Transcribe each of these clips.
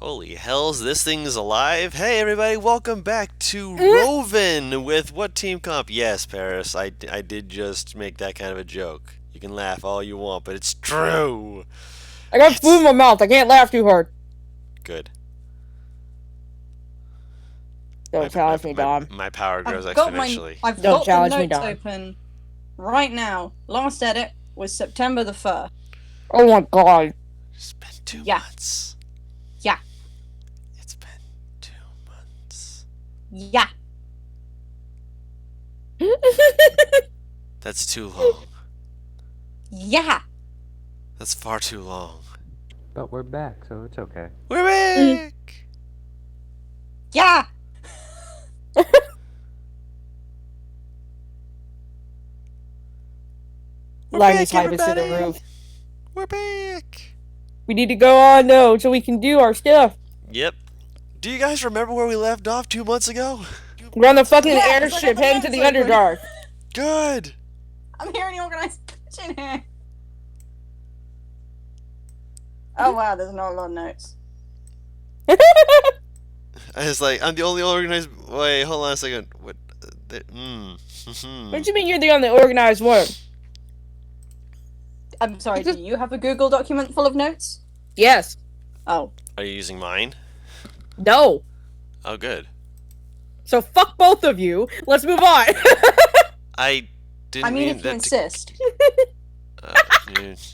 Holy hells, this thing's alive. Hey everybody, welcome back to Mm, Roven with WhatTeamComp. Yes, Paris, I did just make that kind of a joke. You can laugh all you want, but it's true. I got food in It's my mouth. I can't laugh too hard. good. My, Don't my, challenge me, my, Dom. my power grows I've got my exponentially. I've Don't got the challenge me, notes Dom. open right now. Last edit was September the 1st. Oh my god. It's been two Yeah. months. Yeah. It's been 2 months. Yeah. That's too long. Yeah. That's far too long. But we're back, so it's okay. We're back! Yeah. We're Lighting back, pipe is to the everybody! roof. We're back! We need to go on though, so we can do our stuff. Yep. Do you guys remember where we left off 2 months ago? We're on the fucking Yeah, 'cause I got airship the heading to notes the open. Underdark. Good! I'm hearing the organized in here. Oh wow, there's not a lot of notes. I was like, I'm the only organized. Wait, hold on a second. What? What do you mean you're the only organized one? I'm sorry, do you have a Google document full of notes? Yes. Oh. Are you using mine? No. Oh, good. So fuck both of you. Let's move on. I didn't I mean if you that insist. uh,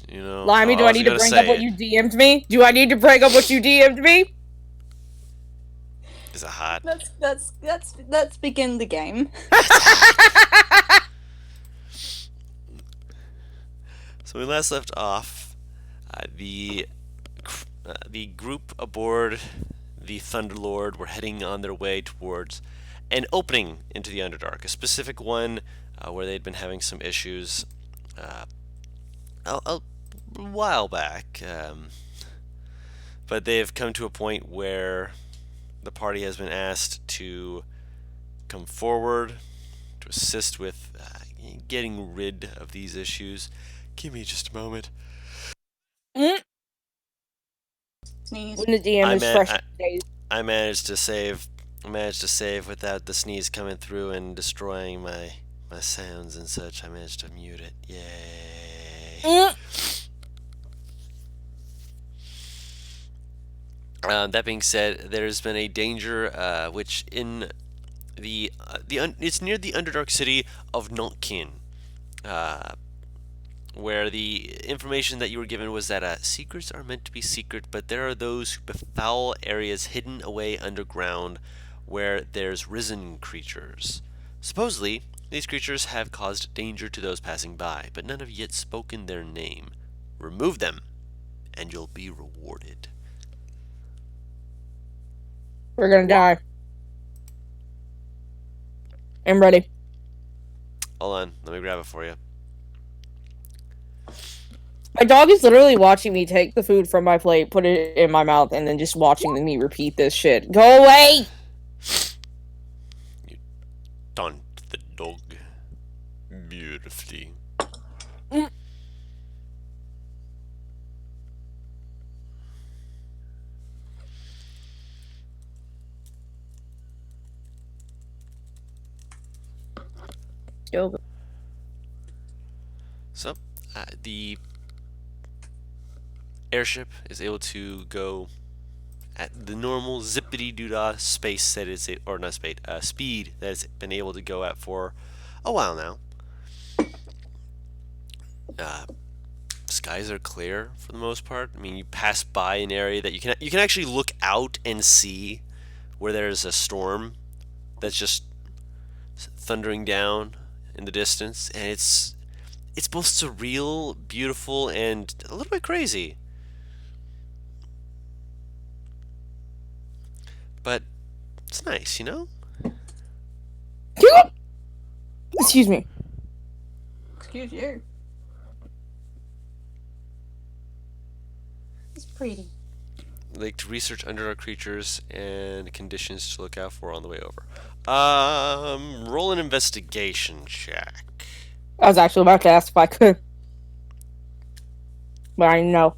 you know. Limey, do I was need to gonna bring say up what it. you DM'd me? Do I need to bring up what you DM'd me? Is it hot? Let's begin the game. So we last left off. The group aboard the Thunderlord were heading on their way towards an opening into the Underdark, a specific one where they'd been having some issues a while back. But they've come to a point where the party has been asked to come forward to assist with getting rid of these issues. Give me just a moment. Sneeze. When the DM is fresh. I managed to save. I managed to save without the sneeze coming through and destroying my sounds and such. I managed to mute it. Yay! That being said, there's been a danger which in it's near the Underdark city of Notkin, where the information that you were given was that secrets are meant to be secret, but there are those who befoul areas hidden away underground where there's risen creatures. Supposedly, these creatures have caused danger to those passing by, but none have yet spoken their name. Remove them, and you'll be rewarded. We're gonna die. I'm ready. Hold on, let me grab it for you. My dog is literally watching me take the food from my plate, put it in my mouth, and then just watching me repeat this shit. Go away! You taunt the dog beautifully. Yoga. So, the airship is able to go at the normal zippity-doo-dah space that is, or not space, speed that it's been able to go at for a while now. Skies are clear for the most part. I mean, you pass by an area that you can actually look out and see where there's a storm that's just thundering down in the distance, and it's both surreal, beautiful, and a little bit crazy. But it's nice, you know? Excuse me. Excuse you. It's pretty. Like to research Underdark creatures and conditions to look out for on the way over. Roll an investigation check. I was actually about to ask if I could. But I know.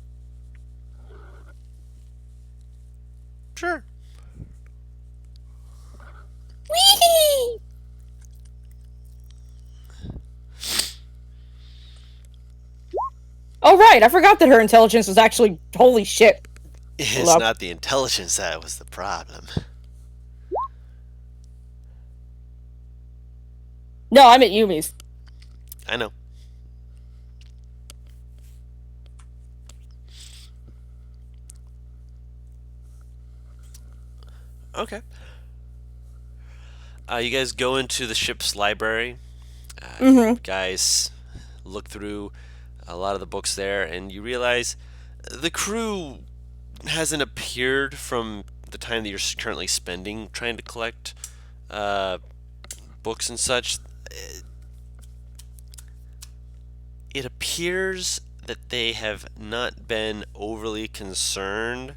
Sure. Whee! Oh right, I forgot that her intelligence was actually holy shit. It's not the intelligence that was the problem. No, I'm at Yumi's. I know. Okay. You guys go into the ship's library. Guys look through a lot of the books there, and you realize the crew hasn't appeared from the time that you're currently spending trying to collect books and such. It appears that they have not been overly concerned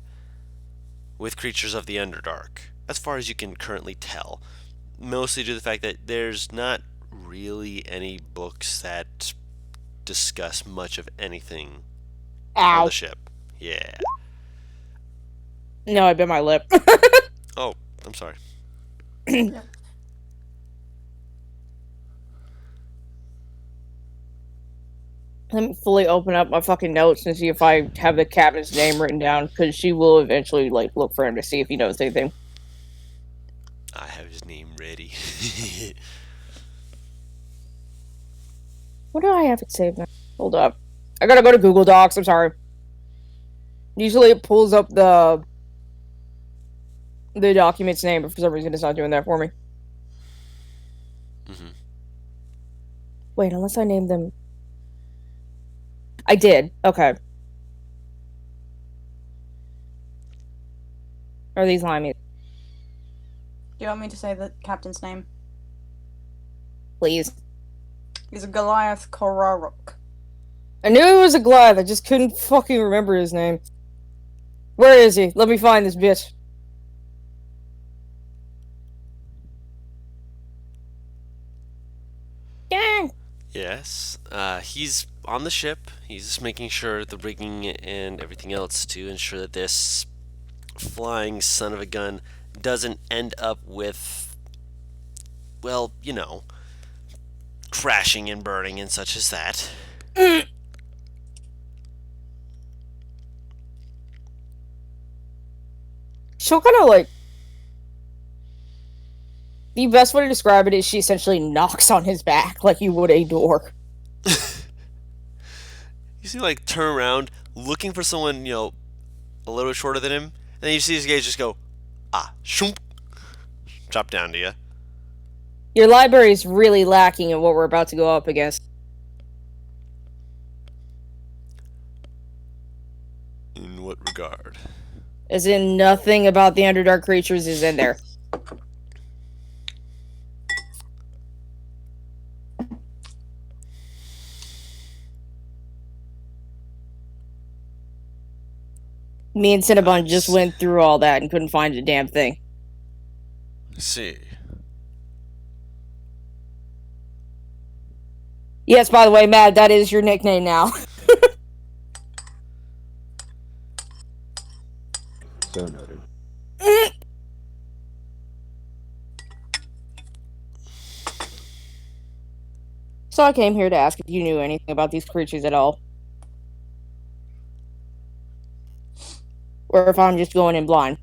with creatures of the Underdark, as far as you can currently tell. Mostly due to the fact that there's not really any books that discuss much of anything on Ow. the ship. Yeah. No, I bit my lip. Oh, I'm sorry. Let me fully open up my fucking notes and see if I have the captain's name written down, because she will eventually like look for him to see if he knows anything. I have his name ready. What do I have it saved now? Hold up. I gotta go to Google Docs, I'm sorry. Usually it pulls up the document's name, but for some reason it's not doing that for me. Wait, unless I named them. I did. Okay. Are these limeys? Do you want me to say the captain's name? Please. He's a Goliath Kororok. I knew he was a Goliath, I just couldn't fucking remember his name. Where is he? Let me find this bitch. Yeah. Yes. He's on the ship. He's just making sure the rigging and everything else to ensure that this flying son of a gun doesn't end up with, well, you know, crashing and burning and such as that. She'll kind of like. The best way to describe it is she essentially knocks on his back like you would a door. You see, like, turn around, looking for someone, you know, a little bit shorter than him, and then you see these guys just go, shoomp, drop down to you. Your library is really lacking in what we're about to go up against. In what regard? As in, nothing about the Underdark creatures is in there. Me and Cinnabon just went through all that and couldn't find a damn thing. I see. Yes, by the way, Mad, that is your nickname now. So noted. So I came here to ask if you knew anything about these creatures at all. Or if I'm just going in blind.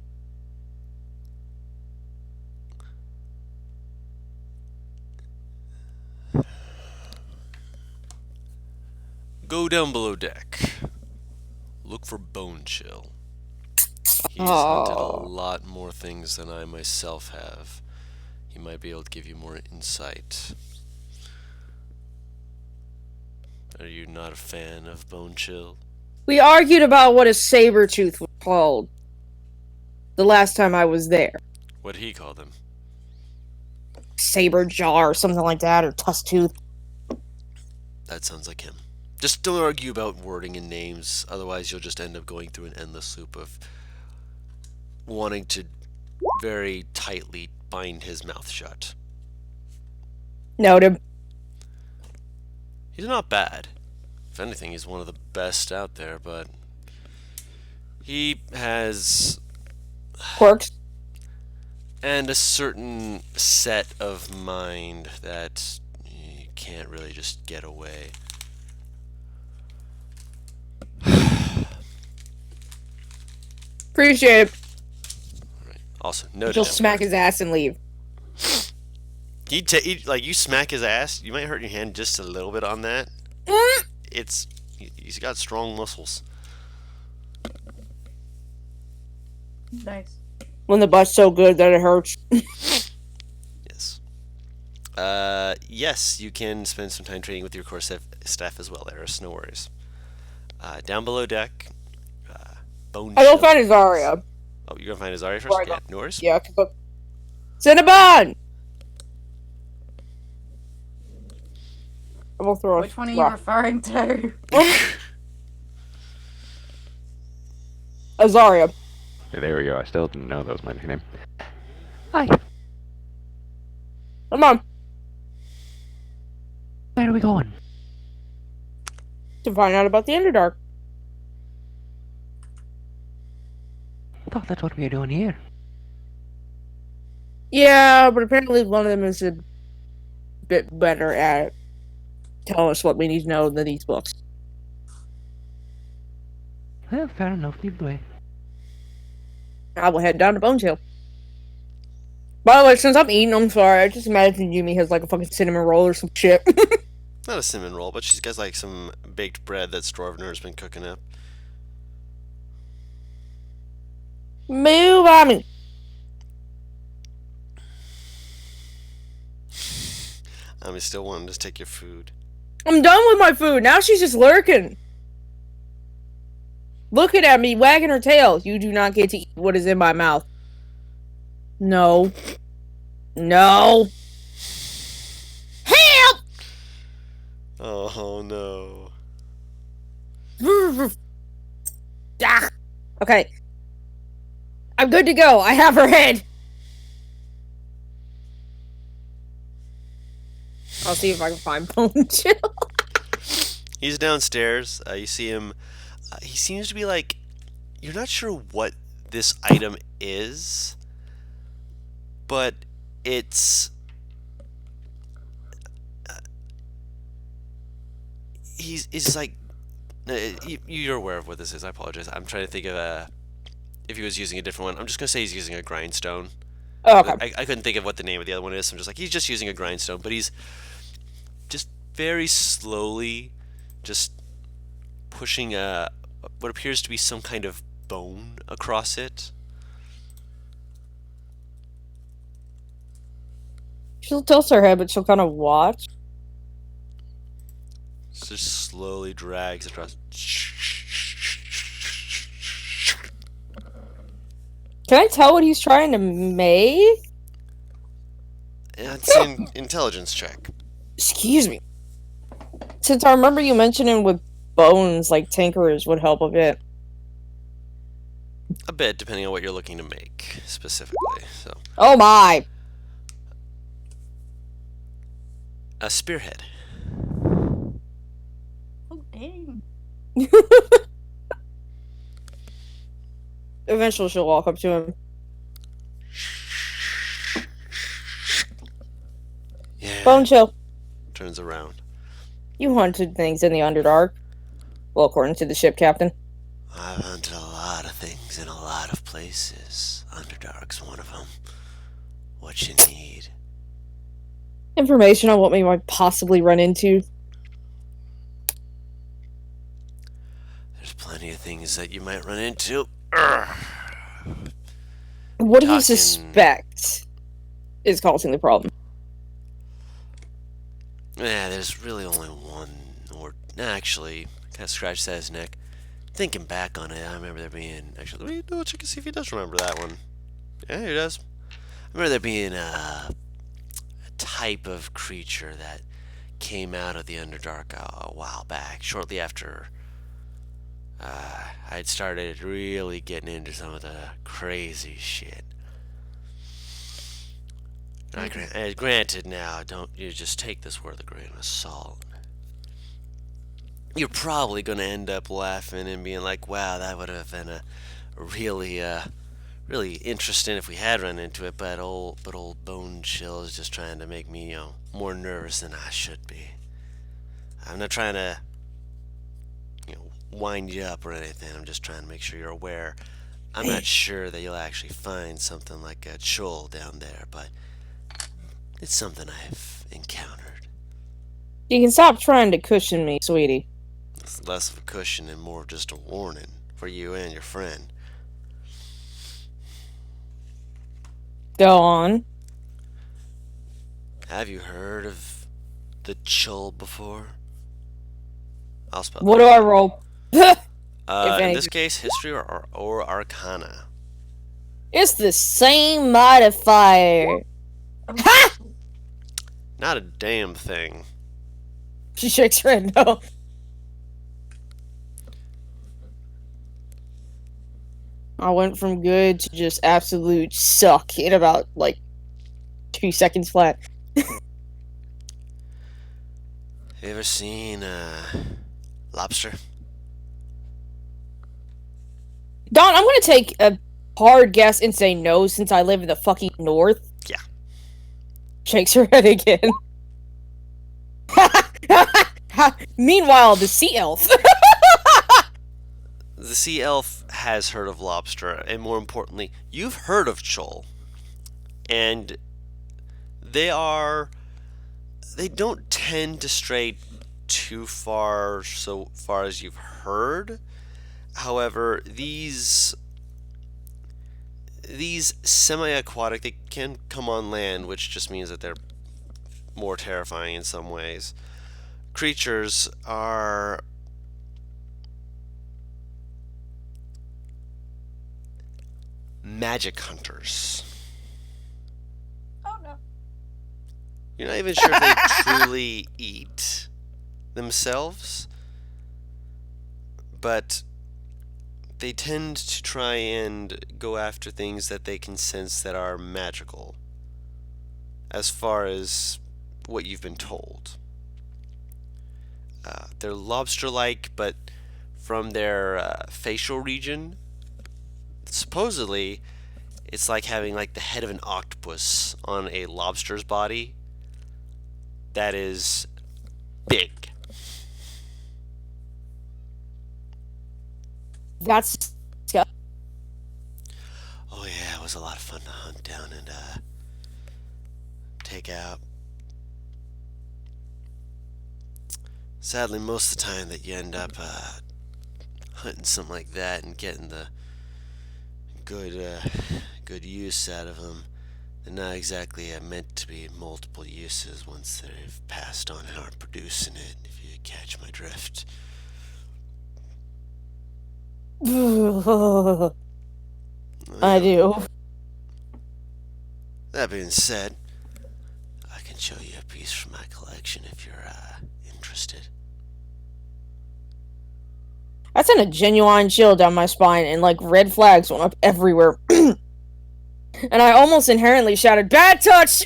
Go down below deck. Look for Bone Chill. He's hunted a lot more things than I myself have. He might be able to give you more insight. Are you not a fan of Bone Chill? We argued about what a saber tooth was called the last time I was there. What did he call them? Saber jaw or something like that, or tusk tooth. That sounds like him. Just don't argue about wording and names, otherwise you'll just end up going through an endless loop of wanting to very tightly bind his mouth shut. Noted. He's not bad. If anything, he's one of the best out there, but he has Quirks. And a certain set of mind that you can't really just get away. Appreciate it. Also, noted. She'll smack his ass and leave. Like you smack his ass, you might hurt your hand just a little bit on that. He's got strong muscles. Nice. When the butt's so good that it hurts. Yes. Yes, you can spend some time training with your core staff as well, Eris. No worries. Down below deck, bone. I don't find Azaria. Oh, you're gonna find Azaria first? Right. Yeah, no worries. Yeah, Cinnabon! I will throw Which one are you referring to? Azaria. There we go. I still didn't know that was my nickname. Hi. Come on. Where are we going? To find out about the Underdark. I thought that's what we were doing here. Yeah, but apparently one of them is a bit better at telling us what we need to know than these books. Well, fair enough. Lead the way. I will head down to Bones Hill. By the way, since I'm eating, I'm sorry. I just imagine Yumi has like a fucking cinnamon roll or some shit. Not a cinnamon roll, but she's got like some baked bread that Strovner's been cooking up. Move on me. I'm still wanting to take your food. I'm done with my food. Now she's just lurking. Looking at me, wagging her tail. You do not get to eat what is in my mouth. No. No. Help! Oh no. Ah. Okay. I'm good to go. I have her head. I'll see if I can find Bone Chill. He's downstairs. You see him. He seems to be like, you're not sure what this item is, but it's. He's like. You're aware of what this is. I apologize. I'm trying to think of if he was using a different one. I'm just gonna say he's using a grindstone. Oh, okay. I couldn't think of what the name of the other one is. So I'm just like, he's just using a grindstone, but he's just very slowly just pushing what appears to be some kind of bone across it. She'll tilt her head, but she'll kind of watch. So just slowly drags across. Can I tell what he's trying to make? It's an intelligence check. Excuse me. Since I remember you mentioning with bones, like tinkerers would help a bit. A bit, depending on what you're looking to make specifically. So, Oh my! a spearhead. Oh, dang. Eventually she'll walk up to him. Yeah. Bone Chill. Turns around. You hunted things in the Underdark. Well, according to the ship captain. I've hunted a lot of things in a lot of places. Underdark's one of them. What you need? Information on what we might possibly run into. There's plenty of things that you might run into. What do you Talking- suspect is causing the problem? Yeah, there's really only one, or actually, kind of scratched at his neck. Thinking back on it, I remember there being, actually, let me double check and see if he does remember that one. Yeah, he does. I remember there being a type of creature that came out of the Underdark a while back, shortly after I'd started really getting into some of the crazy shit. Granted, now, don't you just take this with a grain of salt. You're probably going to end up laughing and being like, wow, that would have been a really really interesting if we had run into it, but old Bone Chill is just trying to make me, more nervous than I should be. I'm not trying to, wind you up or anything. I'm just trying to make sure you're aware. I'm not sure that you'll actually find something like a chul down there, but it's something I've encountered. You can stop trying to cushion me, sweetie. It's less of a cushion and more of just a warning for you and your friend. Go on. Have you heard of the chul before? I'll spell What that. do I roll? If In this anything. case, history or arcana. It's the same modifier. Ha! Not a damn thing. She shakes her head no. I went from good to just absolute suck in about, 2 seconds flat. You ever seen lobster? Don, I'm gonna take a hard guess and say no since I live in the fucking north. Yeah. Shakes her head again. Meanwhile, the sea elf. The sea elf has heard of lobster, and more importantly, you've heard of chul. And they don't tend to stray too far so far as you've heard. However, these semi-aquatic, they can come on land, which just means that they're more terrifying in some ways. Creatures are magic hunters. Oh no. You're not even sure if they truly eat themselves, but they tend to try and go after things that they can sense that are magical, as far as what you've been told. They're lobster-like, but from their facial region, supposedly, it's like having like the head of an octopus on a lobster's body. That is big. That's Oh yeah, it was a lot of fun to hunt down and take out. Sadly, most of the time that you end up hunting something like that and getting the good use out of them, they're not exactly meant to be multiple uses once they've passed on and aren't producing it, if you catch my drift. I do. That being said, I can show you a piece from my collection if you're interested. That sent a genuine chill down my spine, and red flags went up everywhere. And I almost inherently shouted, "Bad touch!"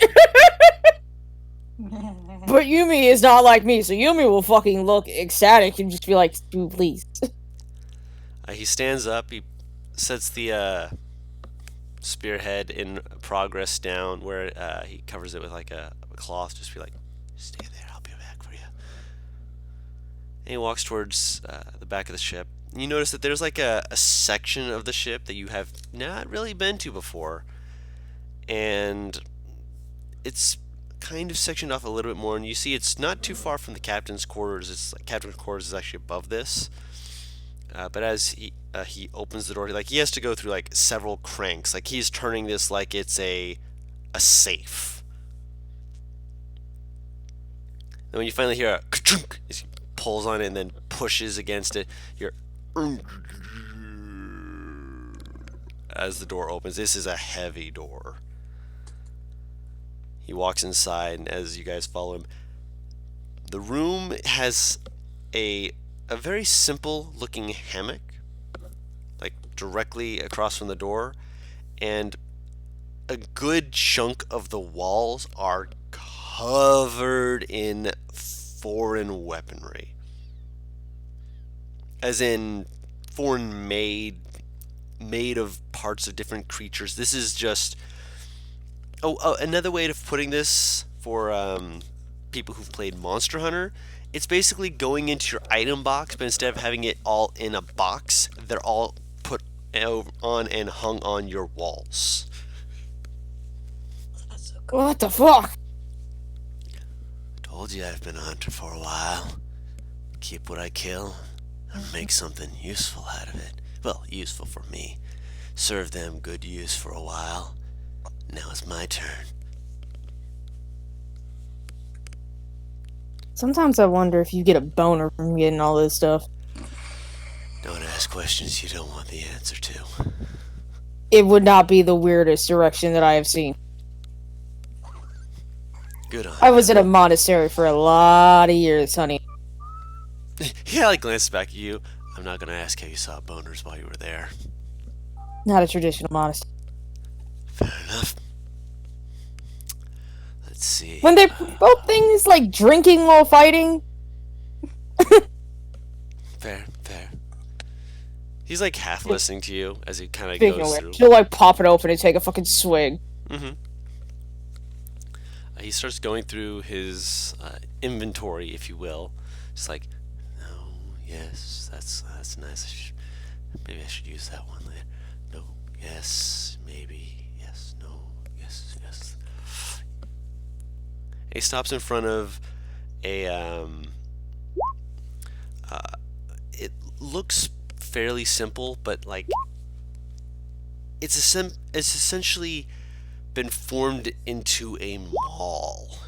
But Yumi is not like me, so Yumi will fucking look ecstatic and just be like, "Dude, please." He stands up, he sets the spearhead in progress down where he covers it with like a cloth, just be like, "Stay there, I'll be back for you." And he walks towards the back of the ship. And you notice that there's like a section of the ship that you have not really been to before. And it's kind of sectioned off a little bit more, and you see it's not too far from the captain's quarters. Captain's quarters is actually above this. But as he opens the door, he has to go through like several cranks. Like he's turning this like it's a safe. And when you finally hear a ka-chunk, as he pulls on it and then pushes against it, you're as the door opens. This is a heavy door. He walks inside, and as you guys follow him, the room has a very simple looking hammock, like directly across from the door, and a good chunk of the walls are covered in foreign weaponry. As in foreign made of parts of different creatures. This is just another way of putting this for people who've played Monster Hunter. It's basically going into your item box, but instead of having it all in a box, they're all put on and hung on your walls. What the fuck? Told you I've been a hunter for a while. Keep what I kill and make something useful out of it. Well, useful for me. Serve them good use for a while. Now it's my turn. Sometimes I wonder if you get a boner from getting all this stuff. Don't ask questions you don't want the answer to. It would not be the weirdest direction that I have seen. Good on I was in a monastery for a lot of years, honey. Yeah, I glanced back at you. I'm not gonna ask how you saw boners while you were there. Not a traditional monastery. Fair enough. Let's see. When they promote things like drinking while fighting. Fair. He's like half listening to you as he kind of Speaking goes of through. which, he'll like pop it open and take a fucking swig. He starts going through his inventory, if you will. Just like, no, yes, that's nice. Maybe I should use that one later. No, yes, maybe, yes, no, yes. He stops in front of a it looks fairly simple, but like it's essentially been formed into a mall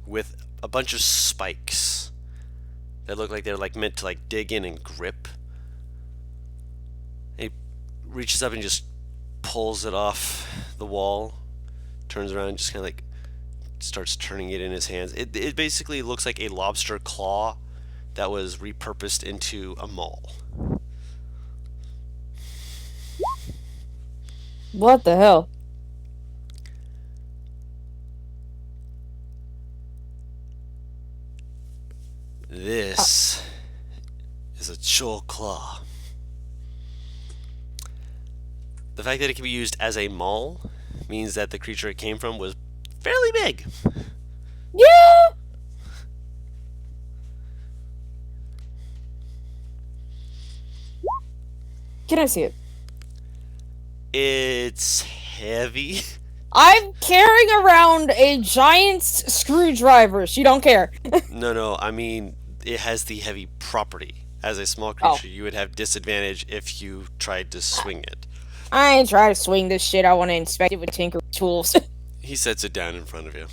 with a bunch of spikes that look like they're like meant to like dig in and grip. He reaches up and just pulls it off the wall, turns around and just kind of like starts turning it in his hands. It basically looks like a lobster claw that was repurposed into a maul. What the hell? This is a chol claw. The fact that it can be used as a maul means that the creature it came from was fairly big. Yeah! Can I see it? It's heavy. I'm carrying around a giant screwdriver. She don't care. No, I mean, it has the heavy property. As a small creature, you would have disadvantage if you tried to swing it. I ain't trying to swing this shit. I want to inspect it with Tinker tools. He sets it down in front of you.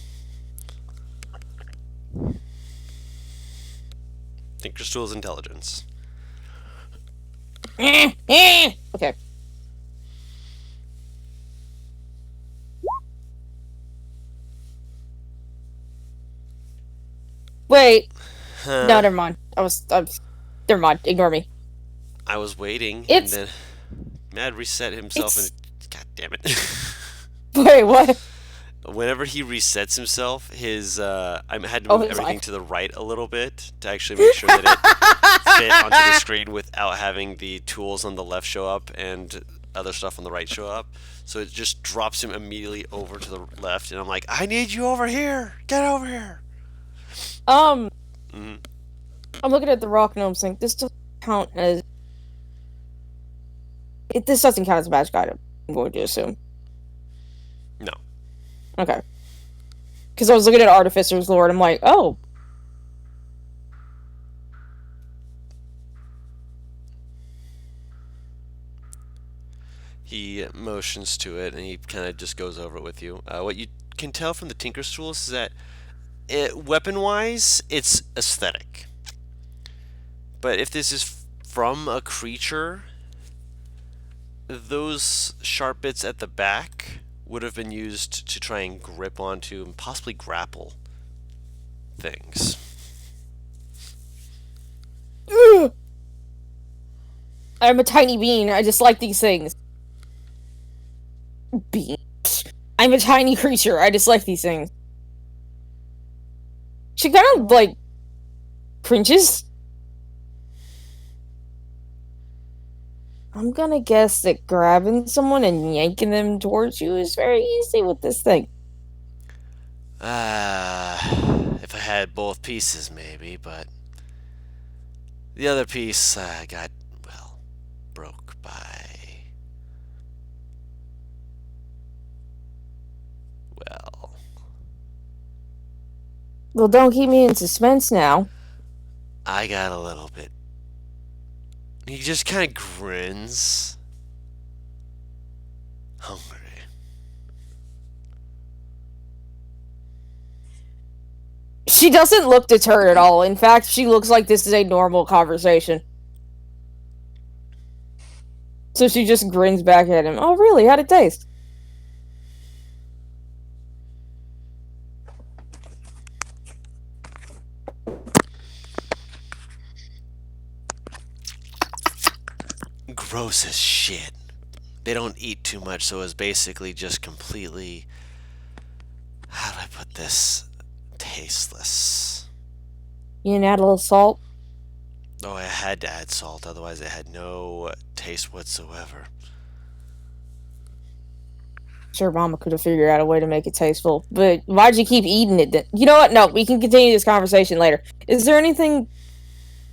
Tinker's Tools Intelligence. Okay. Wait. No, never mind. Never mind. Ignore me. I was waiting, And then Mad reset himself, and god damn it. Wait, what? Whenever he resets himself, I had to move everything to the right a little bit to actually make sure that it fit onto the screen without having the tools on the left show up and other stuff on the right show up. So it just drops him immediately over to the left, and I'm like, I need you over here! Get over here! I'm looking at the rock gnome thing. This doesn't count as... This doesn't count as a magic item, I'm going to assume. No. Okay. Because I was looking at Artificer's Lore, and I'm like, oh. He motions to it, and he kind of just goes over it with you. What you can tell from the Tinker's Tools is that weapon-wise, it's aesthetic. But if this is from a creature, those sharp bits at the back would have been used to try and grip onto and possibly grapple things. Ugh. I'm a tiny bean. I just like these things. Bean. I'm a tiny creature. I just like these things. She kind of, like, cringes. I'm gonna guess that grabbing someone and yanking them towards you is very easy with this thing. If I had both pieces, maybe, but the other piece got, well, broke by, well, Well, don't keep me in suspense now. I got a little bit. He just kind of grins. Hungry. She doesn't look deterred at all. In fact, she looks like this is a normal conversation. So she just grins back at him. Oh, really? How'd it taste? Gross as shit. They don't eat too much, so it's basically just completely, how do I put this? Tasteless. You can add a little salt. Oh, I had to add salt, otherwise it had no taste whatsoever. Sure, Mama could have figured out a way to make it tasteful, but why'd you keep eating it then? You know what? No, we can continue this conversation later. Is there anything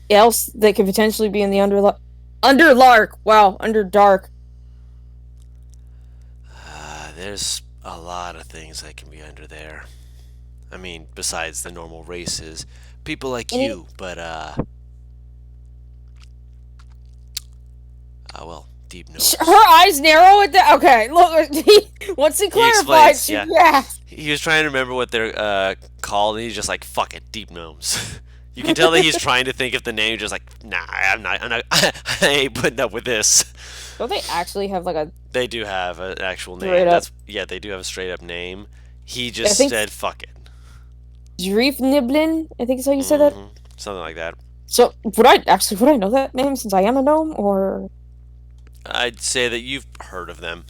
else that could potentially be in the Underlark? Wow, Underdark. There's a lot of things that can be under there. I mean, besides the normal races. People like you, but, well, deep nose. Her eyes narrow at that. Okay, look. Once he clarified, explains, yeah. yeah. He was trying to remember what they're called, and he's just like, "Fuck it, deep gnomes." You can tell that he's trying to think of the name, just like, "Nah, I'm not. I ain't putting up with this." Don't they actually have like a? They do have an actual name. Straight up. Yeah, they do have a straight up name. He just think- said, "Fuck it." Dreefniblin? I think is how you said that. Something like that. So would I know that name since I am a gnome, or? I'd say that you've heard of them.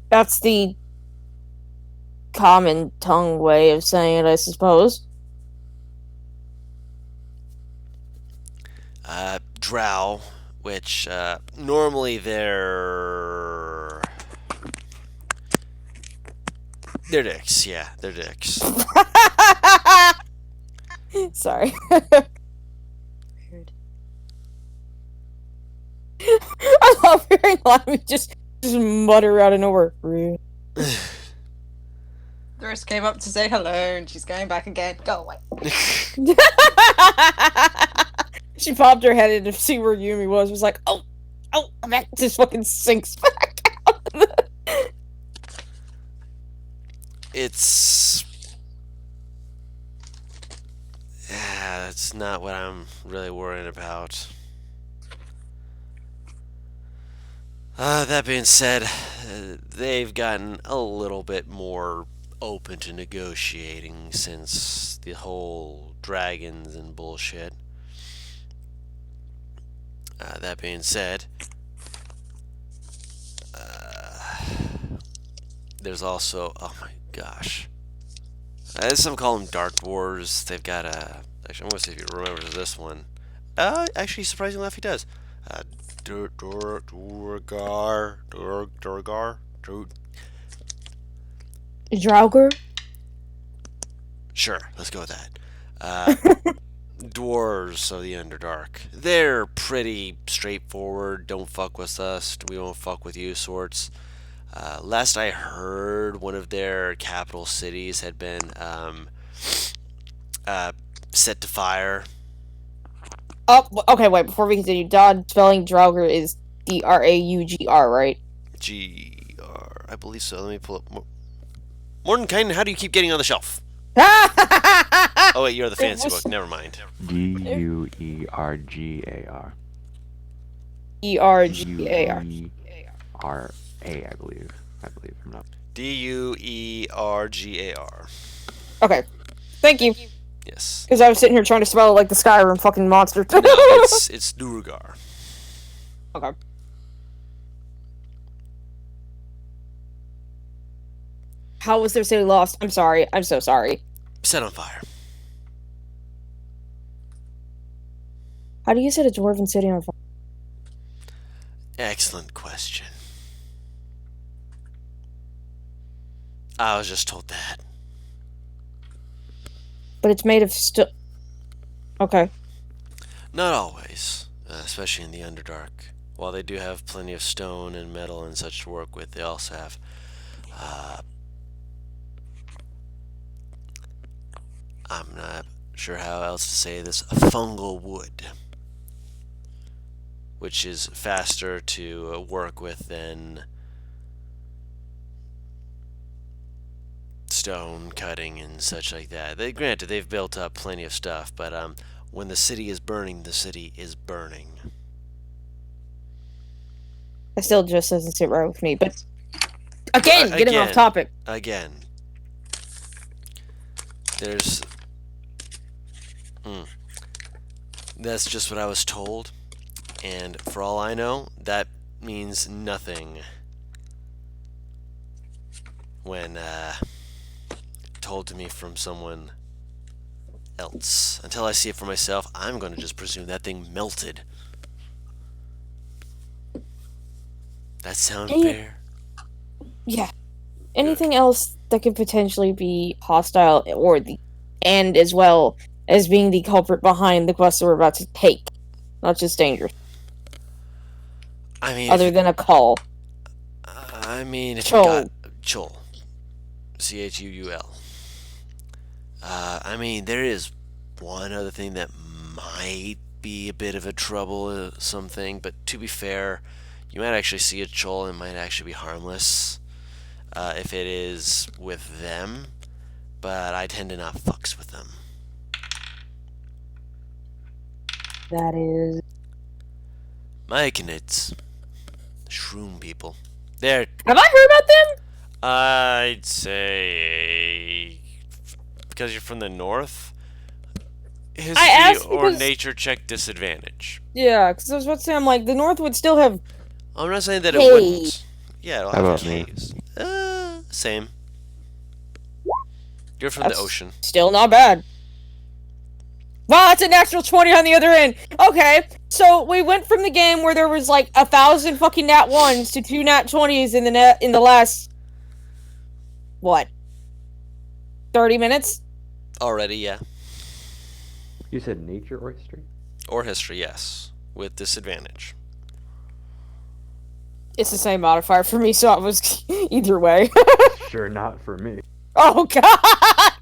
That's the common tongue way of saying it, I suppose. Drow, which normally they're dicks. Yeah, they're dicks. Sorry. Weird. I love hearing Lemmy just mutter out of nowhere. Rude. Doris came up to say hello and she's going back again. Go away. She popped her head in to see where Yumi was like, oh, I'm back. Just fucking sinks back out. It's that's not what I'm really worrying about. That being said, they've gotten a little bit more open to negotiating since the whole dragons and bullshit. That being said, there's also, oh my gosh, some call them dark dwarves. They've got a, actually I'm gonna see if he remembers this one. Actually surprisingly enough he does. Durgar. Draugr? Sure, let's go with that. Dwarves of the Underdark. They're pretty straightforward. Don't fuck with us. We won't fuck with you sorts. Last I heard, one of their capital cities had been set to fire. Oh, okay, wait, before we continue, Dodd spelling Draugr is Draugr, right? G-R, I believe so. Let me pull up. Mordenkainen, how do you keep getting on the shelf? Oh wait, you're the fancy book. Never mind. Duergar. E-R-G-A-R. R-A, I believe. I'm not. Duergar. Okay, thank you. Yes. Because I was sitting here trying to spell it like the Skyrim fucking monster. No, it's Duergar. Okay. How was their city lost? I'm sorry. I'm so sorry. Set on fire. How do you set a dwarven city on fire? Excellent question. I was just told that. But it's made of stone. Okay. Not always, especially in the Underdark. While they do have plenty of stone and metal and such to work with, they also have I'm not sure how else to say this, fungal wood, which is faster to work with than stone cutting and such like that. Granted, they've built up plenty of stuff, but when the city is burning, the city is burning. That still just doesn't sit right with me. But again, getting off topic. Again, there's. That's just what I was told, and for all I know, that means nothing. When told to me from someone else. Until I see it for myself, I'm going to just presume that thing melted. That sound fair? Yeah. Anything else that could potentially be hostile or and as well as being the culprit behind the quest that we're about to take. Not just dangerous. I mean, other than a call. I mean, if Chul. you got Chul, Chuul. I mean, there is one other thing that might be a bit of a trouble, something. But to be fair, you might actually see a Chul and it might actually be harmless if it is with them. But I tend to not fucks with them. That is Myconids. Shroom people. They're. Have I heard about them? I'd say because you're from the north. History or nature check disadvantage. Yeah, because I was about to say, I'm like, the north would still have. I'm not saying that it wouldn't. Yeah, it'll have caves. Same. You're from the ocean. Still not bad. Wow, that's a natural 20 on the other end. Okay, so we went from the game where there was like 1,000 fucking nat 1s to 2 nat 20s in the last what? 30 minutes? Already, yeah. You said nature or history? Or history, yes. With disadvantage. It's the same modifier for me, so I was either way. Sure, not for me. Oh, God!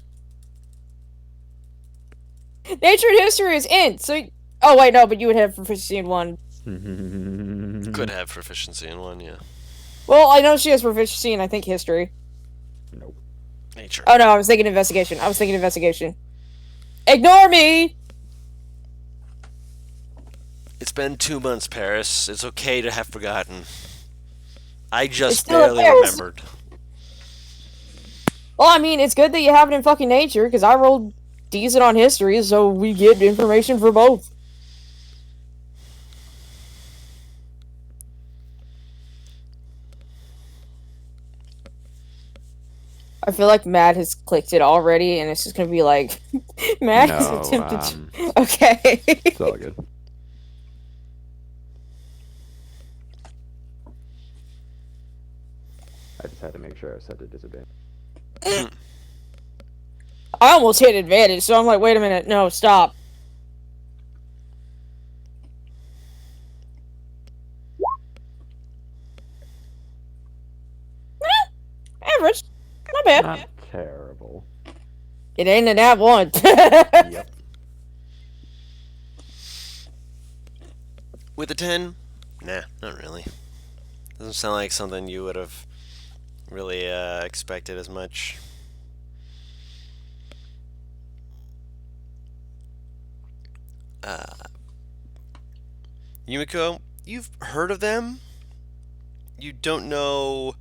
Nature and history is int, so... Oh, wait, no, but you would have proficiency in one. Could have proficiency in one, yeah. Well, I know she has proficiency in, I think, history. Nope. Nature. Oh, no, I was thinking investigation. Ignore me! It's been 2 months, Paris. It's okay to have forgotten. I just barely remembered. Well, I mean, it's good that you have it in fucking nature, because I rolled decent on history, so we get information for both. I feel like Matt has clicked it already, and it's just gonna be like, Matt has attempted to... Okay. It's all good. I just had to make sure I set the disadvantage. I almost hit advantage, so I'm like, wait a minute, no, stop. Average. Not bad. Not terrible. It ain't a nat 1. Yep. With a 10? Nah, not really. Doesn't sound like something you would have really expected as much. Yumiko, you've heard of them? You don't know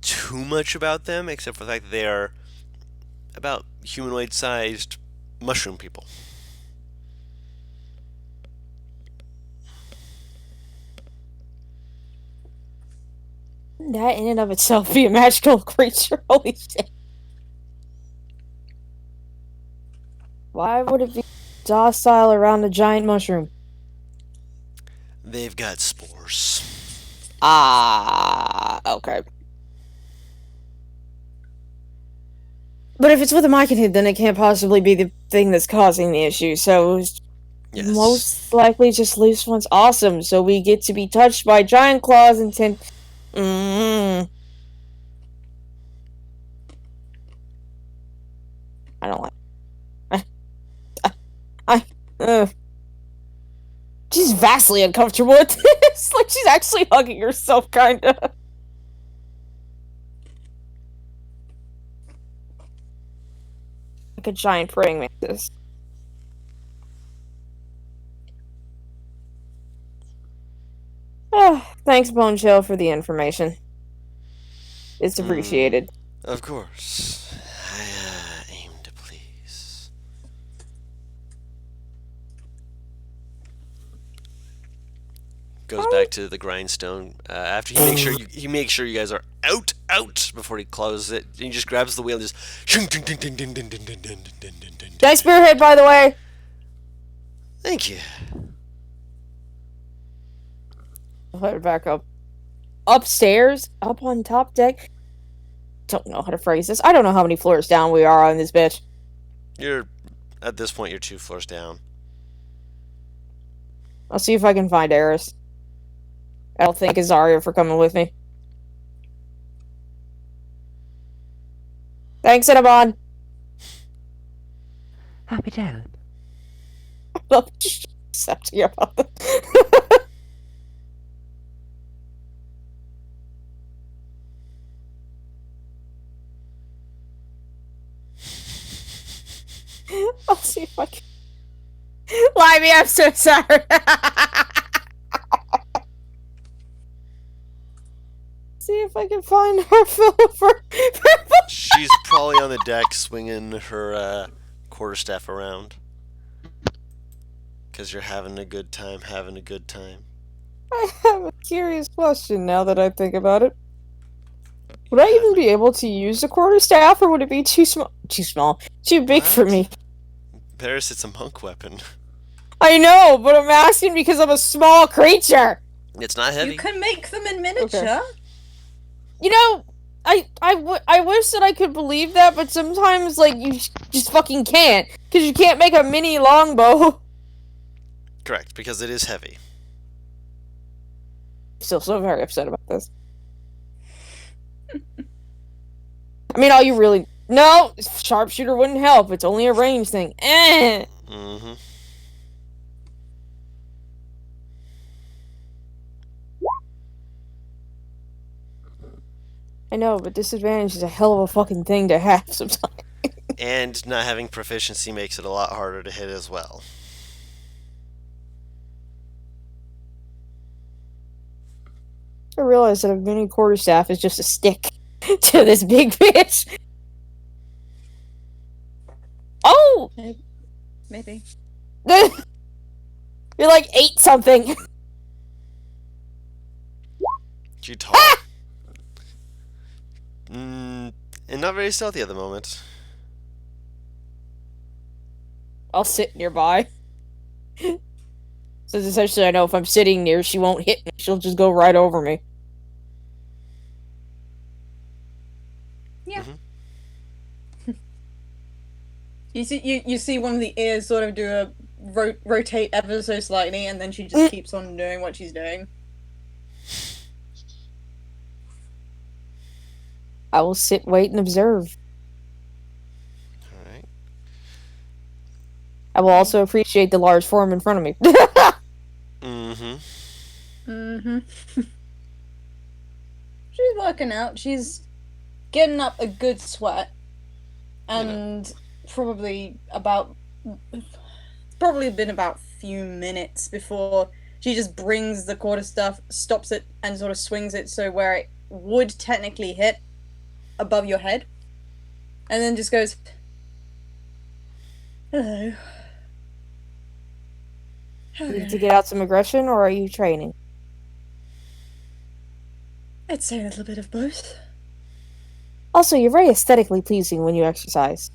too much about them, except for the fact that they are about humanoid-sized mushroom people. That in and of itself be a magical creature. Holy shit. Why would it be? docile around a giant mushroom? They've got spores. Ah, okay. But if it's with a myconid, then it can't possibly be the thing that's causing the issue, so it's Yes. most likely just loose ones. Awesome, so we get to be touched by giant claws and I don't like... She's vastly uncomfortable with this. Like, she's actually hugging herself, kinda. Like a giant praying mantis. Thanks, Bone Shell, for the information. It's appreciated. Of course. I aim to please. Goes back to the grindstone. After he makes sure you guys are out before he closes it. He just grabs the wheel and just. Nice spearhead, by the way. Thank you. I'll head back up. Upstairs? Up on top deck? Don't know how to phrase this. I don't know how many floors down we are on this bitch. You're at this point. You're 2 floors down. I'll see if I can find Eris. I'll thank Azaria for coming with me. Thanks, Cinnabon. Happy day. I love accepting about that. I'll see if I can. Limey, I'm so sorry. See if I can find her for She's probably on the deck swinging her quarterstaff around. Because you're having a good time, I have a curious question now that I think about it. Would I even be able to use a quarterstaff, or would it be too small? Too big for me. Paris, it's a monk weapon. I know, but I'm asking because I'm a small creature. It's not heavy. You can make them in miniature. Okay. You know, I wish that I could believe that, but sometimes, like, you just fucking can't. Because you can't make a mini longbow. Correct, because it is heavy. Still so very upset about this. I mean, all you really... No! Sharpshooter wouldn't help. It's only a range thing. Mm-hmm. I know, but disadvantage is a hell of a fucking thing to have sometimes. And not having proficiency makes it a lot harder to hit as well. I realize that a mini quarterstaff is just a stick to this big bitch. Oh! Maybe. You're like 8 something. Too tall. And not very stealthy at the moment. I'll sit nearby. Since essentially I know if I'm sitting near, she won't hit me. She'll just go right over me. Yeah. You see one of the ears sort of do a rotate ever so slightly, and then she just keeps on doing what she's doing. I will sit, wait, and observe. Alright. I will also appreciate the large form in front of me. Mm-hmm. Mm-hmm. She's working out. She's getting up a good sweat. And probably been about a few minutes before she just brings the quarterstaff, stops it, and sort of swings it so where it would technically hit above your head. And then just goes, hello. Need to get out some aggression, or are you training? I'd say a little bit of both. Also, you're very aesthetically pleasing when you exercise.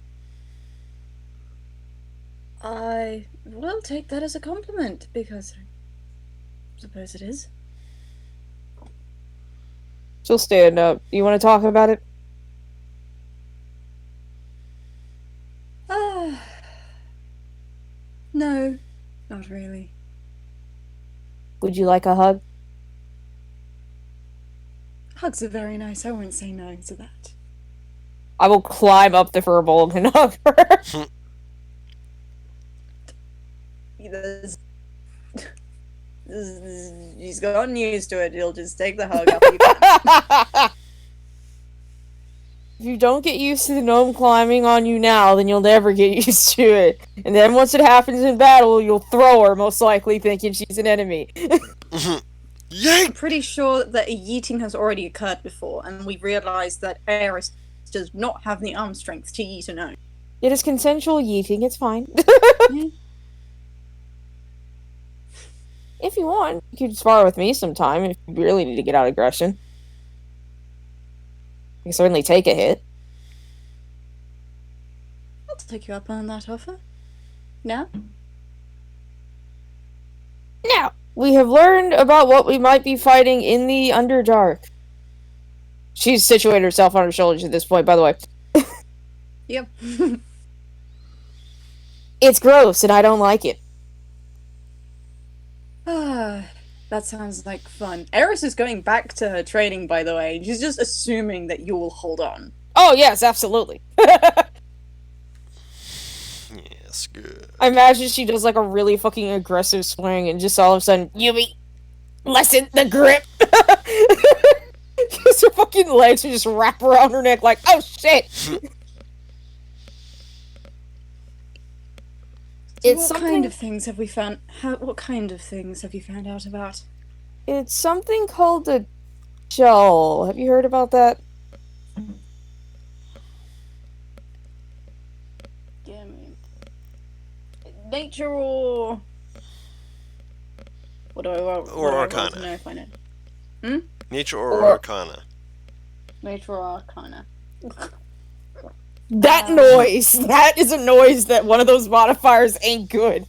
I will take that as a compliment, because I suppose it is. She'll stand up. You want to talk about it? No, not really. Would you like a hug? Hugs are very nice, I won't say no to that. I will climb up the furball and hug her. He's gotten used to it, he'll just take the hug after you can. If you don't get used to the gnome climbing on you now, then you'll never get used to it. And then once it happens in battle, you'll throw her, most likely thinking she's an enemy. Yank! I'm pretty sure that a yeeting has already occurred before, and we realised that Aeris does not have the arm strength to yeet a gnome. It is consensual yeeting, it's fine. Yeah. If you want, you can spar with me sometime if you really need to get out aggression. You can certainly take a hit. I'll take you up on that offer. Now? Now, we have learned about what we might be fighting in the Underdark. She's situated herself on her shoulders at this point, by the way. Yep. It's gross, and I don't like it. That sounds like fun. Eris is going back to her training, by the way. She's just assuming that you will hold on. Oh, yes, absolutely. Yes, good. I imagine she does, like, a really fucking aggressive swing, and just all of a sudden, Yumi, lessen the grip! Because her fucking legs would just wrap around her neck like, oh, shit! What kind of things have we found? What kind of things have you found out about? It's something called a gel. Have you heard about that? Yeah, I mean, nature or what do I want? Or Arcana. To know if I know. Nature or Arcana? Nature or Arcana. That noise! That is a noise that one of those modifiers ain't good.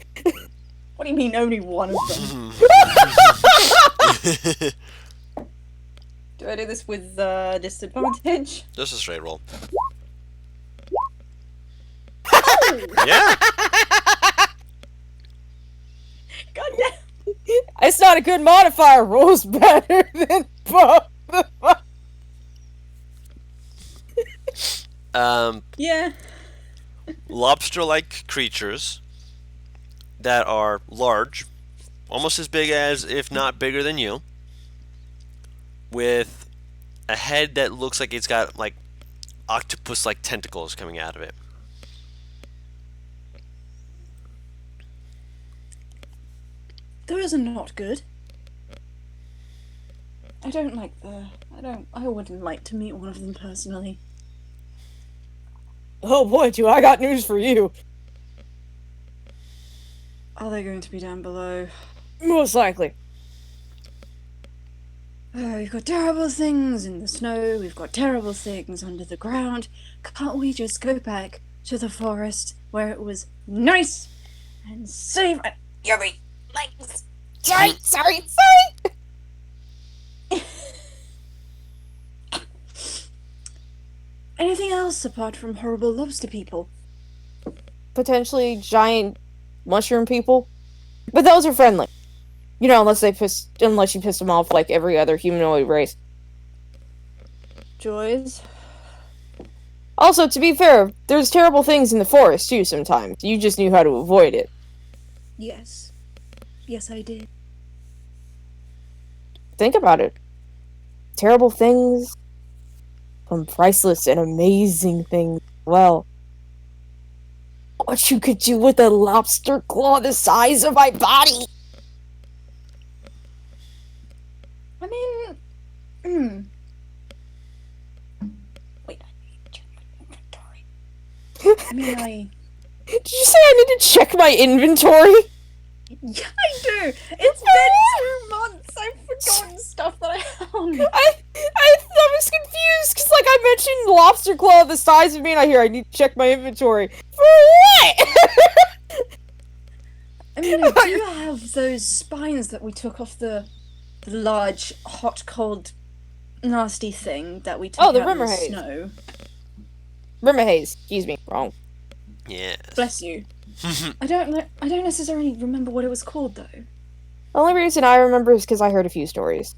What do you mean only one of them? Do I do this with disadvantage? Just a straight roll. Oh! Yeah! God damn! It's not a good modifier. Rolls better than both. Yeah. Lobster-like creatures that are large, almost as big as, if not bigger than you, with a head that looks like it's got, like, octopus-like tentacles coming out of it. Those are not good. I wouldn't like to meet one of them personally. Oh boy, do I got news for you. Are they going to be down below? Most likely. We've got terrible things in the snow, we've got terrible things under the ground. Can't we just go back to the forest where it was nice and safe and yummy? Sorry. Anything else apart from horrible lobster people? Potentially giant mushroom people. But those are friendly. You know, unless you piss them off like every other humanoid race. Joys? Also, to be fair, there's terrible things in the forest too sometimes. You just knew how to avoid it. Yes. Yes, I did. Think about it. Terrible things, some priceless and amazing things as well. What you could do with a lobster claw the size of my body! I mean... Wait, I need to check my inventory. I mean, Did you say I need to check my inventory? Yeah, I do! It's been 2 months! I've forgotten stuff that I found. I was confused because, like, I mentioned lobster claw the size of me, and I need to check my inventory. For what? I mean, I do have those spines that we took off the large, hot, cold, nasty thing that we took Oh, the out in the Rimmer Haze. snow. Rimmer Haze. Excuse me. Wrong. Yes. Bless you. I don't necessarily remember what it was called, though. The only reason I remember is because I heard a few stories.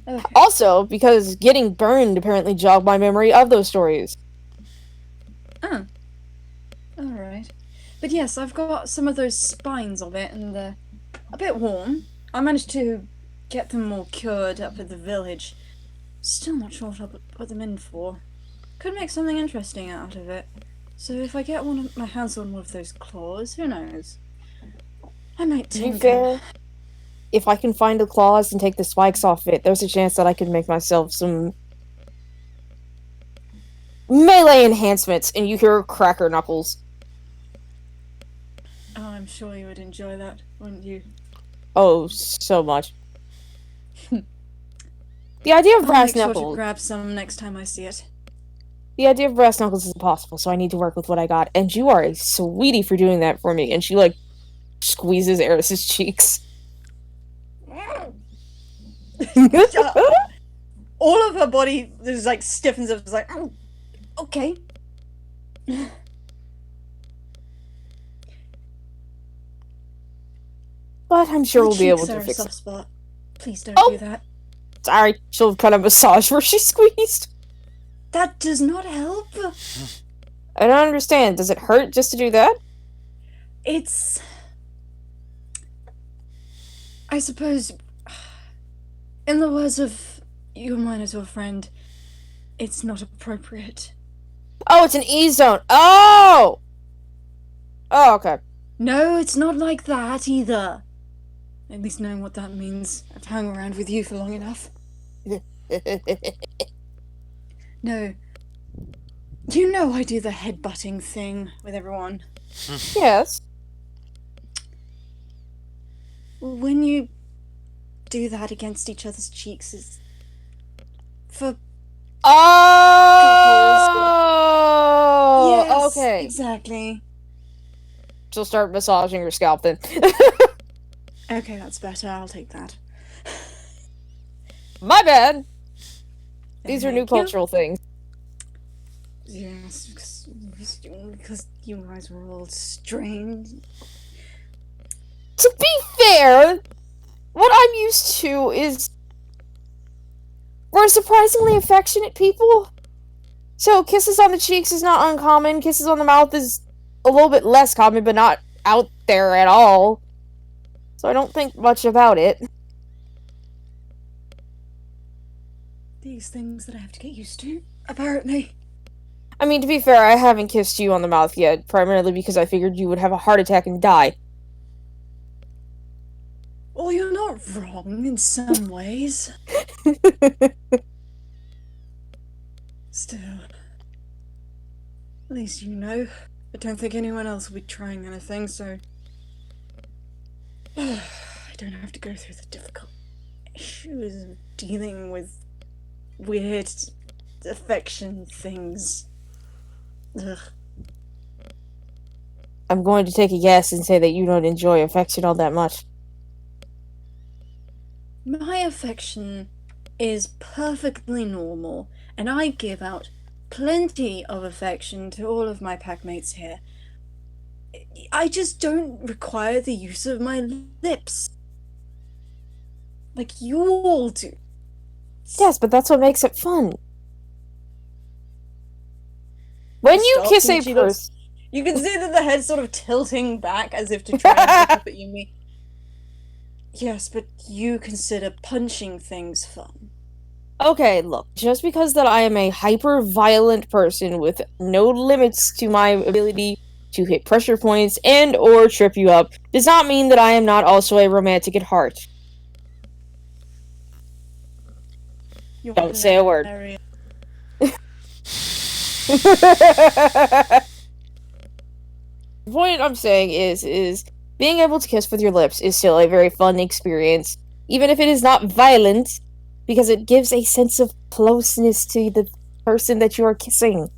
Okay. Also, because getting burned apparently jogged my memory of those stories. Oh. Alright. But yes, I've got some of those spines of it, and they're a bit warm. I managed to get them all cured up at the village. Still not sure what I'll put them in for. Could make something interesting out of it. So if I get my hands on one of those claws, who knows? I might To be tinker. fair, if I can find the claws and take the spikes off it, there's a chance that I could make myself some melee enhancements, and you hear cracker knuckles. Oh, I'm sure you would enjoy that, wouldn't you? Oh, so much. The idea of I'll brass make sure to knuckles. grab some next time I see it. The idea of brass knuckles is impossible, so I need to work with what I got. And you are a sweetie for doing that for me. And she, like, squeezes Eris's cheeks. All of her body is like stiffens up. It's like, oh, okay. But I'm sure My we'll be able cheeks to are a fix soft it. spot. Please don't Oh. do that. Sorry, she'll kind of massage where she squeezed. That does not help. I don't understand. Does it hurt just to do that? It's... I suppose, in the words of your Minotaur friend, it's not appropriate. Oh, it's an E-zone. Oh! Oh, okay. No, it's not like that either. At least knowing what that means. I've hung around with you for long enough. No. You know I do the headbutting thing with everyone. Yes. When you do that against each other's cheeks is for Oh! yes, Okay. exactly. She'll start massaging her scalp then. Okay, that's better. I'll take that. My bad. These are new Thank you. cultural things. Yes, because you guys were all strange. To be fair, what I'm used to is we're surprisingly affectionate people. So kisses on the cheeks is not uncommon. Kisses on the mouth is a little bit less common, but not out there at all. So I don't think much about it. These things that I have to get used to, apparently. I mean, to be fair, I haven't kissed you on the mouth yet, primarily because I figured you would have a heart attack and die. Well, you're not wrong in some ways. Still. At least you know. I don't think anyone else will be trying anything, so... I don't have to go through the difficult issues of dealing with weird affection things. Ugh. I'm going to take a guess and say that you don't enjoy affection all that much. My affection is perfectly normal, and I give out plenty of affection to all of my packmates here. I just don't require the use of my lips. Like you all do. Yes, but that's what makes it fun. When you Stop, kiss a and she looks- person... You can see that the head's sort of tilting back as if to try and look up at you. Yes, but you consider punching things fun. Okay, look, just because that I am a hyper-violent person with no limits to my ability to hit pressure points and or trip you up, does not mean that I am not also a romantic at heart. You're Don't say a word. hilarious. The point I'm saying is being able to kiss with your lips is still a very fun experience. even if it is not violent, because it gives a sense of closeness to the person that you are kissing.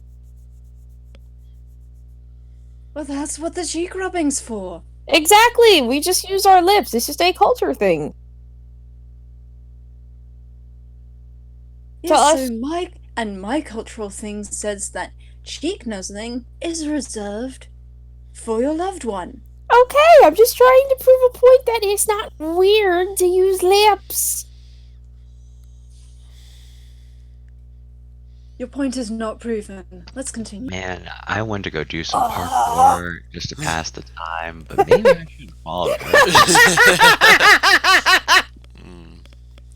Well, that's what the cheek rubbing's for. Exactly! We just use our lips. It's just a culture thing. Yes, us- so my cultural thing says that cheek nuzzling is reserved for your loved one. Okay, I'm just trying to prove a point that it's not weird to use lips. Your point is not proven. Let's continue. Man, I wanted to go do some parkour just to pass the time, but maybe I should follow her.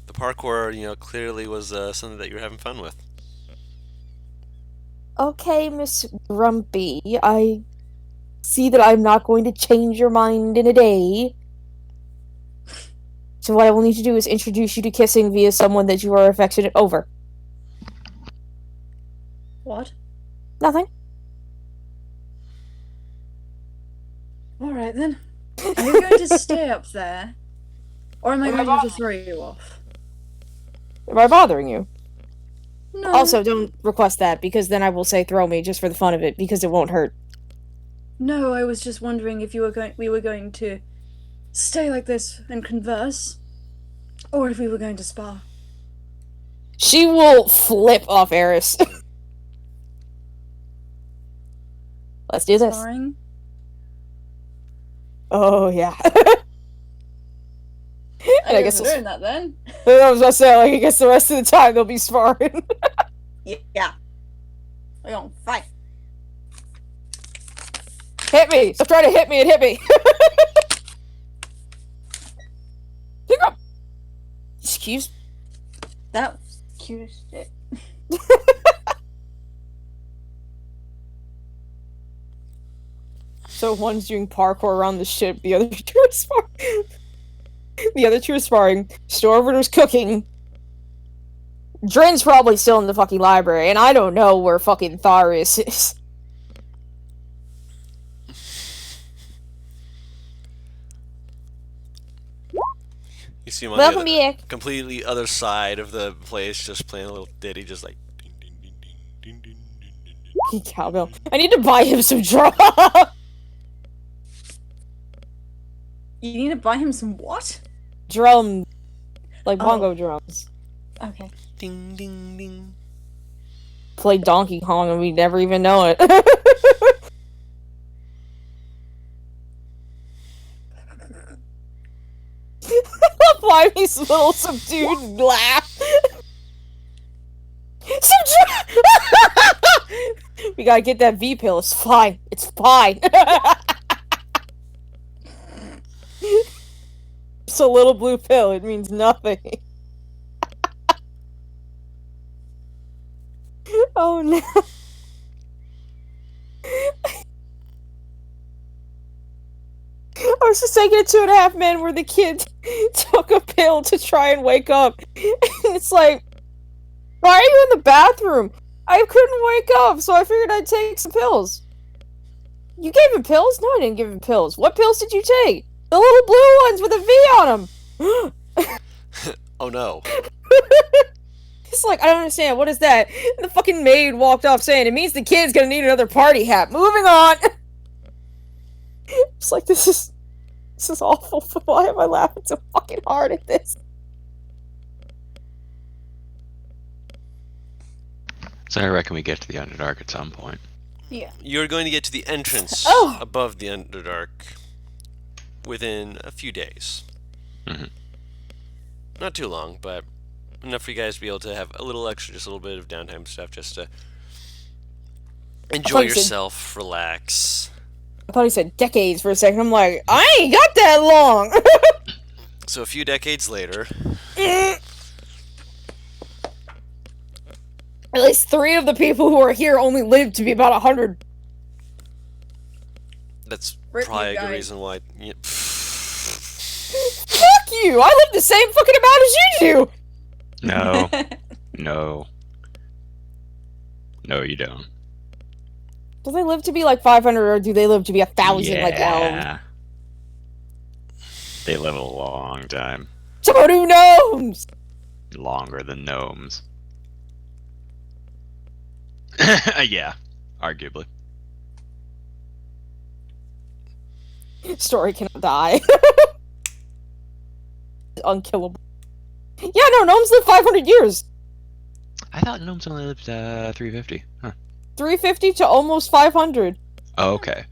The parkour, clearly was something that you were having fun with. Okay, Miss Grumpy, I see that I'm not going to change your mind in a day. So what I will need to do is introduce you to kissing via someone that you are affectionate over. What? Nothing. Alright then. Are you going to stay up there? Or am I going to have to throw you off? Am I bothering you? No. Also, don't request that, because then I will say throw me just for the fun of it, because it won't hurt. No, I was just wondering if we were going to stay like this and converse, or if we were going to spar. She will flip off Eris. Let's do this. Sparring? Oh, yeah. I guess guess we're doing that then. I was about to say, I guess the rest of the time they'll be sparring. Yeah. We're gonna fight. Hit me! Stop trying to hit me and hit me! Pick up! Excuse. That was cute as shit. So one's doing parkour around the ship, the other two are sparring. The other two are sparring. Stormvorter's cooking. Drin's probably still in the fucking library, and I don't know where fucking Tharius is. You see him on Welcome the back. completely other side of the place, just playing a little ditty, just like. Ding, ding, ding, ding, ding, ding, ding, ding. Cowbell. I need to buy him some drum. You need to buy him some what? Drum. Like Oh. bongo drums. Okay. Ding, ding, ding. Play Donkey Kong and we never even know it. Why he's little subdued laugh? We gotta get that V pill. It's fine. It's fine. It's a little blue pill. It means nothing. Oh no. I was just taking a 2.5 Men where the kid took a pill to try and wake up. And it's like, why are you in the bathroom? I couldn't wake up, so I figured I'd take some pills. You gave him pills? No, I didn't give him pills. What pills did you take? The little blue ones with a V on them. Oh no. It's like, I don't understand. What is that? And the fucking maid walked off saying, it means the kid's gonna need another party hat. Moving on. It's like, this is awful. Why am I laughing so fucking hard at this? So I reckon we get to the Underdark at some point. Yeah. You're going to get to the entrance Oh. above the Underdark within a few days. Mhm. Not too long, but enough for you guys to be able to have a little extra, just a little bit of downtime stuff, just to enjoy you said- yourself, relax. I thought he said decades for a second. I'm like, I ain't got that long. So a few decades later, At least 3 of the people who are here only lived to be about 100. that's Rip you probably a good guys. reason why. Fuck you! I live the same fucking amount as you do! No. No. No, you don't. Do they live to be like 500 or do they live to be 1,000 like elves? They live a long time. So do gnomes! Longer than gnomes. Yeah, arguably. Story cannot die. Unkillable. Yeah, no, gnomes live 500 years. I thought gnomes only lived 350. Huh. 350 to almost 500. Oh, okay.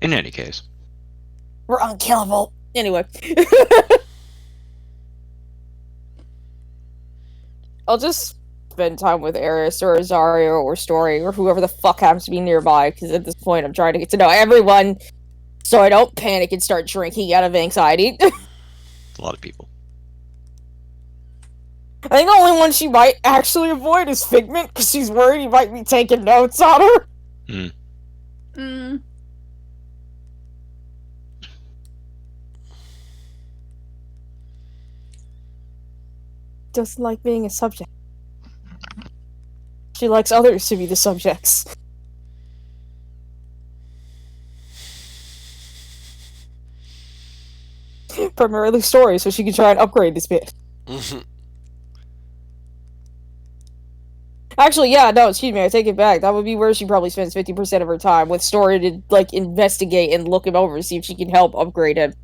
In any case. We're unkillable. Anyway. I'll just spend time with Eris or Azario or Story or whoever the fuck happens to be nearby, because at this point I'm trying to get to know everyone so I don't panic and start drinking out of anxiety. A lot of people. I think the only one she might actually avoid is Figment, because she's worried he might be taking notes on her. Doesn't like being a subject. She likes others to be the subjects. Primarily Story, so she can try and upgrade this bit. Actually, yeah, no, excuse me, I take it back. That would be where she probably spends 50% of her time, with Story to, like, investigate and look him over to see if she can help upgrade him.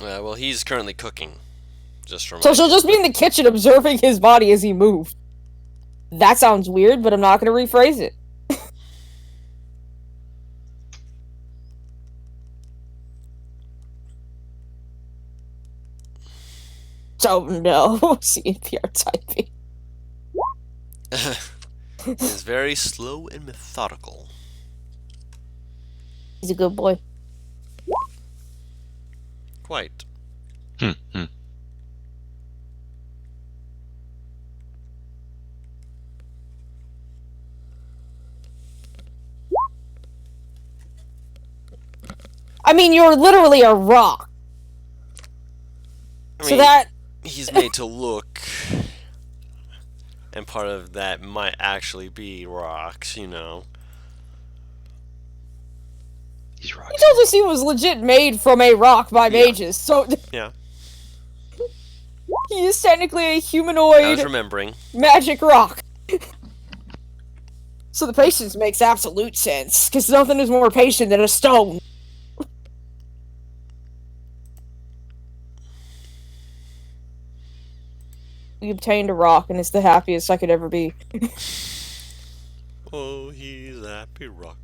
Well, he's currently cooking. Just from So she'll just be in the kitchen observing his body as he moves. That sounds weird, but I'm not going to rephrase it. So, no. CNPR typing. He's very slow and methodical. He's a good boy. Quite. I mean, you're literally a rock. I So mean, that... he's made to look, and part of that might actually be rocks, you know. He's rocks. He told us he was legit made from a rock by mages, so... Yeah. He is technically a I was humanoid remembering. magic rock. So the patience makes absolute sense, because nothing is more patient than a stone. We obtained a rock, and it's the happiest I could ever be. Oh, he's a happy rock.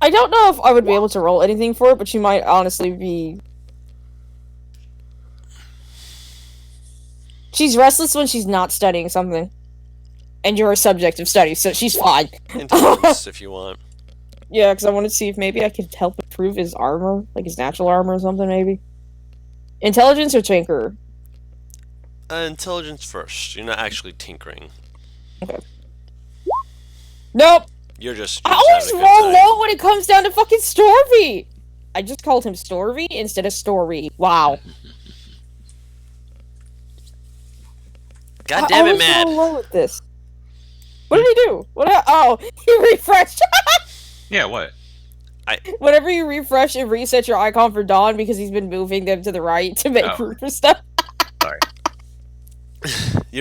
I don't know if I would be able to roll anything for it, but she might honestly be... She's restless when she's not studying something. And you're a subject of study, so she's fine. Intelligence, if you want. Yeah, because I wanted to see if maybe I could help improve his armor, like his natural armor or something, maybe. Intelligence or Tinkerer? Intelligence first. You're not actually tinkering. Okay. Nope! You're just I always having a good roll time. low when it comes down to fucking Storvy! I just called him Storvy instead of Story. Wow. God damn it, I always Matt! roll low with this. What did he do? Oh, he refreshed! Yeah, what? Whenever you refresh, it resets your icon for Dawn because he's been moving them to the right to make room for stuff. Sorry.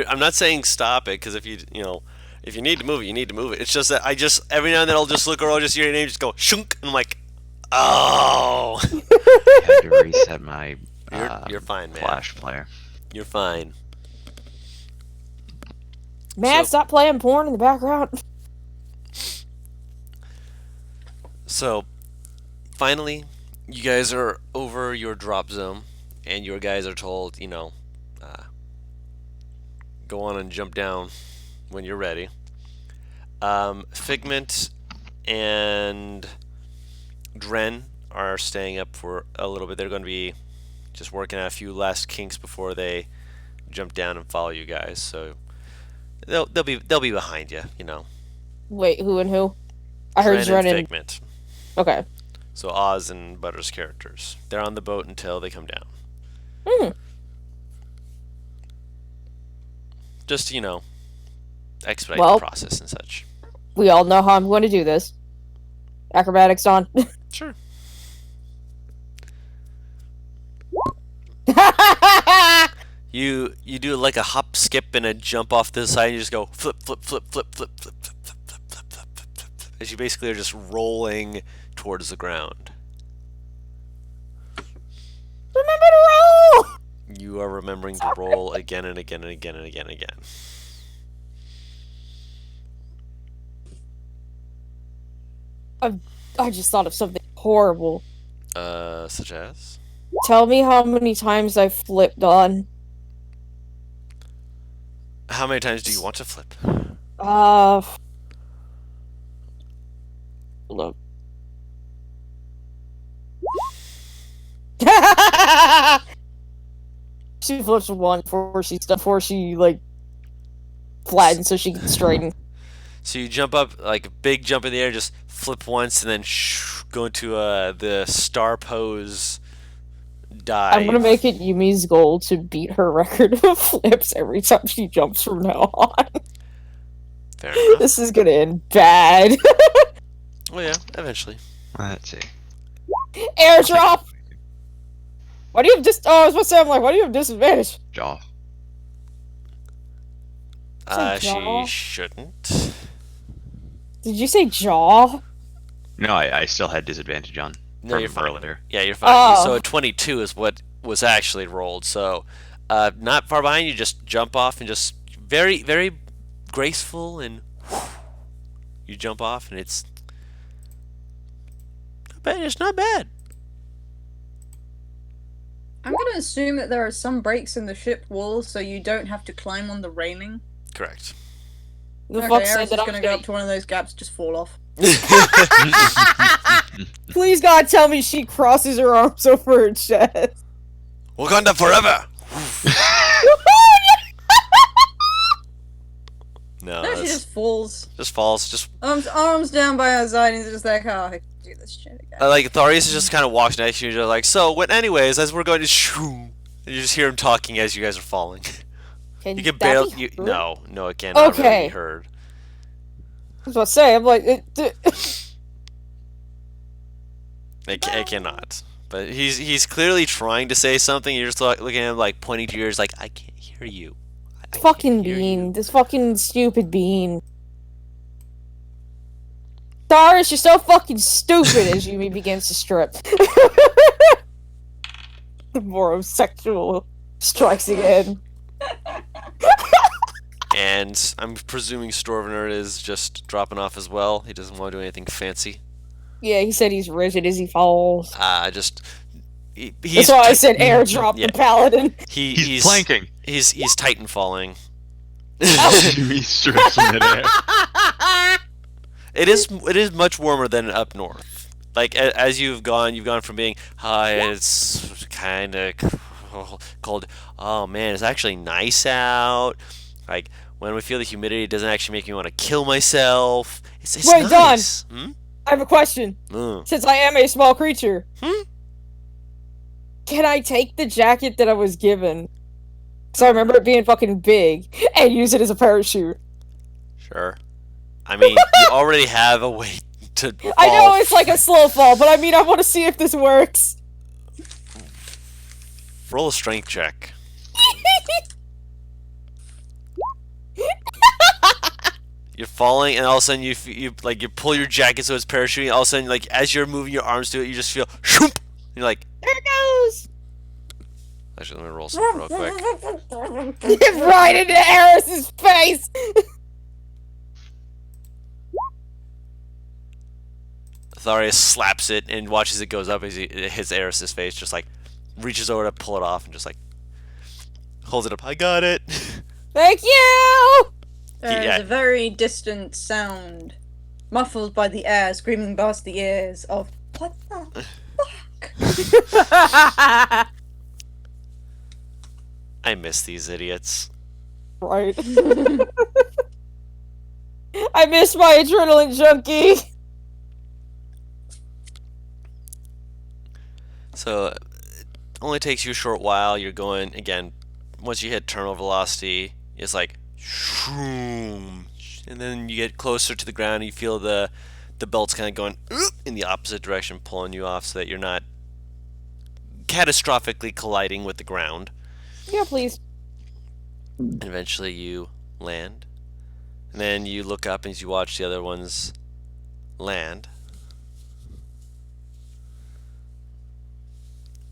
I'm not saying stop it, because if you need to move it, you need to move it. It's just that every now and then I'll just look or I'll just hear your name just go shunk, and I'm like, oh. I had to reset my You're fine, man. Flash player. You're fine. Man, stop playing porn in the background. So, finally, you guys are over your drop zone, and your guys are told, go on and jump down when you're ready. Figment and Dren are staying up for a little bit. They're going to be just working out a few last kinks before they jump down and follow you guys. So they'll be behind you, Wait, who and who? I heard Dren Dren and and... Figment. Okay. So Oz and Butter's characters. They're on the boat until they come down. Hmm. Just, expedite the Well, process and such. we all know how I'm going to do this. Acrobatics on. Sure. You do like a hop, skip, and a jump off to the side. And you just go flip, flip, flip, flip, flip, flip, flip, flip, flip, flip, flip, flip, flip, as you basically are just rolling towards the ground. Remember to roll! You are remembering to roll again and again and again and again and again. I just thought of something horrible. Such as? Tell me how many times I flipped on. How many times do you want to flip? Look. She flips one before she like flattens so she can straighten. So you jump up, like a big jump in the air, just flip once, and then go into the star pose dive. I'm gonna make it Yumi's goal to beat her record of flips every time she jumps from now on. Fair enough. This is gonna end bad. Oh yeah, eventually. Let's see. Airdrop! Why do you have I was supposed to say, I'm like, why do you have disadvantage? Jaw. She shouldn't. Did you say jaw? No, I still had disadvantage on. No, from you're fine. earlier. Yeah, you're fine. Oh. So a 22 is what was actually rolled. So, not far behind you. Just jump off and just very, very graceful, and you jump off, and it's not bad. It's not bad. I'm gonna assume that there are some breaks in the ship walls, so you don't have to climb on the railing. Correct. The Okay, fuck Aerith said is that I'm gonna go up to one of those gaps, just fall off. Please God, tell me she crosses her arms over her chest. Wakanda forever. No, No, she that's- just falls. just falls. Just Arms down by her side, and just like, oh, I can do this shit again. like Tharius just kind of walks next to you, just like, so. What? Anyways, as we're going to shoo, and you just hear him talking as you guys are falling. Can You can that barely. be You, heard? no, it cannot really Okay. be heard. I was about to say, I'm like, It cannot. But he's clearly trying to say something. You're just looking at him like pointing to your ears, like, I can't hear you. I can't fucking hear bean. you." This fucking stupid bean. Darius, you're so fucking stupid as Yumi begins to strip. The more sexual strikes again. And I'm presuming Storvener is just dropping off as well. He doesn't want to do anything fancy. Yeah, he said he's rigid as he falls. He's That's why I said airdrop yeah. the paladin. He's planking. He's Titan falling. He's stretching it out. It is much warmer than up north. Like as you've gone from being it's kind of cold. Oh man, it's actually nice out. Like when we feel the humidity, it doesn't actually make me want to kill myself. It's Wait, nice. Hmm? I have a question. Since I am a small creature, can I take the jacket that I was given? Because I remember it being fucking big, and use it as a parachute. Sure. I mean, you already have a way to fall. I know it's like a slow fall, but I mean, I want to see if this works. Roll a strength check. You're falling, and all of a sudden you pull your jacket so it's parachuting. All of a sudden, like as you're moving your arms to it, you just feel shoop. You're like, There it goes. Actually, let me roll something real quick. Right into Eris's face. Tharius slaps it and watches it goes up as it hits Eris's face. Just like reaches over to pull it off and just like holds it up. I got it. Thank you. There is a very distant sound, muffled by the air, screaming past the ears of what the fuck? I miss these idiots. Right. I miss my adrenaline junkie. So it only takes you a short while. You're going again. Once you hit terminal velocity, it's like Shroom. And then you get closer to the ground and you feel the belts kind of going in the opposite direction, pulling you off so that you're not catastrophically colliding with the ground. Yeah, please. And eventually you land. And then you look up as you watch the other ones land.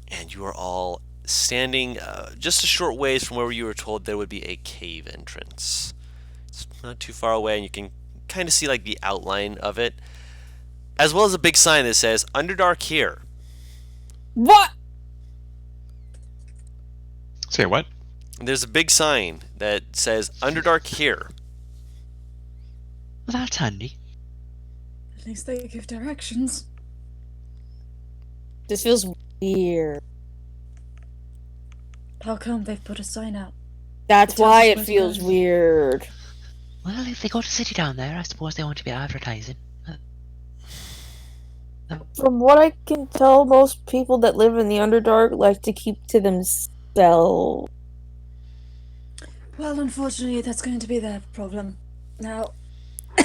And you are all standing just a short ways from where you were told there would be a cave entrance. It's not too far away, and you can kind of see like the outline of it, as well as a big sign that says Underdark here. What? Say what? There's a big sign that says Underdark here. Well, that's handy. At least they give directions. This feels weird. How come they've put a sign out? That's Tell why us it where to feels go. weird. Well, if they got a city down there, I suppose they want to be advertising. From what I can tell, most people that live in the Underdark like to keep to themselves. Well, unfortunately, that's going to be their problem. Now,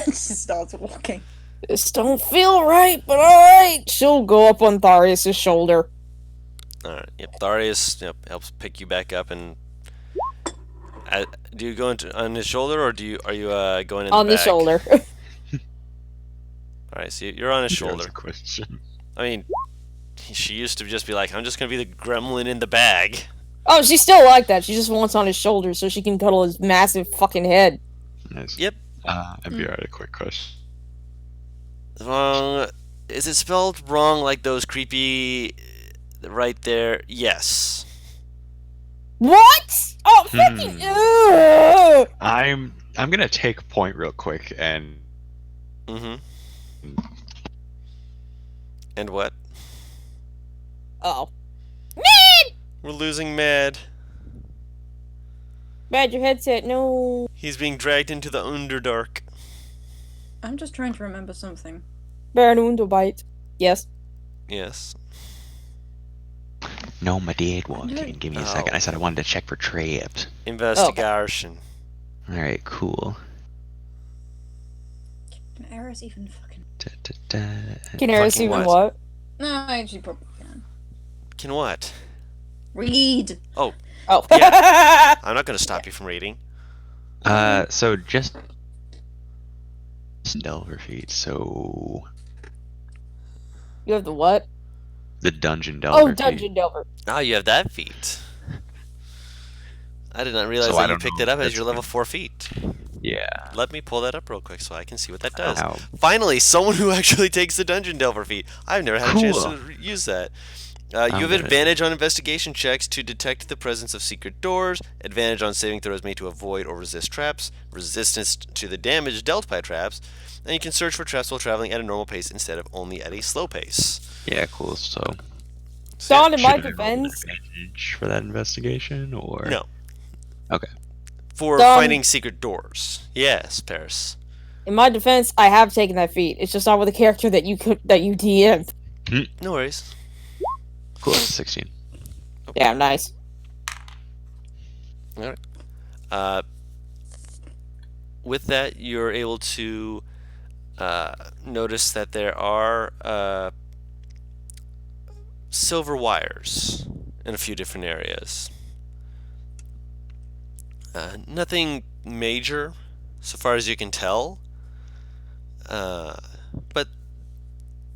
she starts walking. This don't feel right, but alright. She'll go up on Tharius' shoulder. Alright, yep, Tharius helps pick you back up, and do you go on his shoulder, or are you going in On the the back? shoulder. Alright, so you're on his shoulder. That's a question. I mean, she used to just be like, I'm just gonna be the gremlin in the bag. Oh, she's still like that. She just wants on his shoulder so she can cuddle his massive fucking head. Nice. Yep. MBR, a quick question. Wrong. Is it spelled wrong like those creepy right there? Yes. What? Oh, fucking. Ugh. I'm gonna take point real quick and Mm-hmm. And what? Oh. Man! We're losing Mad. Bad, your headset. No. He's being dragged into the Underdark. I'm just trying to remember something. Baranundo bite. Yes. Yes. No, my dad won't. No. Give me a second. I said I wanted to check for traps. Investigation. Alright, cool. Can Eris even fucking... Can Eris Fucking even what? what? No, actually probably can. Can what? Read! Oh. I'm not gonna stop you from reading. so just Delver feet, so... You have the what? the dungeon delver. Oh, feat. Dungeon Delver. Oh, you have that feat. I did not realize So that I you don't picked know it up if as your that's level 4 feat. Yeah. Let me pull that up real quick so I can see what that does. Ow. Finally, someone who actually takes the Dungeon Delver feat. I've never had a chance Cool. to use that. You I'm have gonna- advantage on investigation checks to detect the presence of secret doors, advantage on saving throws made to avoid or resist traps, resistance to the damage dealt by traps, and you can search for traps while traveling at a normal pace instead of only at a slow pace. Yeah, cool. So Dawn, in my should I roll an defense, advantage for that investigation or No. Okay. For Done. finding secret doors. Yes, Paris. in my defense, I have taken that feat. It's just not with a character that you DM'd. No worries. Cool. 16. Yeah, nice. With that, you're able to notice that there are silver wires in a few different areas. Nothing major, so far as you can tell, but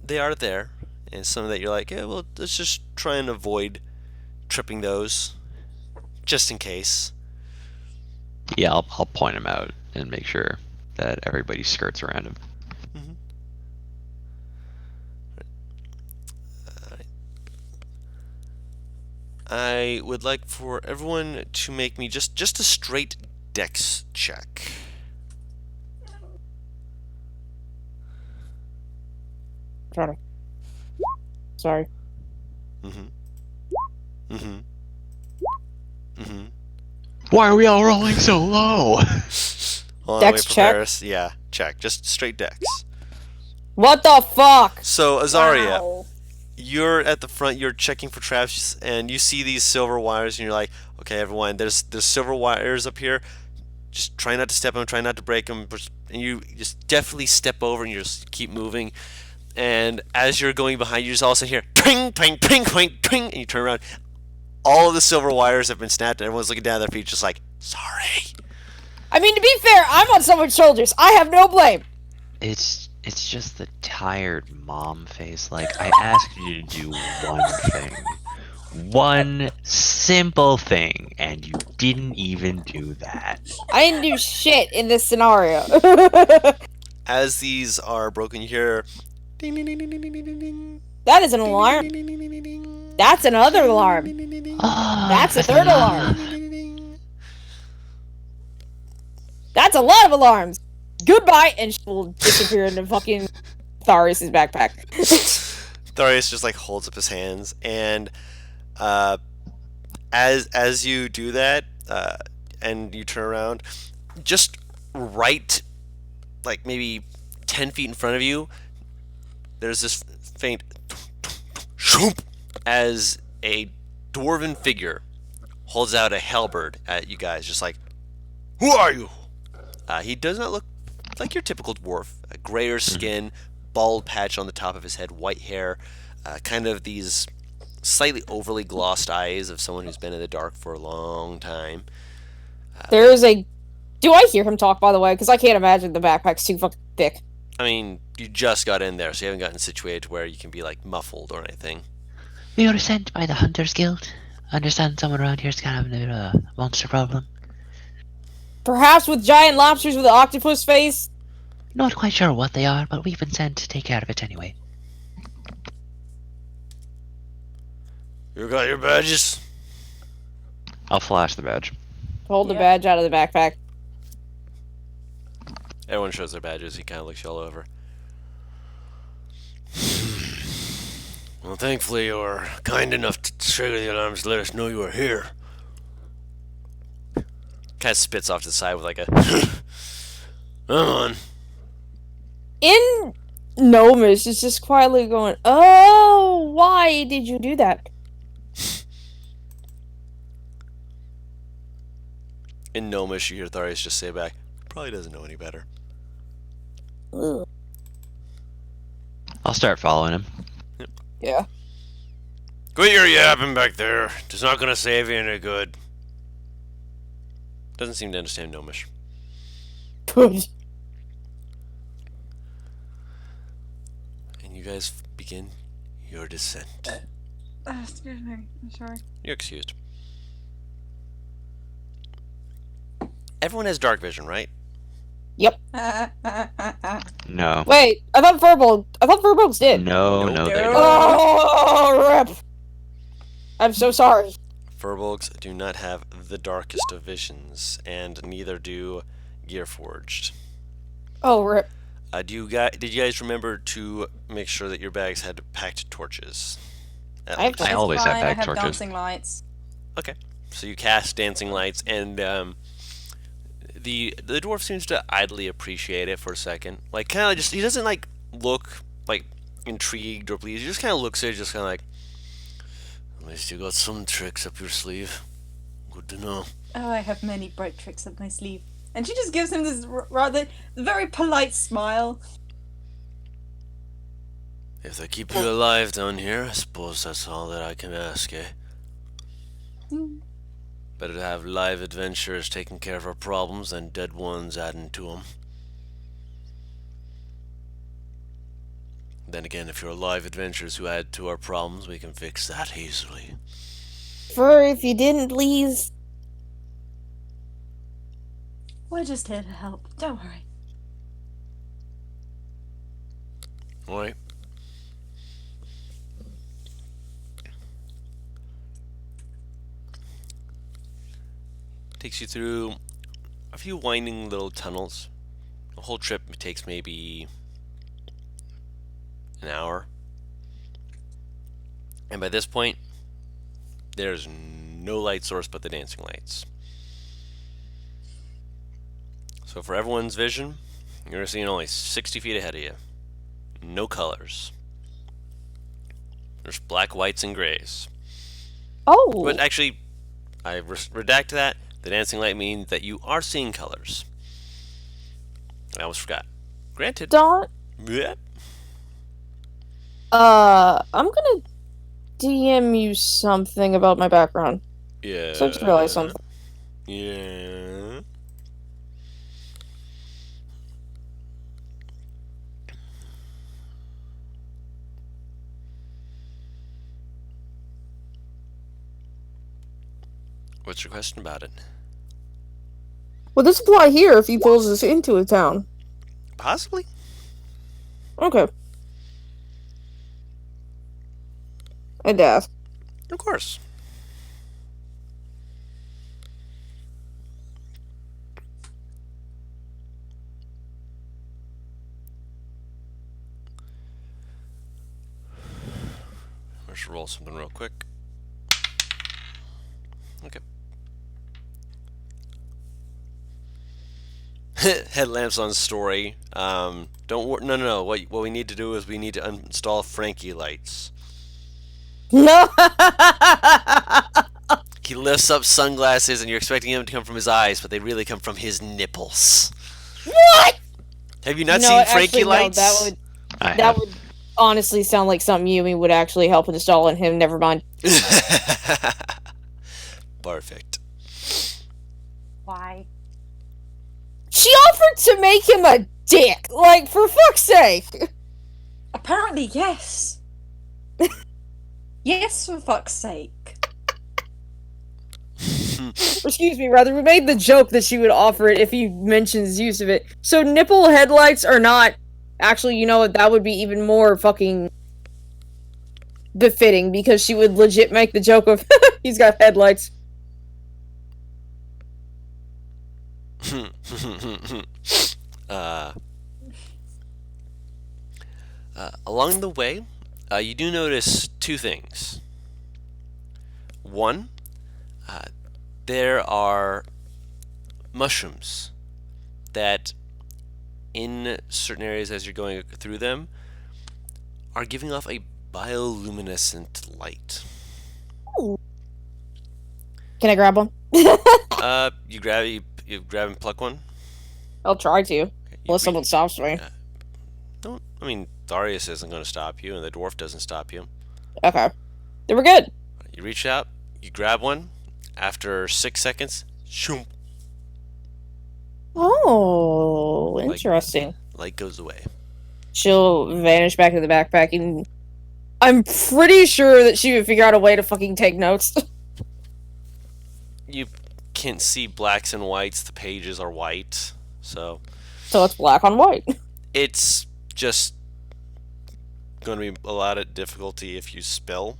they are there, and some that you're like, yeah, well, let's just try and avoid tripping those, just in case. Yeah, I'll point him out and make sure that everybody skirts around him. I would like for everyone to make me just a straight dex check. Trying to. Sorry. Why are we all rolling so low? Hold on, Dex wait for check? Paris. Yeah, check. Just straight dex. What the fuck? So, Azaria, Wow. you're at the front, you're checking for traps, and you see these silver wires, and you're like, okay, everyone, there's silver wires up here. just try not to step on them, try not to break them, and you just definitely step over and you just keep moving. And as you're going behind, you just all of a sudden hear ping, ping, ping, ping, ping, and you turn around. All of the silver wires have been snapped, and everyone's looking down at their feet, just like, sorry. I mean, to be fair, I'm on someone's shoulders. I have no blame. It's just the tired mom face. Like, I asked you to do one thing. One simple thing, and you didn't even do that. I didn't do shit in this scenario. As these are broken, you hear ding, ding, ding, ding, ding, ding, ding, ding. That is an alarm. Ding, ding, ding, ding, ding. That's another alarm. Ding, ding, ding, ding, Oh, That's a for the third love alarm. of- ding, ding, ding, ding. That's a lot of alarms. Goodbye, and she will disappear into fucking Tharius' backpack. Tharius just like holds up his hands, and as you do that, and you turn around, just right, like maybe 10 feet in front of you, there's this faint shoop as a dwarven figure holds out a halberd at you guys, just like, who are you? He does not look like your typical dwarf. A grayer skin, bald patch on the top of his head, white hair, kind of these slightly overly glossed eyes of someone who's been in the dark for a long time. There is a. Do I hear him talk, by the way? Because I can't imagine the backpack's too fucking thick. I mean, you just got in there, so you haven't gotten situated to where you can be like muffled or anything. We were sent by the Hunters Guild. Understand someone around here's kind of a monster problem. Perhaps with giant lobsters with an octopus face? Not quite sure what they are, but we've been sent to take care of it anyway. You got your badges? I'll flash the badge. Hold the Yeah. badge out of the backpack. Everyone shows their badges. He kind of looks you all over. Well, thankfully you were kind enough to trigger the alarms to let us know you were here. Kind of spits off to the side with like a come on. In Gnomish is just quietly going, oh, why did you do that? In Gnomish, you hear Tharius just say back, probably doesn't know any better. Ugh. I'll start following him. Yeah. Quit your yapping back there. It's not gonna save you any good. Doesn't seem to understand Gnomish. Good. And you guys begin your descent. Excuse me. I'm sorry. You're excused. Everyone has dark vision, right? No. Wait, I thought Furbolgs did. No, Nope. no, they No. don't. Oh, rip. I'm so sorry. Furbolgs do not have the darkest of visions, and neither do Gearforged. Oh, rip. Did you guys remember to make sure that your bags had packed torches? At I have least? torches. I always Fine, have I bag have torches. dancing lights. So you cast dancing lights, and the dwarf seems to idly appreciate it for a second. Like, kind of just, he doesn't like look like intrigued or pleased. He just kind of looks at it, just kind of like, at least you got some tricks up your sleeve. Good to know. Oh, I have many bright tricks up my sleeve. And she just gives him this rather very polite smile. If they keep you alive down here, I suppose that's all that I can ask, eh? Hmm. Better to have live adventurers taking care of our problems than dead ones adding to them. Then again, if you're live adventurers who add to our problems, we can fix that easily. Fur, if you didn't, please. We're just here to help. Don't worry. Alright. Takes you through a few winding little tunnels. The whole trip takes maybe an hour. And by this point, there's no light source but the dancing lights. So for everyone's vision, you're seeing only 60 feet ahead of you. No colors. There's black, whites, and grays. Oh. But actually, I redact that. The dancing light means that you are seeing colors. I almost forgot. Granted. Dawn, Yep. I'm gonna DM you something about my background. Yeah. So I just realized something. Yeah. What's your question about it? Would this apply here if he pulls us into a town? Possibly. Okay. I'd ask. Of course. Let's roll something real quick. Okay. Headlamps on story. No. What we need to do is we need to uninstall Frankie lights. No! He lifts up sunglasses and you're expecting them to come from his eyes, but they really come from his nipples. What? Have you not seen Frankie actually, lights? No, I that have. would honestly sound like something Yumi would actually help install in him. Never mind. Perfect. Why? She offered to make him a dick. Like, for fuck's sake. Apparently, yes. Yes, for fuck's sake. Excuse me, rather, we made the joke that she would offer it if he mentions use of it. So nipple headlights are not... Actually, you know what? That would be even more fucking befitting, because she would legit make the joke of, he's got headlights. Along the way, you do notice two things. One, there are mushrooms that, in certain areas as you're going through them, are giving off a bioluminescent light. Can I grab one? You grab and pluck one. I'll try to. You Unless someone stops me. Don't. I mean, Darius isn't going to stop you, and the dwarf doesn't stop you. Okay. Then we're good. You reach out, you grab one. After 6 seconds, shoom, Oh, interesting. light goes away. She'll vanish back into the backpack, and I'm pretty sure that she would figure out a way to fucking take notes. You can't see blacks and whites. The pages are white, so So it's black on white. it's just going to be a lot of difficulty if you spill,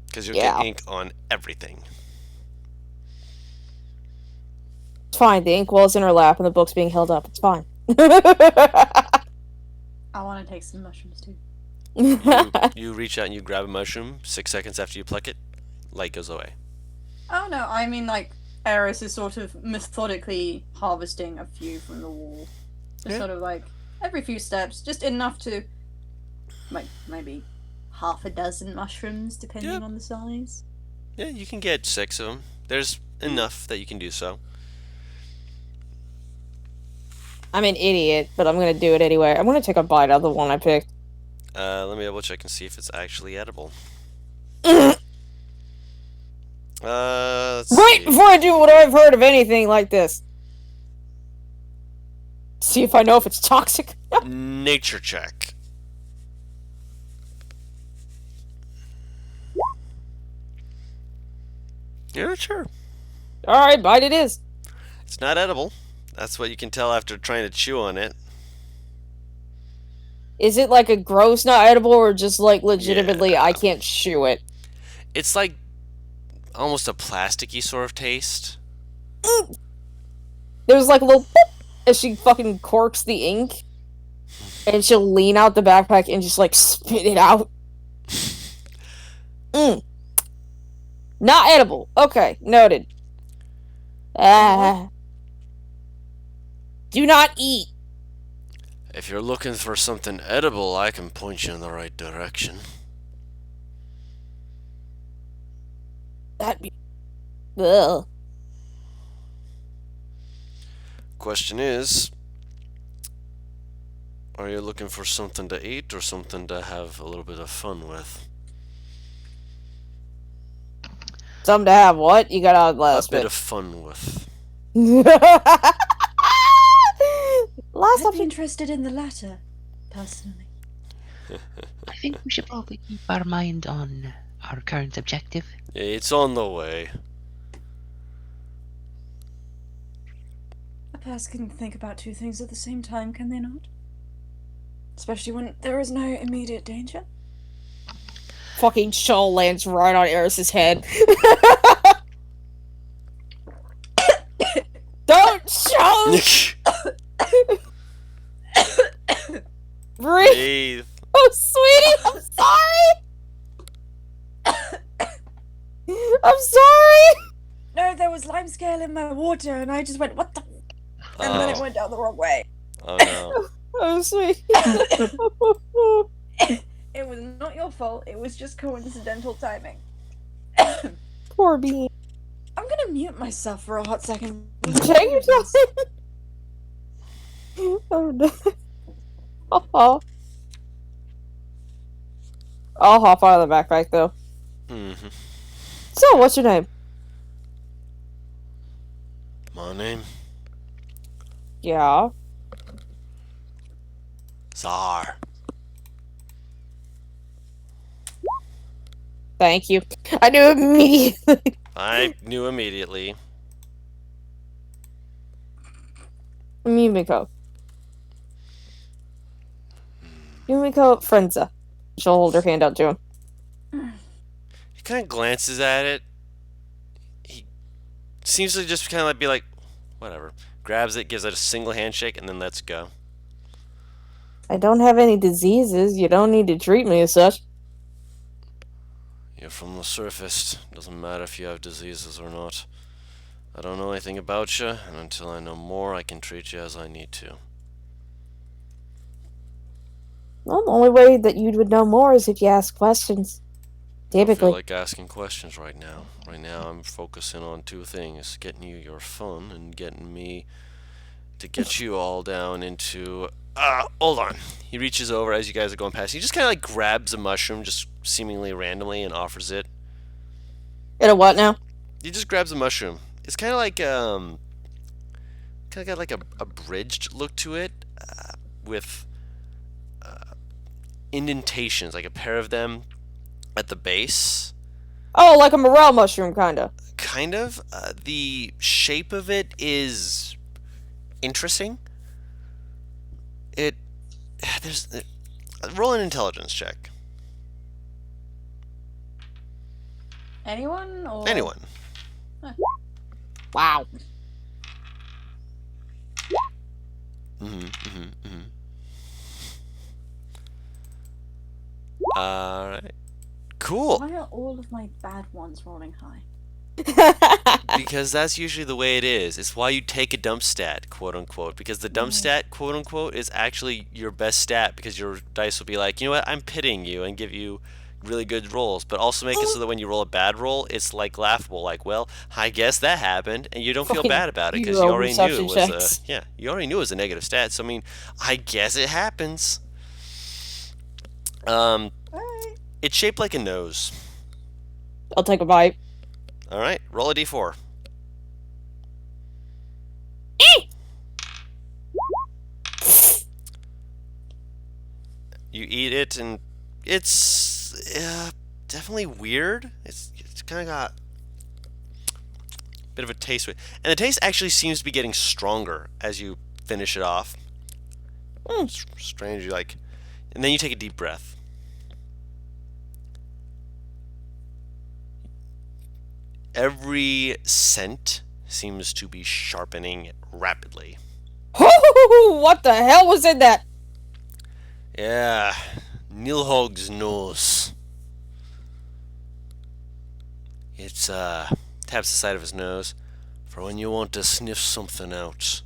because you'll Yeah. get ink on everything. It's fine. The inkwell's in her lap, and the book's being held up. It's fine. I want to take some mushrooms too. You reach out and you grab a mushroom. 6 seconds after you pluck it, light goes away. Oh no, I mean like Eris is sort of methodically harvesting a few from the wall. Just Yeah. sort of like every few steps, just enough to like maybe half a dozen mushrooms depending Yeah. on the size. Yeah, you can get 6 of them. There's enough that you can do so. I'm an idiot, but I'm gonna do it anyway. I'm gonna take a bite out of the one I picked. Let me double check and see if it's actually edible. Let's Right see. before I do what I've heard of anything like this. See if I know if it's toxic. Nature check. You're not sure. Alright, bite it is. It's not edible. That's what you can tell after trying to chew on it. Is it like a gross not edible, or just like legitimately I can't chew it? It's like almost a plasticky sort of taste. There's like a little boop as she fucking corks the ink. And she'll lean out the backpack and just like spit it out. Not edible. Okay, noted. Do not eat. If you're looking for something edible, I can point you in the right direction. That'd be... Ugh. question is, are you looking for something to eat or something to have a little bit of fun with? Something to have what? You got out A last bit bit. of fun with. Last I'd be option. interested in the latter, personally. I think we should probably keep our mind on our current objective. It's on the way. A person can think about two things at the same time, can they not? Especially when there is no immediate danger. Fucking shoal lands right on Eris's head. Don't choke! Breathe. Breathe. Oh, sweetie, I'm sorry. I'm sorry. No, there was limescale in my water, and I just went, what the? And then it went down the wrong way. Oh no. Oh, sweet. It was not your fault, it was just coincidental timing. Poor bean. I'm gonna mute myself for a hot second. Take your time. Oh no. Oh. I'll hop out of the backpack though. Mm-hmm. So, what's your name? My name? Yeah. Czar. Thank you. I knew immediately. I knew immediately. Mimiko. Mimiko Frenza. She'll hold her hand out to him. He kind of glances at it. He seems to just kind of be like, whatever. Grabs it, gives it a single handshake, and then lets go. I don't have any diseases. You don't need to treat me as such. You're from the surface. Doesn't matter if you have diseases or not. I don't know anything about you, and until I know more, I can treat you as I need to. Well, the only way that you would know more is if you ask questions. I don't feel Typically. like asking questions right now. Right now, I'm focusing on two things: getting you your fun, and getting me to get you all down into. Hold on. He reaches over as you guys are going past. He just kind of like grabs a mushroom, just seemingly randomly, and offers it. In a what now? He just grabs a mushroom. It's kind of like kind of got like a bridged look to it, with indentations, like a pair of them at the base. Oh, like a morel mushroom, kinda. Kind of. The shape of it is interesting. There's roll an intelligence check. Anyone? Or... Anyone. Wow. Alright. Cool. Why are all of my bad ones rolling high? Because that's usually the way it is. It's why you take a dump stat, quote unquote. Because the dump stat, quote unquote, is actually your best stat, because your dice will be like, you know what, I'm pitying you and give you really good rolls, but also make it so that when you roll a bad roll, it's like laughable, like, well, I guess that happened, and you don't feel Fucking bad about it because you zero already knew it perception was checks. you already knew it was a negative stat. So I mean, I guess it happens. Alright. It's shaped like a nose. I'll take a bite. All right, roll a d4. You eat it, and it's definitely weird. It's kind of got a bit of a taste to it, and the taste actually seems to be getting stronger as you finish it off. It's strange, you like, and then you take a deep breath. Every scent seems to be sharpening rapidly. What the hell was in that? Yeah, Nilhog's nose. It's taps the side of his nose for when you want to sniff something out.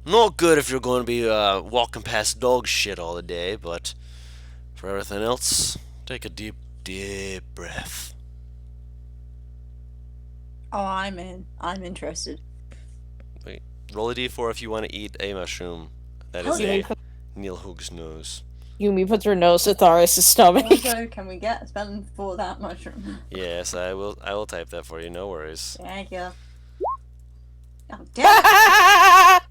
Not good if you're going to be walking past dog shit all the day, but for everything else, take a deep, deep breath. Oh, I'm in. I'm interested. Wait, Roll a d4 if you want to eat a mushroom. That is Hell a yeah. Nilhug's nose. Yumi puts her nose to Tharius' stomach. Also, can we get a spelling for that mushroom? Yes, I will. I will type that for you. No worries. Thank you. Oh, damn it.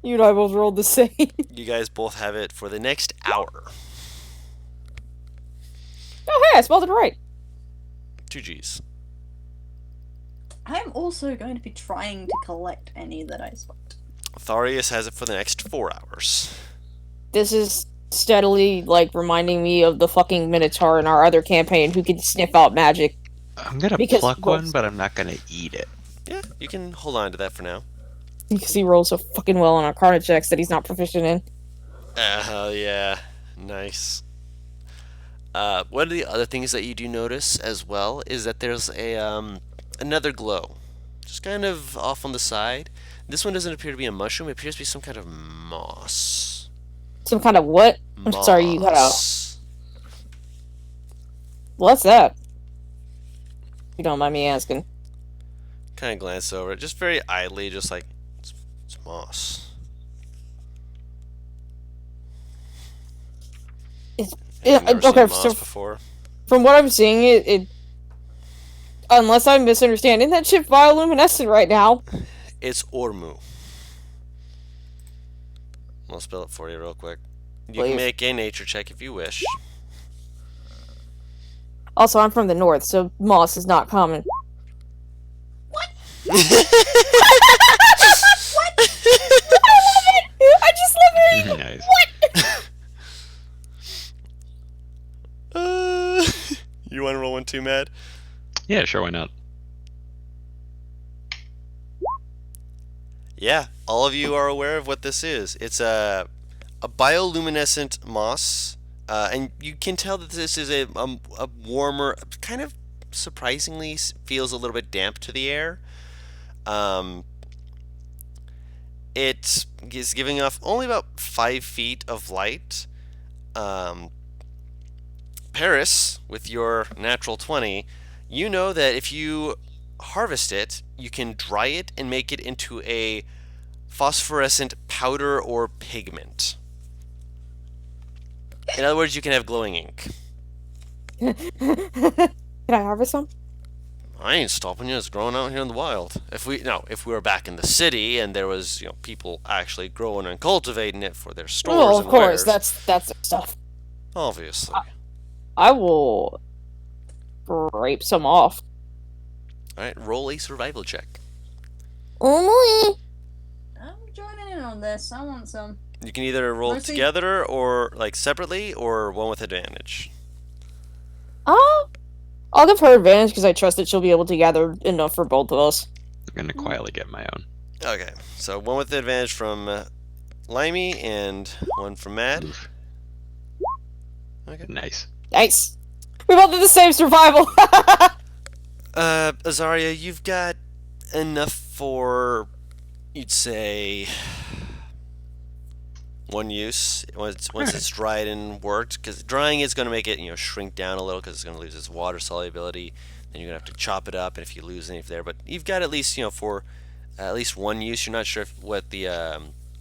You and I both rolled the same. You guys both have it for the next hour. Oh, hey, I spelled it right. 2 G's. I am also going to be trying to collect any that I spot. Tharius has it for the next 4 hours. This is steadily, like, reminding me of the fucking Minotaur in our other campaign who can sniff out magic. I'm gonna Because- pluck one, but I'm not gonna eat it. Yeah, you can hold on to that for now. Because he rolls so fucking well on Arcana checks that he's not proficient in. Yeah. Nice. One of the other things that you do notice as well is that there's another glow. Just kind of off on the side. This one doesn't appear to be a mushroom. It appears to be some kind of moss. Some kind of what? I'm sorry, you got out. Moss. What's that? If you don't mind me asking. Kind of glance over it, just very idly, just like, it's moss. Yeah, I've never okay, seen moss so before. from what I'm seeing, it unless I'm misunderstanding, that ship bioluminescent right now. It's Ormu. I'll spell it for you real quick. You Please. can make a nature check if you wish. Also, I'm from the north, so moss is not common. I just love hearing Nice. You want to roll one too, Mad? Yeah, sure, why not? Yeah, all of you are aware of what this is. It's a bioluminescent moss, and you can tell that this is a warmer, kind of surprisingly feels a little bit damp to the air. It is giving off only about 5 feet of light. Paris, with your natural 20, you know that if you harvest it, you can dry it and make it into a phosphorescent powder or pigment. In other words, you can have glowing ink. Can I harvest some? I ain't stopping you. It's growing out here in the wild. If we were back in the city and there was people actually growing and cultivating it for their stores Oh, of and course, wares, that's their stuff. obviously. I will scrape some off. All right, roll a survival check. Oh I'm joining in on this. I want some. You can either roll Mostly- together or like separately, or one with advantage. I'll give her advantage because I trust that she'll be able to gather enough for both of us. I'm gonna quietly get my own. Okay, so one with advantage from Limey and one from Mad. Oof. Okay. Nice. Nice. We both did the same survival. Azaria, you've got enough for, you'd say, one use once it's dried and worked. Because drying is going to make it shrink down a little because it's going to lose its water solubility. Then you're going to have to chop it up, and if you lose any there, but you've got at least for at least one use. You're not sure what the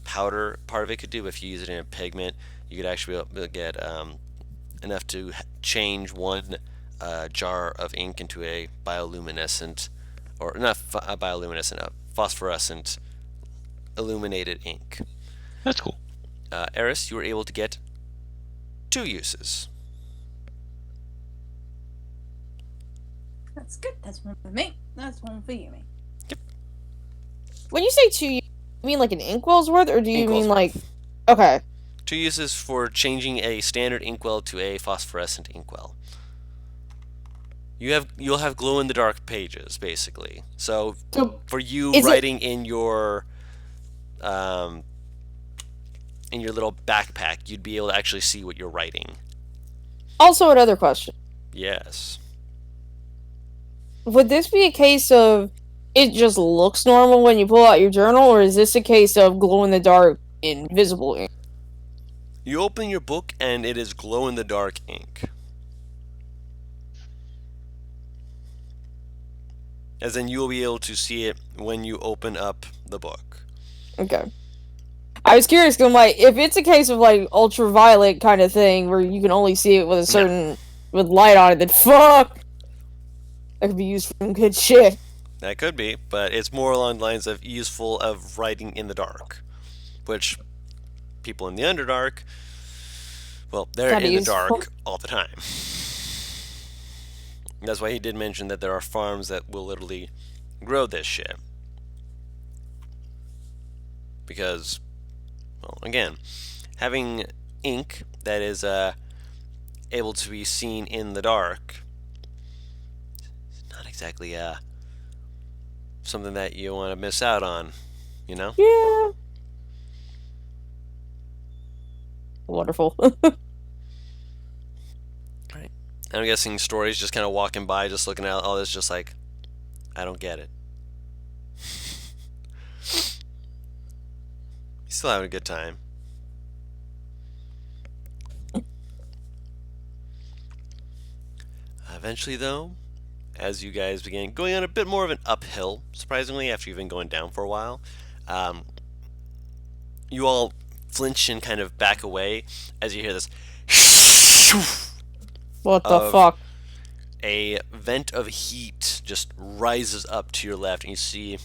powder part of it could do. But if you use it in a pigment, you could actually be able to get enough to change one jar of ink into a bioluminescent, or not a bioluminescent, a phosphorescent illuminated ink. That's cool. Eris, you were able to get 2 uses. That's good. That's one for me. That's one for you, me. When you say 2, you mean like an inkwell's worth, or do you Inkwell's mean like... worth. Okay. 2 uses for changing a standard inkwell to a phosphorescent inkwell. You'll have glow in the dark pages basically. So So, for you is it- writing in your little backpack, you'd be able to actually see what you're writing. also another question. Yes. Would this be a case of it just looks normal when you pull out your journal, or is this a case of glow-in-the-dark invisible ink? You open your book and it is glow in the dark ink. As in, you will be able to see it when you open up the book. Okay. I was curious because I'm like, if it's a case of like ultraviolet kind of thing where you can only see it with a certain with light on it, then fuck, that could be used for some good shit. That could be, but it's more along the lines of useful of writing in the dark, which people in the Underdark, well, they're Kinda in the useful. dark all the time. That's why he did mention that there are farms that will literally grow this shit. Because, well, again, having ink that is able to be seen in the dark is not exactly something that you want to miss out on, you know? Yeah. Wonderful. Right. I'm guessing Story's just kind of walking by, just looking at all this, just like, I don't get it. He's still having a good time. Eventually, though, as you guys begin going on a bit more of an uphill, surprisingly, after you've been going down for a while, you all flinch and kind of back away as you hear this. What the Of- fuck? A vent of heat just rises up to your left, and you see,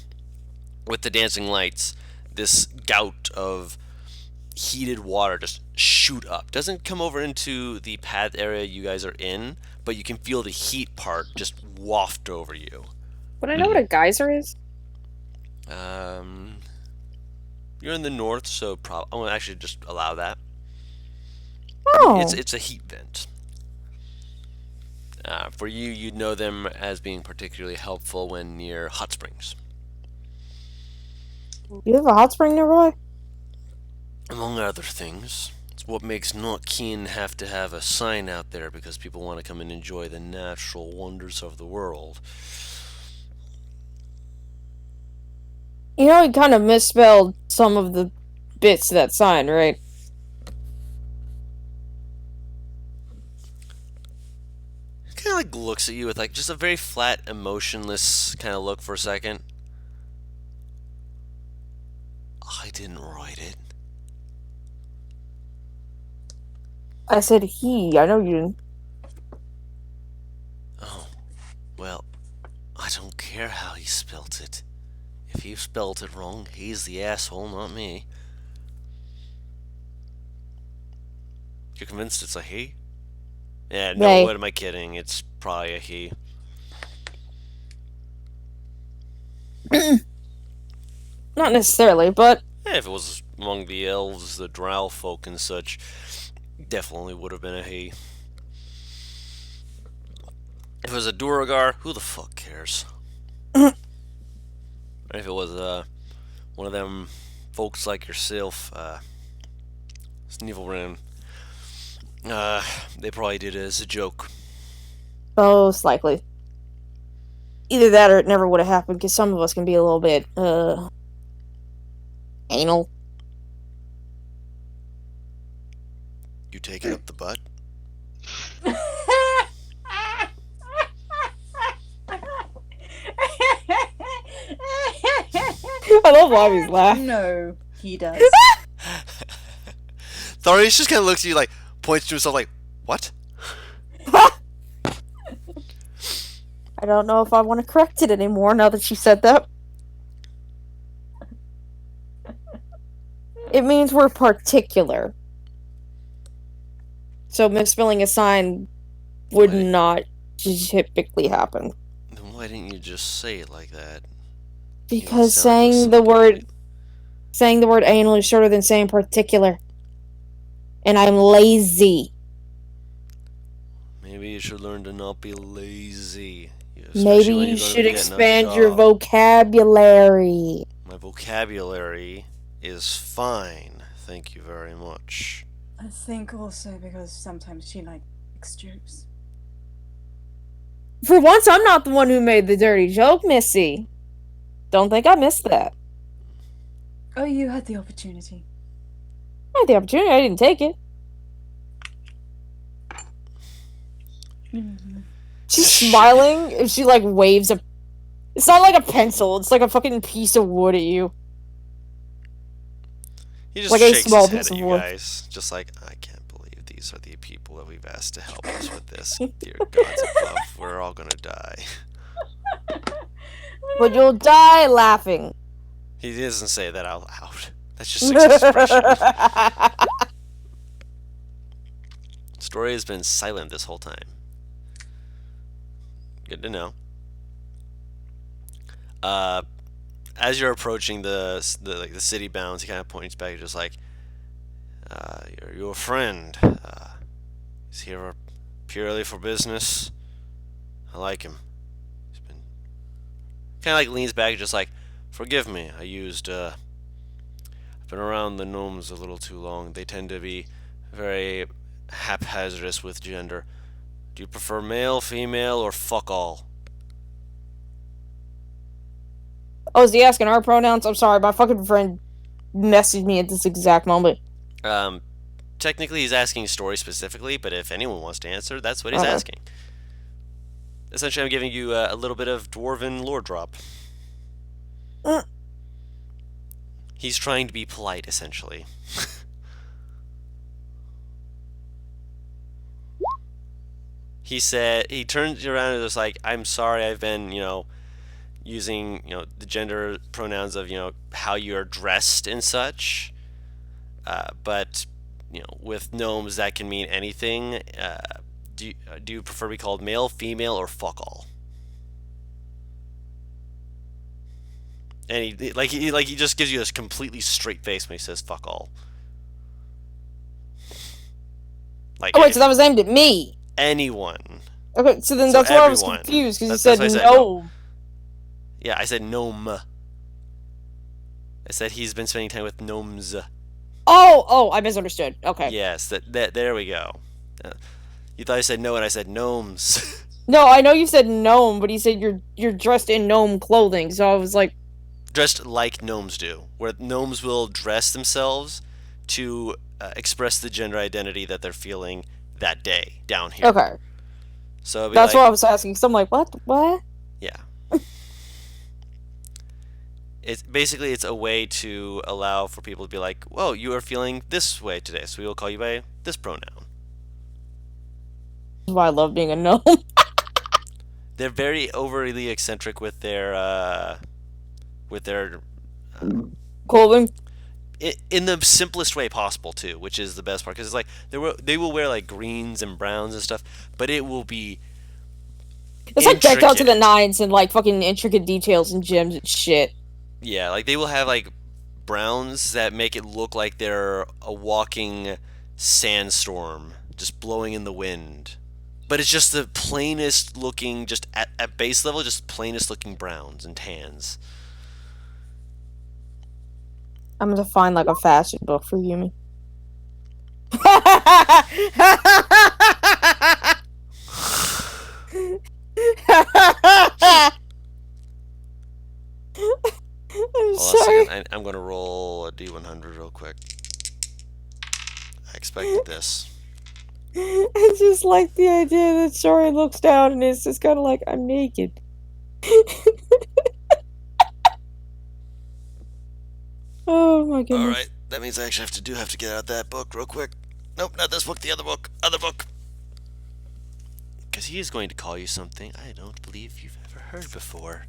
with the dancing lights, this gout of heated water just shoot up. Doesn't come over into the path area you guys are in, but you can feel the heat part just waft over you. Would I know what a geyser is? You're in the north, so I'm gonna actually just allow that. Oh. It's a heat vent. For you, you'd know them as being particularly helpful when near hot springs. You have a hot spring nearby? Among other things. It's what makes Notkeen have to have a sign out there, because people want to come and enjoy the natural wonders of the world. You know, he kind of misspelled some of the bits of that sign, right? Kind of like looks at you with like just a very flat, emotionless kind of look for a second. I didn't write it. I said he. I know you didn't. Oh, well, I don't care how he spelt it. If he spelled it wrong, he's the asshole, not me. You're convinced it's a he? Yeah, no, They. what am I kidding? It's probably a he. Not necessarily, but If it was among the elves, the drow folk and such, definitely would have been a he. If it was a Duragar, who the fuck cares? If it was one of them folks like yourself, Sneevelrin, they probably did it as a joke. most likely. Either that or it never would have happened, because some of us can be a little bit, anal. You take it up the butt? I love Bobby's laugh. No, he does. Tharius just kind of looks at you like, points to himself like, what? I don't know if I want to correct it anymore now that she said that. It means we're particular. So misspelling a sign would Right. not typically happen. Then why didn't you just say it like that? Because Sound like saying the something word anal is shorter than saying particular. And I'm lazy. Maybe you should learn to not be lazy. Maybe you should expand your vocabulary. My vocabulary is fine. Thank you very much. I think also because sometimes she likes jokes. For once, I'm not the one who made the dirty joke, Missy. Don't think I missed that. Oh, you had the opportunity. I had the opportunity, I didn't take it. She's smiling, and she, like, waves a It's not like a pencil. It's like a fucking piece of wood at you. He just Like a shakes small his head piece at of you wood. guys, just like, I can't believe these are the people that we've asked to help us with this. Dear gods above, we're all gonna die. But you'll die laughing. He doesn't say that out loud. That's just his expression. Story has been silent this whole time. Good to know. As you're approaching the city bounds, he kind of points back, just like, your friend. He's here purely for business. I like him. He's been kind of like leans back, just like, forgive me. I've been around the gnomes a little too long. They tend to be very haphazardous with gender. Do you prefer male, female, or fuck all? Oh, is he asking our pronouns? I'm sorry, my fucking friend messaged me at this exact moment. Technically, he's asking story specifically, but if anyone wants to answer, that's what he's asking. Essentially, I'm giving you a little bit of dwarven lore drop. He's trying to be polite, essentially. He turns around and is like, I'm sorry, I've been, using, the gender pronouns of, how you're dressed and such. But, with gnomes, that can mean anything. Do you prefer to be called male, female, or fuck all? And he just gives you this completely straight face when he says fuck all. Like, oh wait, so that was aimed at me. Anyone. Okay, so then that's why I was confused, because you said no. Yeah, I said gnome. I said he's been spending time with gnomes. Oh, I misunderstood. Okay. Yes, there we go. You thought I said no, and I said gnomes. No, I know you said gnome, but he said you're dressed in gnome clothing, so I was like... Dressed like gnomes do, where gnomes will dress themselves to express the gender identity that they're feeling that day down here. Okay. So that's what I was asking. So I'm like, what? Yeah. It's a way to allow for people to be like, whoa, you are feeling this way today, so we will call you by this pronoun. That's why I love being a gnome. They're very overly eccentric with their clothing. In the simplest way possible too, which is the best part, because it's like they will wear like greens and browns and stuff, but it will be like decked out to the nines and like fucking intricate details and gems and shit. Yeah, like they will have like browns that make it look like they're a walking sandstorm just blowing in the wind, but it's just the plainest looking, just at base level, just plainest looking browns and tans. I'm gonna find like a fashion book for Yumi. I'm sorry. I'm gonna roll a D100 real quick. I expected this. I just like the idea that Shori looks down and it's just kind of like, I'm naked. Oh my goodness. Alright, that means I actually have to get out that book real quick. Nope, not this book, the other book. Other book. Because he is going to call you something I don't believe you've ever heard before.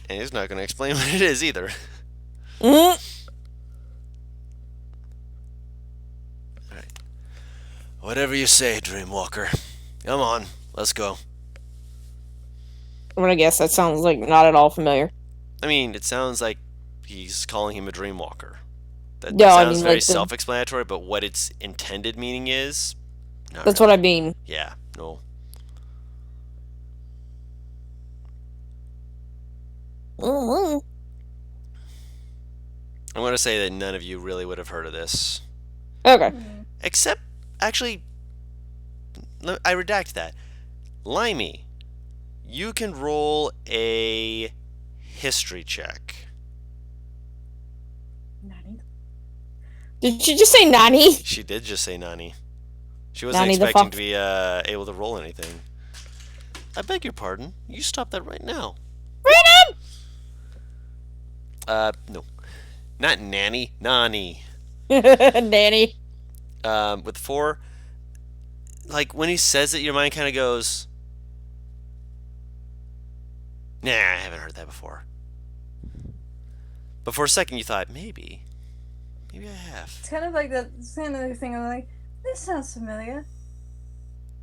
And he's not going to explain what it is either. Alright. Whatever you say, Dreamwalker. Come on, let's go. I'm gonna guess that sounds like not at all familiar. I mean, it sounds like he's calling him a Dreamwalker. That no, sounds I mean, very like self-explanatory, but what its intended meaning is... That's really what I mean. Yeah, no. Mm-hmm. I'm going to say that none of you really would have heard of this. Okay. Except, actually, I redact that. Limey, you can roll a history check. Nani? Did she just say Nani? She did just say Nani. She wasn't Nanny the expecting fuck. to be able to roll anything. I beg your pardon. You stop that right now. No. Not nanny. Nani. Nanny. With 4, like, when he says it, your mind kind of goes, nah, I haven't heard that before. But for a second, you thought, maybe I have. It's kind of like that. It's kind of the thing. I'm like, this sounds familiar.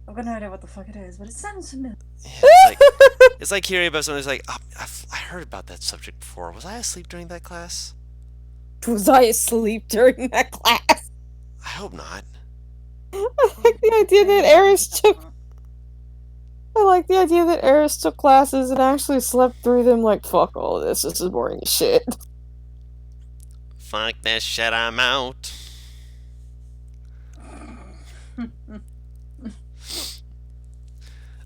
I've got no idea what the fuck it is, but it sounds familiar. Yeah, it's like hearing about something. It's like, oh, I heard about that subject before. Was I asleep during that class? Was I asleep during that class? I hope not. I like the idea that Eris took. I like the idea that Eris took classes and actually slept through them. Like, fuck all of this. This is boring as shit. Fuck that shit, I'm out.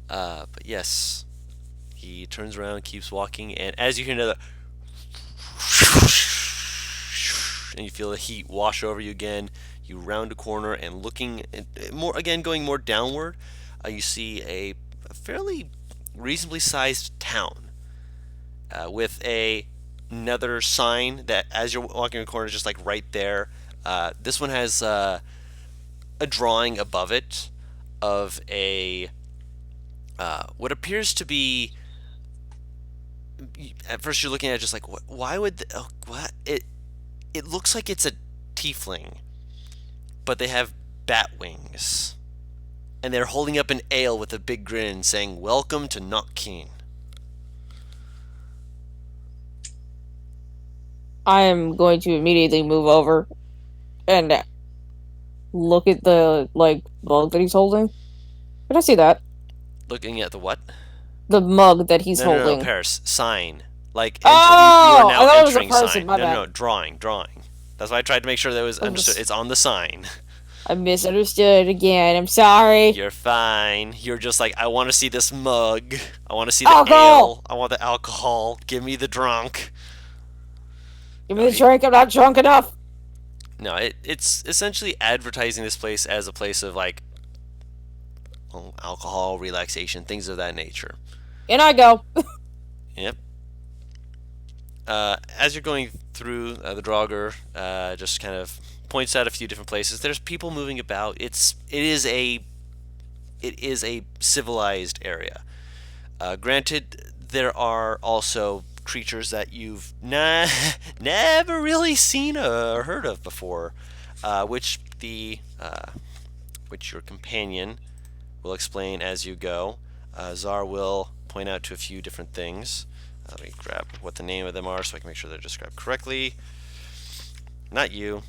But yes, he turns around, keeps walking, and as you hear another, and you feel the heat wash over you again, you round a corner and looking more again, going more downward, you see a fairly reasonably sized town with another sign that, as you're walking a corner, just like right there. This one has a drawing above it of a what appears to be. At first, you're looking at it just like, why would what it looks like it's a tiefling, but they have bat wings, and they're holding up an ale with a big grin, saying, "Welcome to Notkeen." I am going to immediately move over and look at the, like, mug that he's holding. Did I see that? Looking at the what? The mug that he's No, holding. Paris. Sign. Like, Oh! you are now I thought it was a entering person, sign. my No, bad. drawing. That's why I tried to make sure that it was understood. It's on the sign. I misunderstood again. I'm sorry. You're fine. You're just like, I want to see this mug. I want to see the Alcohol! ale. I want the alcohol. Give me the drunk. Give me the drink. I'm not drunk enough. No, it's essentially advertising this place as a place of, like, alcohol, relaxation, things of that nature. In I go. Yep. As you're going through the Draugr, just kind of points out a few different places. There's people moving about. It is a civilized area. Granted, there are also creatures that you've never really seen or heard of before, which your companion will explain as you go. Zar will point out to a few different things. Let me grab what the name of them are so I can make sure they're described correctly. Not you.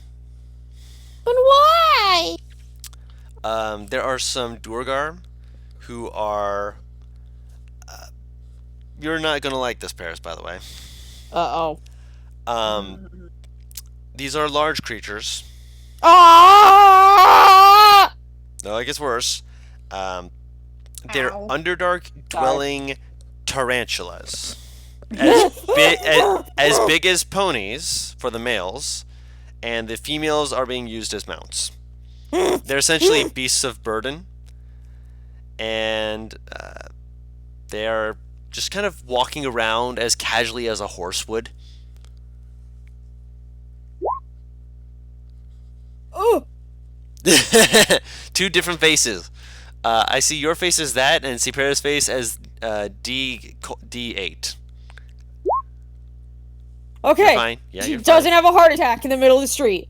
But why? There are some Duergar who are. You're not gonna like this, Paris, by the way. Uh-oh. These are large creatures. Ah! No, it gets worse. They're Ow. Underdark dwelling tarantulas. As big as ponies for the males, and the females are being used as mounts. They're essentially beasts of burden, and they are just kind of walking around as casually as a horse would. Oh! Two different faces. I see your face as that, and see Paris' face as D8. Okay. You're fine. Yeah, She you're doesn't fine. have a heart attack in the middle of the street.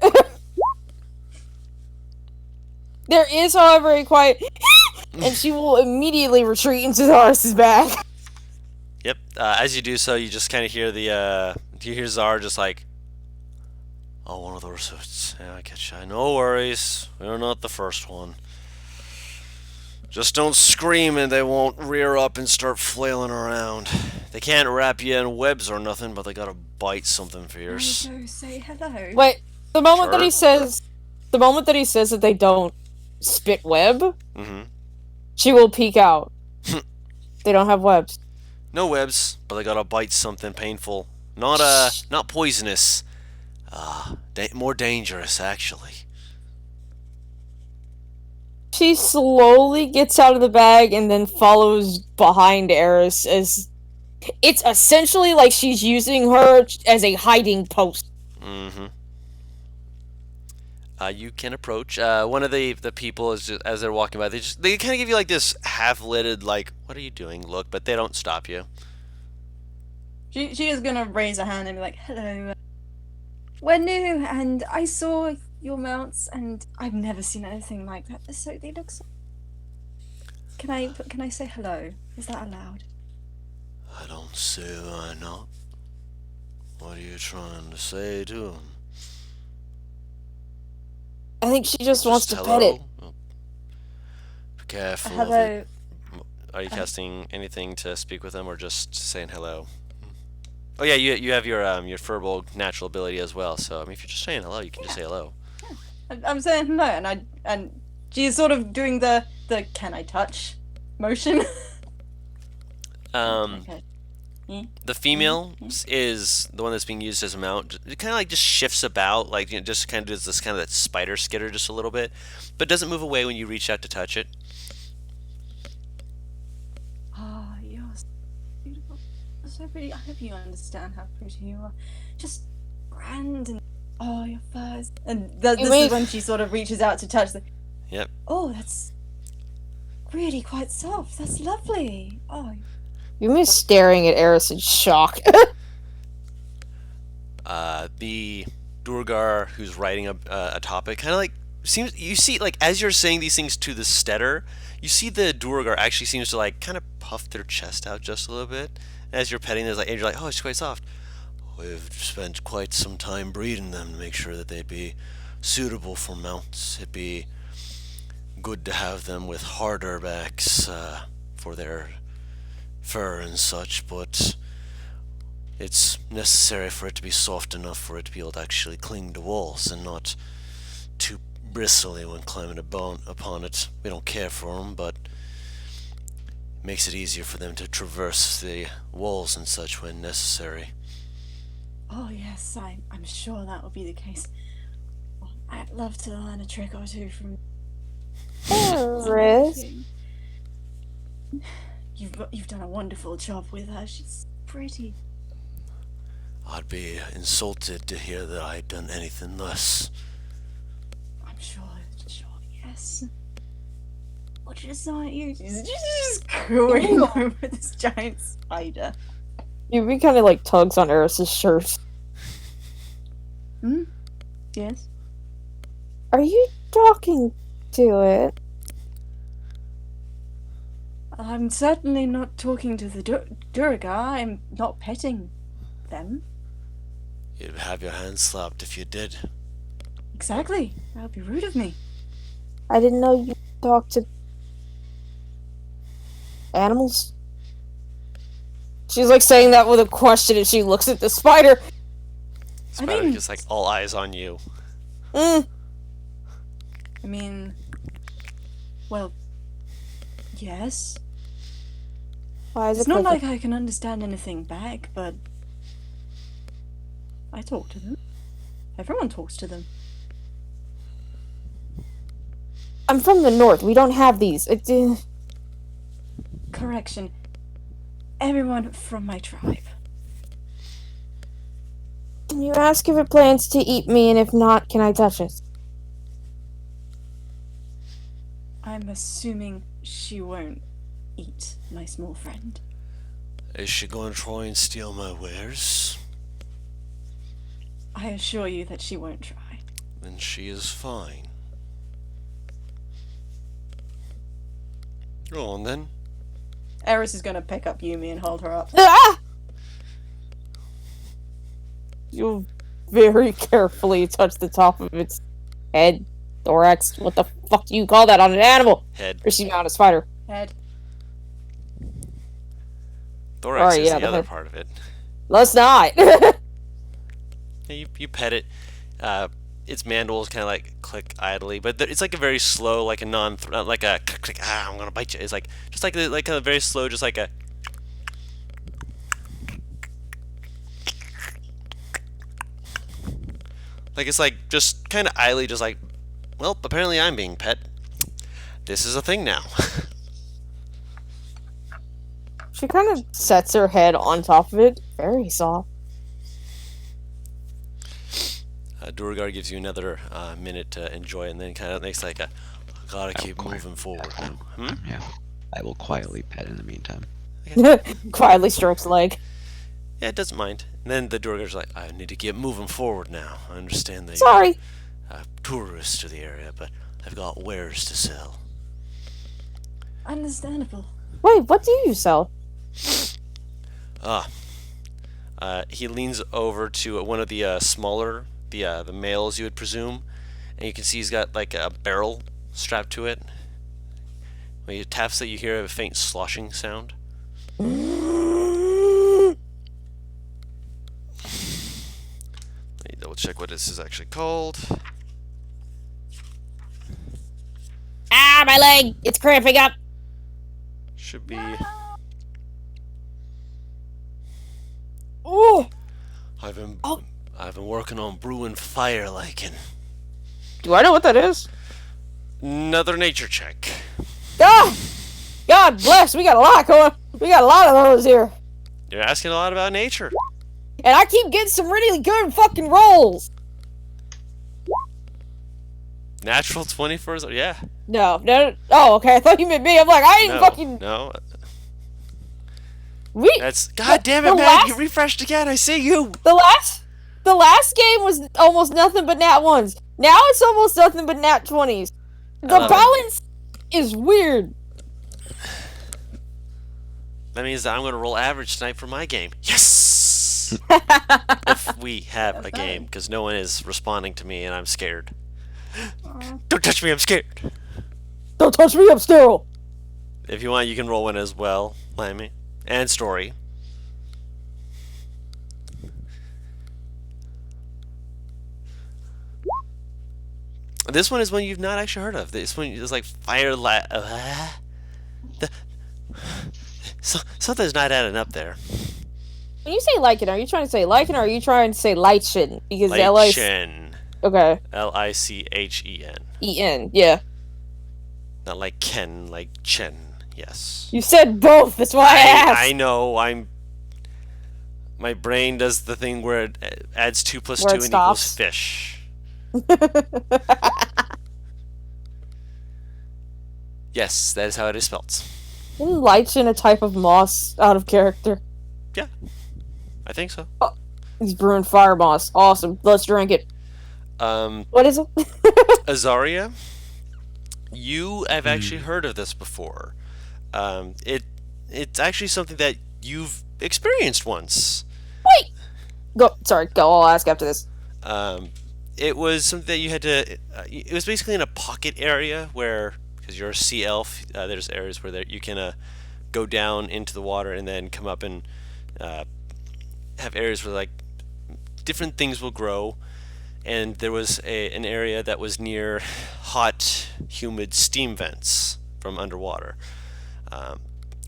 There is, however, a quiet and she will immediately retreat into Zaris's back. Yep. As you do so, you just kind of hear you hear Zara just like, "Oh, one of those suits. Yeah, I get you. No worries. We're not the first one. Just don't scream and they won't rear up and start flailing around. They can't wrap you in webs or nothing, but they gotta bite something fierce." Go say hello. Wait, the moment that Sure. he says that they don't spit web, Mm-hmm. she will peek out. They don't have webs. No webs, but they gotta bite something painful. Not not poisonous. More dangerous, actually. She slowly gets out of the bag and then follows behind Eris as it's essentially like she's using her as a hiding post. Mm-hmm. You can approach. One of the people is just, as they're walking by, they kind of give you like this half-lidded like, "What are you doing?" look, but they don't stop you. She is gonna raise her hand and be like, "Hello, we're new, and I saw your mounts, and I've never seen anything like that. So they look so. Can I say hello? Is that allowed?" I don't see why not. What are you trying to say to him? I think she just wants to hello? pet it. Oh, be careful of Hello. it. Are you casting anything to speak with them, or just saying hello? Oh yeah, you have your Furbolg natural ability as well. So I mean, if you're just saying hello, you can just say hello. I'm saying hello, and she's sort of doing the can I touch motion. Okay. The female is the one that's being used as a mount. It kind of like just shifts about, like just kind of does this kind of that spider skitter just a little bit, but doesn't move away when you reach out to touch it. Oh, you're so beautiful. You're so pretty. I hope you understand how pretty you are. Just grand and oh, your furs. And this is when she sort of reaches out to touch the. Yep. Oh, that's really quite soft. That's lovely. Oh. Yumi's staring at Eris in shock. The Durgar who's writing a topic kind of like seems, you see, like as you're saying these things to the Stetter, you see the Durgar actually seems to like kind of puff their chest out just a little bit as you're petting this, like, and you're like, oh, it's quite soft. We've spent quite some time breeding them to make sure that they'd be suitable for mounts. It'd be good to have them with harder backs for their fur and such, but it's necessary for it to be soft enough for it to be able to actually cling to walls and not too bristly when climbing upon it. We don't care for them, but it makes it easier for them to traverse the walls and such when necessary. Oh yes, I'm sure that will be the case. Well, I'd love to learn a trick or two from. Eris. You've done a wonderful job with her. She's pretty. I'd be insulted to hear that I'd done anything less. I'm sure, yes. What just saw you? She's just going over this giant spider. Yumi kind of like tugs on Eris's shirt. Hmm? Yes? Are you talking to it? I'm certainly not talking to the Durga. I'm not petting them. You'd have your hand slapped if you did. Exactly. That would be rude of me. I didn't know you talked to animals. She's like saying that with a question and she looks at the spider. Spider just like all eyes on you. I mean, well, yes. Why is It's it not clicking? like I can understand anything back, but I talk to them. Everyone talks to them. I'm from the north. We don't have these. Correction. Everyone from my tribe. Can you ask if it plans to eat me, and if not, can I touch it? I'm assuming she won't eat my small friend. Is she going to try and steal my wares? I assure you that she won't try. Then she is fine. Go on then. Eris is gonna pick up Yumi and hold her up. Ah! You very carefully touch the top of its head, thorax. What the fuck do you call that on an animal? Head. Or she's not a spider. Head. Thorax Alright, is yeah, the the other head. part of it. Let's not. Yeah, you pet it. Its mandibles kind of like click idly, but it's like a very slow, like a like a click, I'm gonna bite you. It's like just like a very slow, just like a. Like it's like just kind of idly, just like, well, apparently I'm being pet. this is a thing now. She kind of sets her head on top of it. Very soft. Durgar gives you another minute to enjoy it, and then kind of makes like a, gotta keep moving forward now. Yeah. I will quietly pet in the meantime. Quietly strokes leg. Yeah, it doesn't mind. And then the Durgar's like, I need to get moving forward now. I understand that Sorry. you're tourists to the area, but I've got wares to sell. Understandable. Wait, what do you sell? He leans over to one of the smaller, the males you would presume, and you can see he's got like a barrel strapped to it. When he taps it, you hear a faint sloshing sound. Let me double check what this is actually called. Ah, my leg! It's cramping up! Should be. Ooh! I've been Oh. I've been working on brewing fire lichen. Do I know what that is? Another nature check. Ah! God bless, we got a lot going. We got a lot of those here. You're asking a lot about nature. And I keep getting some really good fucking rolls. Natural 20 yeah. No. Oh, okay. I thought you meant me. I'm like, I ain't No, fucking. no. We. That's God damn it, the man! last- You refreshed again. I see you. The last game was almost nothing but nat ones. Now it's almost nothing but nat 20s. The love it. balance is weird. That means that I'm going to roll average tonight for my game. Yes. If we have a game, because no one is responding to me, and I'm scared. Don't touch me! I'm scared. Don't touch me, I'm sterile. If you want, you can roll one as well, Lammy, and story. This one is one you've not actually heard of. This one is like something's not adding up there. When you say lichen, are you trying to say lichen or are you trying to say lichen? Because Lichen. Okay. Lichen. E-N, yeah. Not like Ken, like Chen. Yes. You said both, that's why I asked. I know. My brain does the thing where it adds 2 plus Where 2 it and equals stops. fish. Yes, that is how it is spelled. Isn't lichen a type of moss out of character? Yeah, I think so. He's brewing fire moss. Awesome. Let's drink it. What is it? Azaria, you have actually heard of this before. It's actually something that you've experienced once. Wait! Go. I'll ask after this. It was something that you had to. It was basically in a pocket area where, because you're a sea elf, there's areas where you can go down into the water and then come up and have areas where like different things will grow. And there was an area that was near hot, humid steam vents from underwater,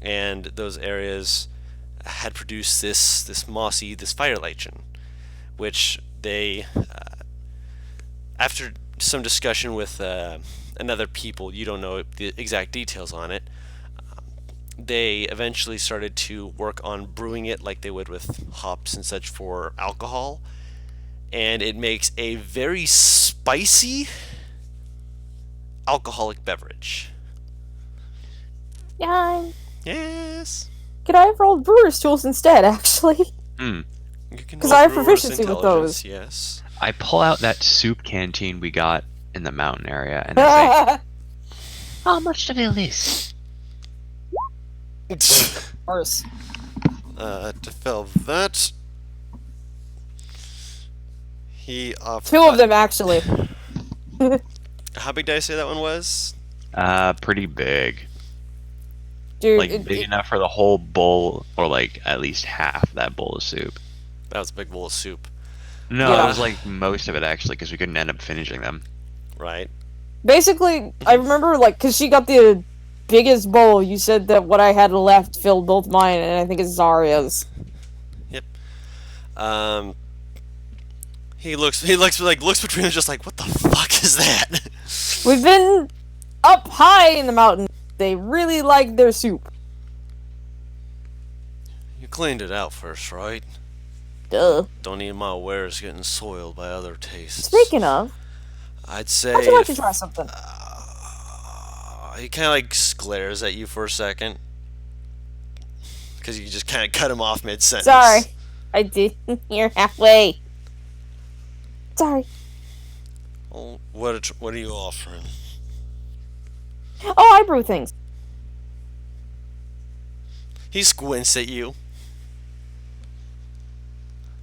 and those areas had produced this fire lichen, which they, after some discussion with another people, you don't know the exact details on it, they eventually started to work on brewing it like they would with hops and such for alcohol, and it makes a very spicy alcoholic beverage. Yeah. Yes. Could I have rolled brewer's tools instead, actually? You can 'Cause roll I have brewer's proficiency with intelligence, those. Yes. I pull out that soup canteen we got in the mountain area, and I say, How much to fill this? Worse. To fill that, he offered. Two of them, actually. How big did I say that one was? pretty big. Dude, Like, big enough for the whole bowl, or like at least half that bowl of soup. That was a big bowl of soup, No, Yeah. it was like most of it actually, because we couldn't end up finishing them. right? basically, I remember, like, because she got the biggest bowl, you said that what I had left filled both mine, and I think it's Zarya's. He looks between them, just like, what the fuck is that? We've been Up high in the mountain, they really like their soup. You cleaned it out first, right? Duh. Don't need my wares getting soiled by other tastes. Speaking of, I'd say how'd you like to try something? he kind of like glares at you for a second because you just kind of cut him off mid-sentence. Sorry, I didn't hear halfway. Sorry. Well, what are you offering? Oh, I brew things. He squints at you.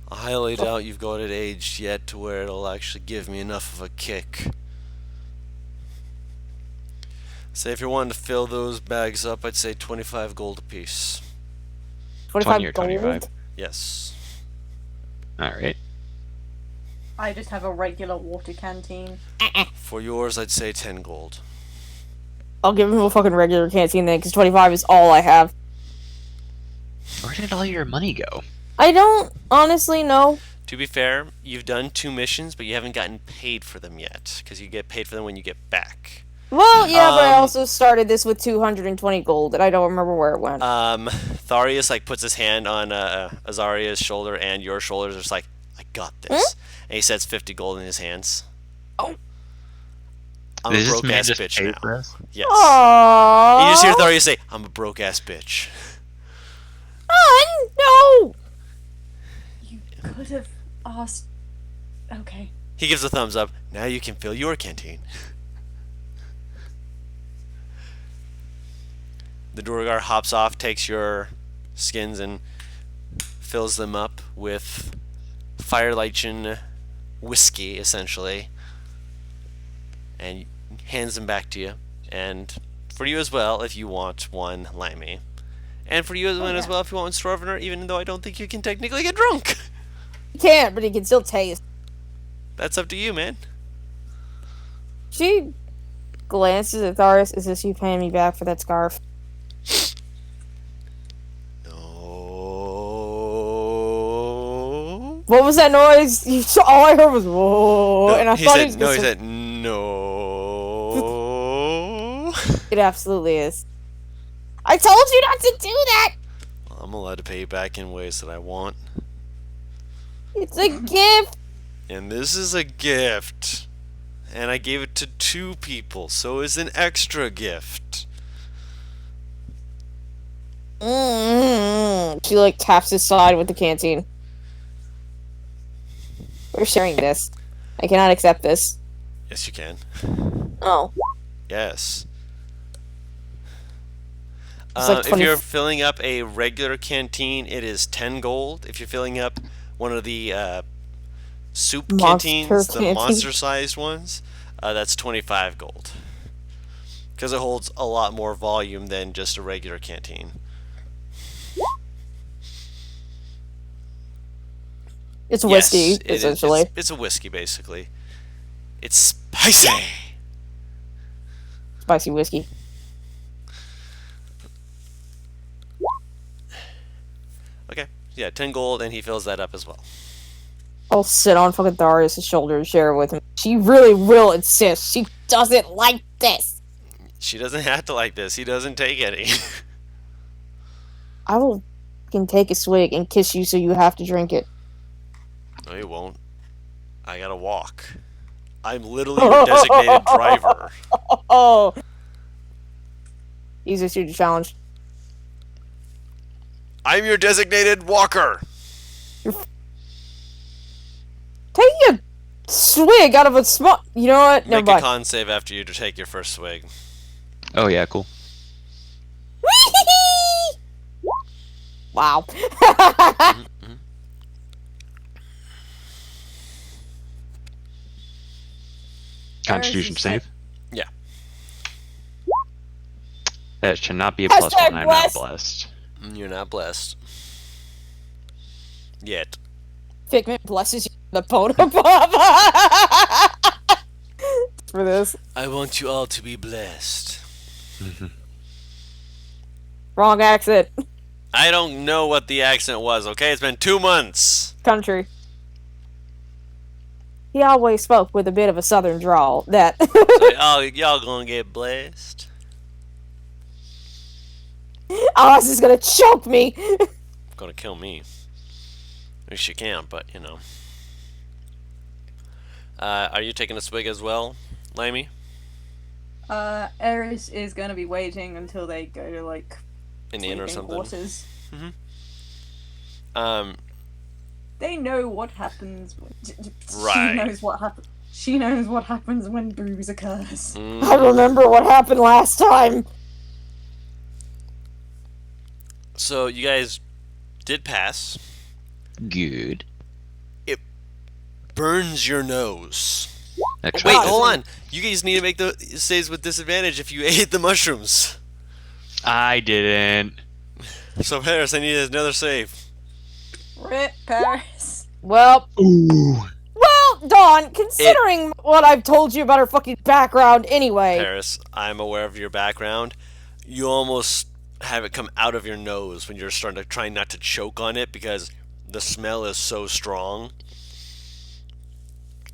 I highly doubt you've got it aged yet to where it'll actually give me enough of a kick. Say if you're wanting to fill those bags up, I'd say 25 gold apiece. 25 or gold? 25. Yes. Alright. I just have a regular water canteen. For yours, I'd say 10 gold. I'll give him a fucking regular canteen then, because 25 is all I have. Where did all your money go? I don't honestly know. To be fair, you've done 2 missions, but you haven't gotten paid for them yet, because you get paid for them when you get back. Well, yeah, but I also started this with 220 gold, and I don't remember where it went. Tharius like puts his hand on Azaria's shoulder and your shoulders. Just like, I got this, and he sets 50 gold in his hands. Oh. I'm Does a this broke man ass just bitch pay now. for us? Yes. Aww. And you just hear Tharius say, "I'm a broke ass bitch." No! You could have asked. Okay. He gives a thumbs up. Now you can fill your canteen. The Duergar hops off, takes your skins, and fills them up with Firelichen whiskey, essentially, and hands them back to you. And for you as well, if you want one, limey. And for you as well, if you want one Storvener, even though I don't think you can technically get drunk. He can't, but he can still taste. That's up to you, man. She glances at Tharius. Is this you paying me back for that scarf? No. What was that noise? All I heard was whoa, and I thought he was no. gonna He say, said no. it absolutely is. I told you not to do that! I'm allowed to pay you back in ways that I want. It's a gift! And this is a gift. And I gave it to 2 people, so it's an extra gift. She like taps his side with the canteen. We're sharing this. I cannot accept this. Yes, you can. Oh. Yes. It's like if 20 you're filling up a regular canteen, it is 10 gold. If you're filling up one of the soup canteens, the monster-sized ones, that's 25 gold. Because it holds a lot more volume than just a regular canteen. It's whiskey, Yes, essentially. it's a whiskey, basically. It's spicy! Spicy whiskey. Okay, yeah, 10 gold, and he fills that up as well. I'll sit on fucking Darius' shoulder and share it with him. She really will insist. She doesn't like this. She doesn't have to like this. He doesn't take any. I will fucking take a swig and kiss you so you have to drink it. No, you won't. I gotta walk. I'm literally your designated driver. Oh. Easy to challenge. I'm your designated walker. Taking a swig out of a small. You know what? Never Make a mind. con save after you to take your first swig. Oh yeah, cool. Wow. Constitution save? Yeah. That should not be a Hashtag +1. I'm not blessed. blessed. You're not blessed. Yet. Figment blesses you the photo for this. I want you all to be blessed. Wrong accent. I don't know what the accent was, okay? It's been 2 months. Country. he always spoke with a bit of a southern drawl. That So, oh, y'all gonna get blessed. Oz is gonna choke me. Gonna kill me. At least she can't, but you know. Are you taking a swig as well, Lamey? Eris is gonna be waiting until they go to like In the inn or sleeping something? quarters. Um, They know what happens. Right. She knows what happens. She knows what happens when booze occurs. I remember what happened last time. So you guys did pass. Good. It burns your nose. That's Wait, right. hold on. You guys need to make the saves with disadvantage if you ate the mushrooms. I didn't. So Harris, I need another save. Rip Paris. Well, Ooh. Dawn, considering what I've told you about her fucking background anyway. Harris, I'm aware of your background. You almost have it come out of your nose when you're starting to try not to choke on it because the smell is so strong.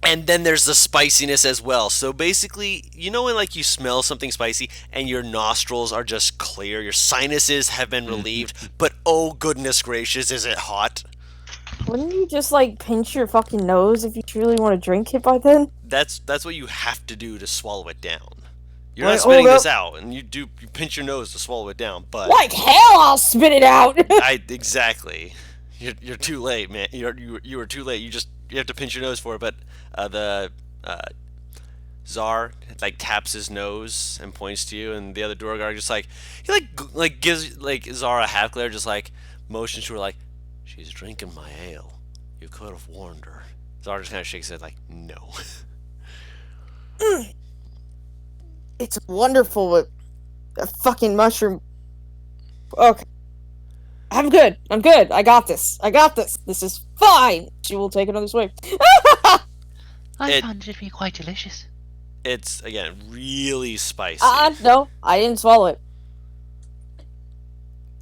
And then there's the spiciness as well. So basically, you know when like you smell something spicy and your nostrils are just clear, your sinuses have been relieved, but oh goodness gracious, is it hot? Wouldn't you just like pinch your fucking nose if you truly want to drink it by then? That's what you have to do to swallow it down. You're Wait, not spitting hold this out, and you pinch your nose to swallow it down, but Like hell, I'll spit it out. exactly. You're too late, man. You were too late. You have to pinch your nose for it. But the Czar like taps his nose and points to you, and the other Duergar just like he like gives like Zara a half glare, just like motions to her like she's drinking my ale. You could have warned her. Zara just kind of shakes his head like no. It's wonderful with a fucking mushroom. Okay. I'm good. I got this. This is fine. She will take another swig. I found it to be quite delicious. It's again really spicy. No, I didn't swallow it.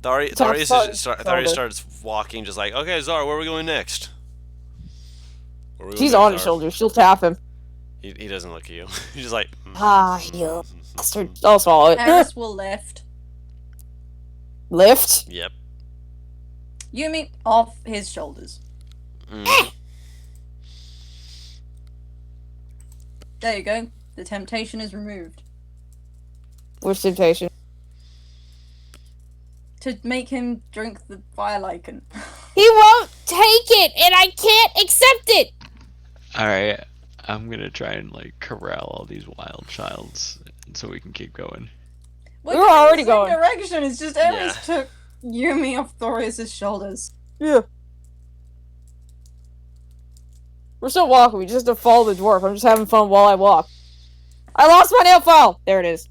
Thari starts walking, just like, okay, Zara, where are we going next? She's on his shoulder. She'll tap him. He doesn't look at you. He's just like, You bastard. I'll swallow it. Eris will lift. Lift? Yep. Yumi off his shoulders. There you go. The temptation is removed. Which temptation? To make him drink the fire lichen. He won't take it, and I can't accept it. Alright, I'm gonna try and like corral all these wild childs so we can keep going. We're were already going going. direction. It's just Eris took Yumi off Thorius' shoulders. Yeah. We're still walking. We just have to follow the dwarf. I'm just having fun while I walk. I lost my nail file. There it is.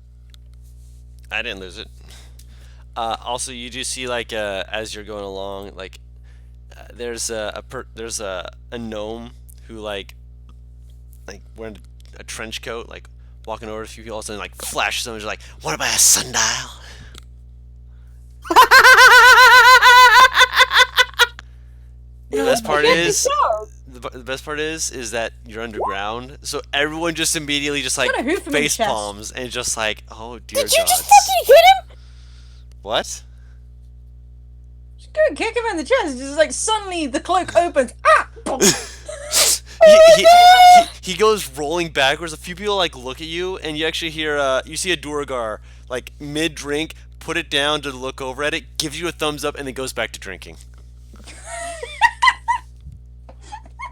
I didn't lose it. Also, you do see like as you're going along, like there's a gnome who like wearing a trench coat, like walking over to a few people, all of a sudden like flashes them and just like, "Want to buy a sundial?" The best part is the best part is that you're underground, so everyone just immediately just like Got a hoof in his face chest. palms and just like, oh dear Did you gods. just fucking hit him? What? Just go kick him in the chest. Just like suddenly the cloak opens. Ah! Boom. He goes rolling backwards. A few people like look at you, and you actually hear you see a Duergar like mid drink, put it down to look over at it, gives you a thumbs up, and then goes back to drinking.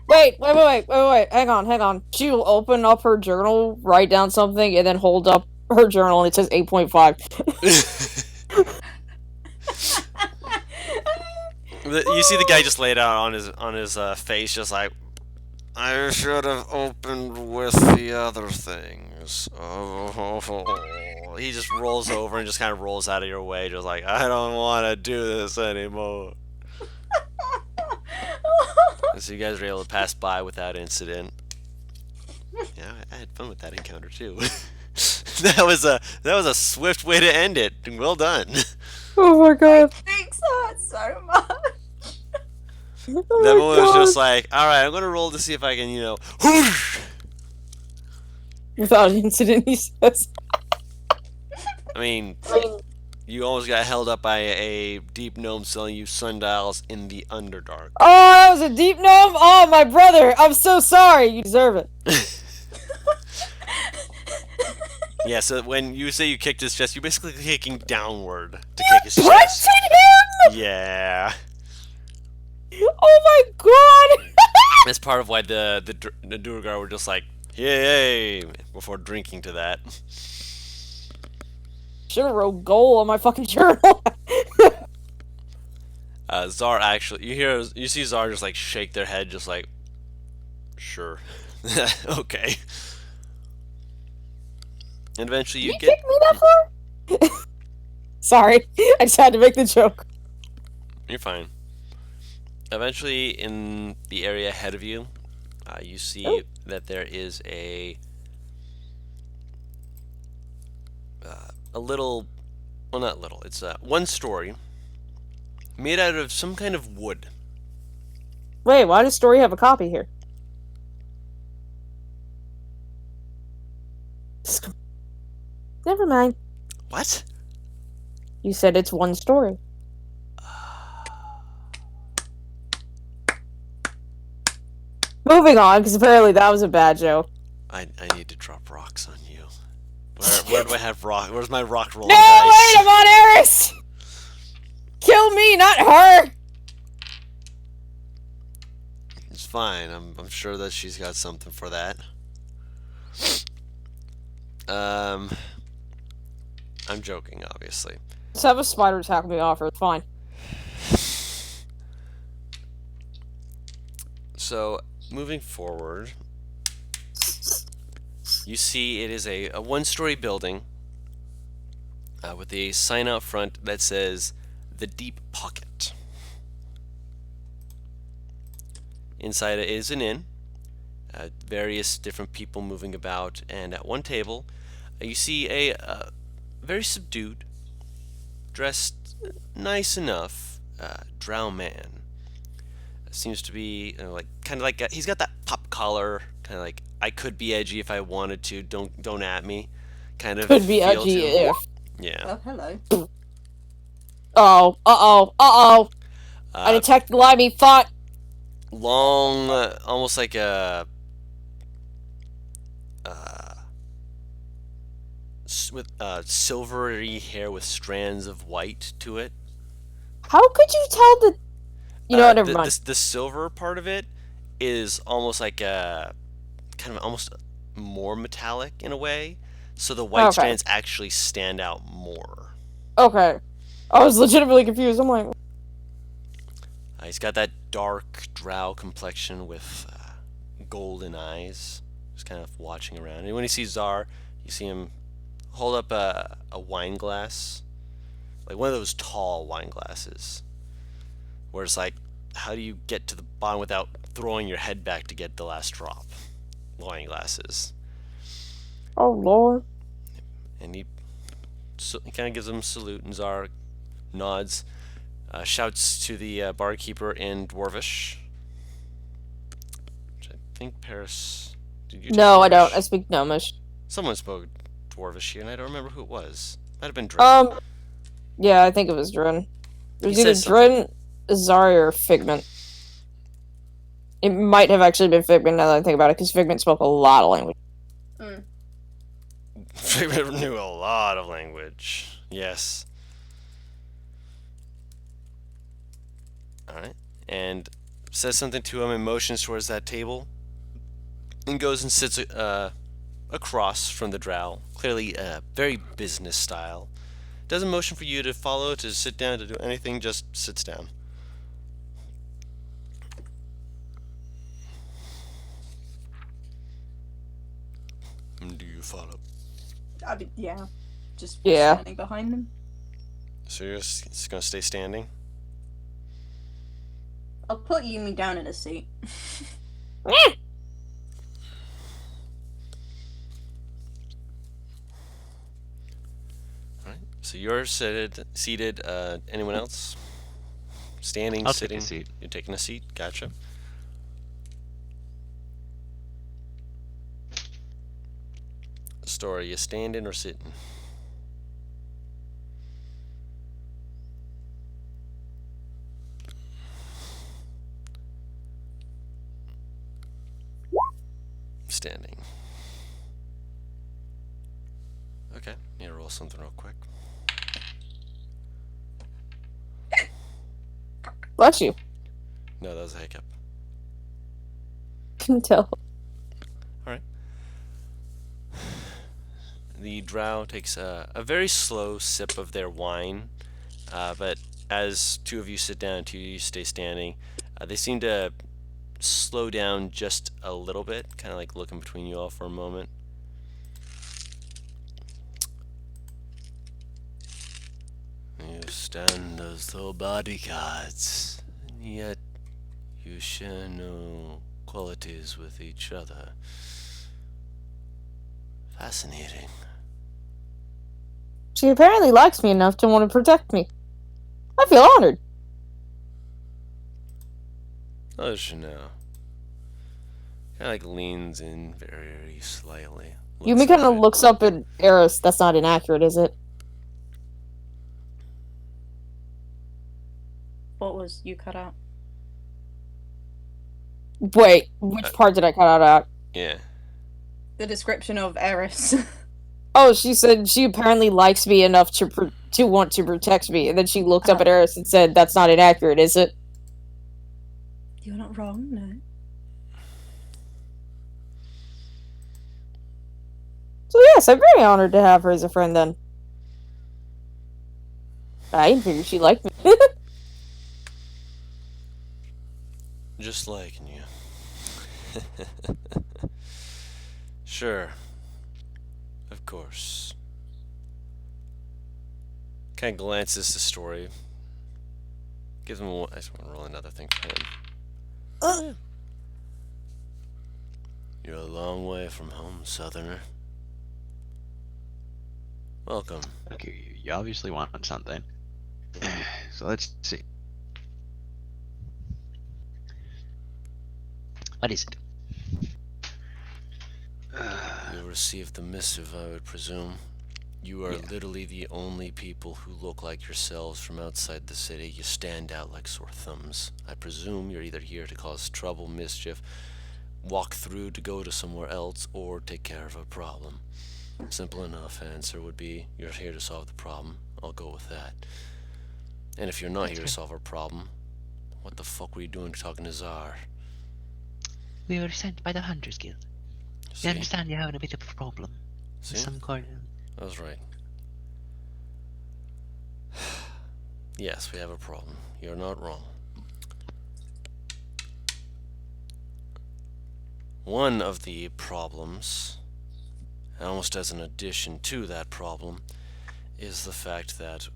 Wait. Hang on. She will open up her journal, write down something, and then hold up her journal, and it says 8.5. You see the guy just laid out on his face, just like, I should have opened with the other things. Oh. He just rolls over and just kind of rolls out of your way, just like, I don't want to do this anymore. So you guys were able to pass by without incident. Yeah, I had fun with that encounter too. that was a swift way to end it. Well done. Oh my god. Thanks hurt so much. Oh That my moment was just God. like, all right, I'm gonna roll to see if I can, whoosh. Without incident, he says. I mean, you almost got held up by a deep gnome selling you sundials in the Underdark. Oh, that was a deep gnome? Oh, my brother. I'm so sorry. You deserve it. Yeah, so when you say you kicked his chest, you're basically kicking downward to kick his Punching chest. him! Yeah. Oh my God! That's part of why the Durgar were just like, yay, before drinking to that. Should have wrote goal on my fucking journal. Zar actually, you see Zar just like shake their head, just like, sure, okay. And eventually you You get, kicked me that far? Sorry, I just had to make the joke. you're fine. Eventually, in the area ahead of you, you see that there is a little, well, not little. It's one story made out of some kind of wood. Wait, why does Story have a copy here? Never mind. What? You said it's one story. Moving on, because apparently that was a bad joke. I need to drop rocks on you. Where do I have rock? Where's my rock rolling No, dice? wait, I'm on Eris! Kill me, not her! It's fine. I'm sure that she's got something for that. I'm joking, obviously. Just have a spider attack me off her, it's fine. So, moving forward, you see it is a one-story building with a sign out front that says "The Deep Pocket." Inside it is an inn, various different people moving about, and at one table you see a very subdued, dressed nice enough drow man. Seems to be like kind of like he's got that pop collar, kind of like I could be edgy if I wanted to. Don't at me, kind of Could be feel edgy to him. if. Yeah. Oh, hello. Uh-oh. I detect limey thought. Long, almost like a with silvery hair with strands of white to it. How could you tell the... You know what, never mind. The silver part of it is almost like a kind of almost more metallic in a way, so the white strands actually stand out more. Okay. I was legitimately confused. I'm like... He's got that dark drow complexion with golden eyes, just kind of watching around. And when he sees Zar, you see him hold up a wine glass, like one of those tall wine glasses, where it's like, how do you get to the bottom without throwing your head back to get the last drop? Wine glasses. Oh, Lord. And he kind of gives him a salute, and Zar nods, shouts to the barkeeper in Dwarvish, which I think Paris. Did you? No, I don't. Dwarvish? I speak Gnomish. Someone spoke Dwarvish here, and I don't remember who it was. Might have been Dren. Yeah, I think it was Dren. It was He either says something. Dren, Zari, or Figment. It might have actually been Figment now that I think about it, because Figment spoke a lot of language. Figment knew a lot of language. Yes. Alright. And says something to him and motions towards that table. And goes and sits across from the drow. Clearly very business style. Doesn't motion for you to follow, to sit down, to do anything, just sits down. Do you follow? Yeah. Just Yeah. standing behind them. So you're just gonna stay standing? I'll put Yumi down in a seat. Alright. So you're seated. Anyone else? Standing, I'll sitting. take a seat. You're taking a seat. Gotcha. Story, you standing or sitting? Standing. Okay, need to roll something real quick. Bless you. No, that was a hiccup. Can tell. Alright. The drow takes a very slow sip of their wine, but as two of you sit down, two of you stay standing, they seem to slow down just a little bit, kind of like looking between you all for a moment. You stand as though bodyguards, and yet you share no qualities with each other. Fascinating. She apparently likes me enough to want to protect me. I feel honored. How does she know? Kind of like leans in very slightly. Yumi kind of looks up at Eris. That's not inaccurate, is it? What was you cut out? Wait, which part did I cut out at? Yeah. The description of Eris. Oh, she said she apparently likes me enough to want to protect me, and then she looked up at Eris and said, "That's not inaccurate, is it?" You're not wrong, no. So yes, I'm very honored to have her as a friend. Then I didn't figure she liked me. Just liking you. Sure. Of course. Kind of glances the story. Gives him one. I just want to roll another thing for him. Yeah. You're a long way from home, Southerner. Welcome. Okay, you obviously want something. So let's see. What is it? You received the missive, I would presume. You are literally the only people who look like yourselves from outside the city. You stand out like sore thumbs. I presume you're either here to cause trouble, mischief, walk through to go to somewhere else, or take care of a problem. Simple enough. Answer would be, you're here to solve the problem. I'll go with that. And if you're not here to solve a problem, what the fuck were you doing talking to Czar? We were sent by the Hunters Guild. See? We understand you're having a bit of a problem. See? Some kind I was right. Yes, we have a problem. You're not wrong. One of the problems, almost as an addition to that problem, is the fact that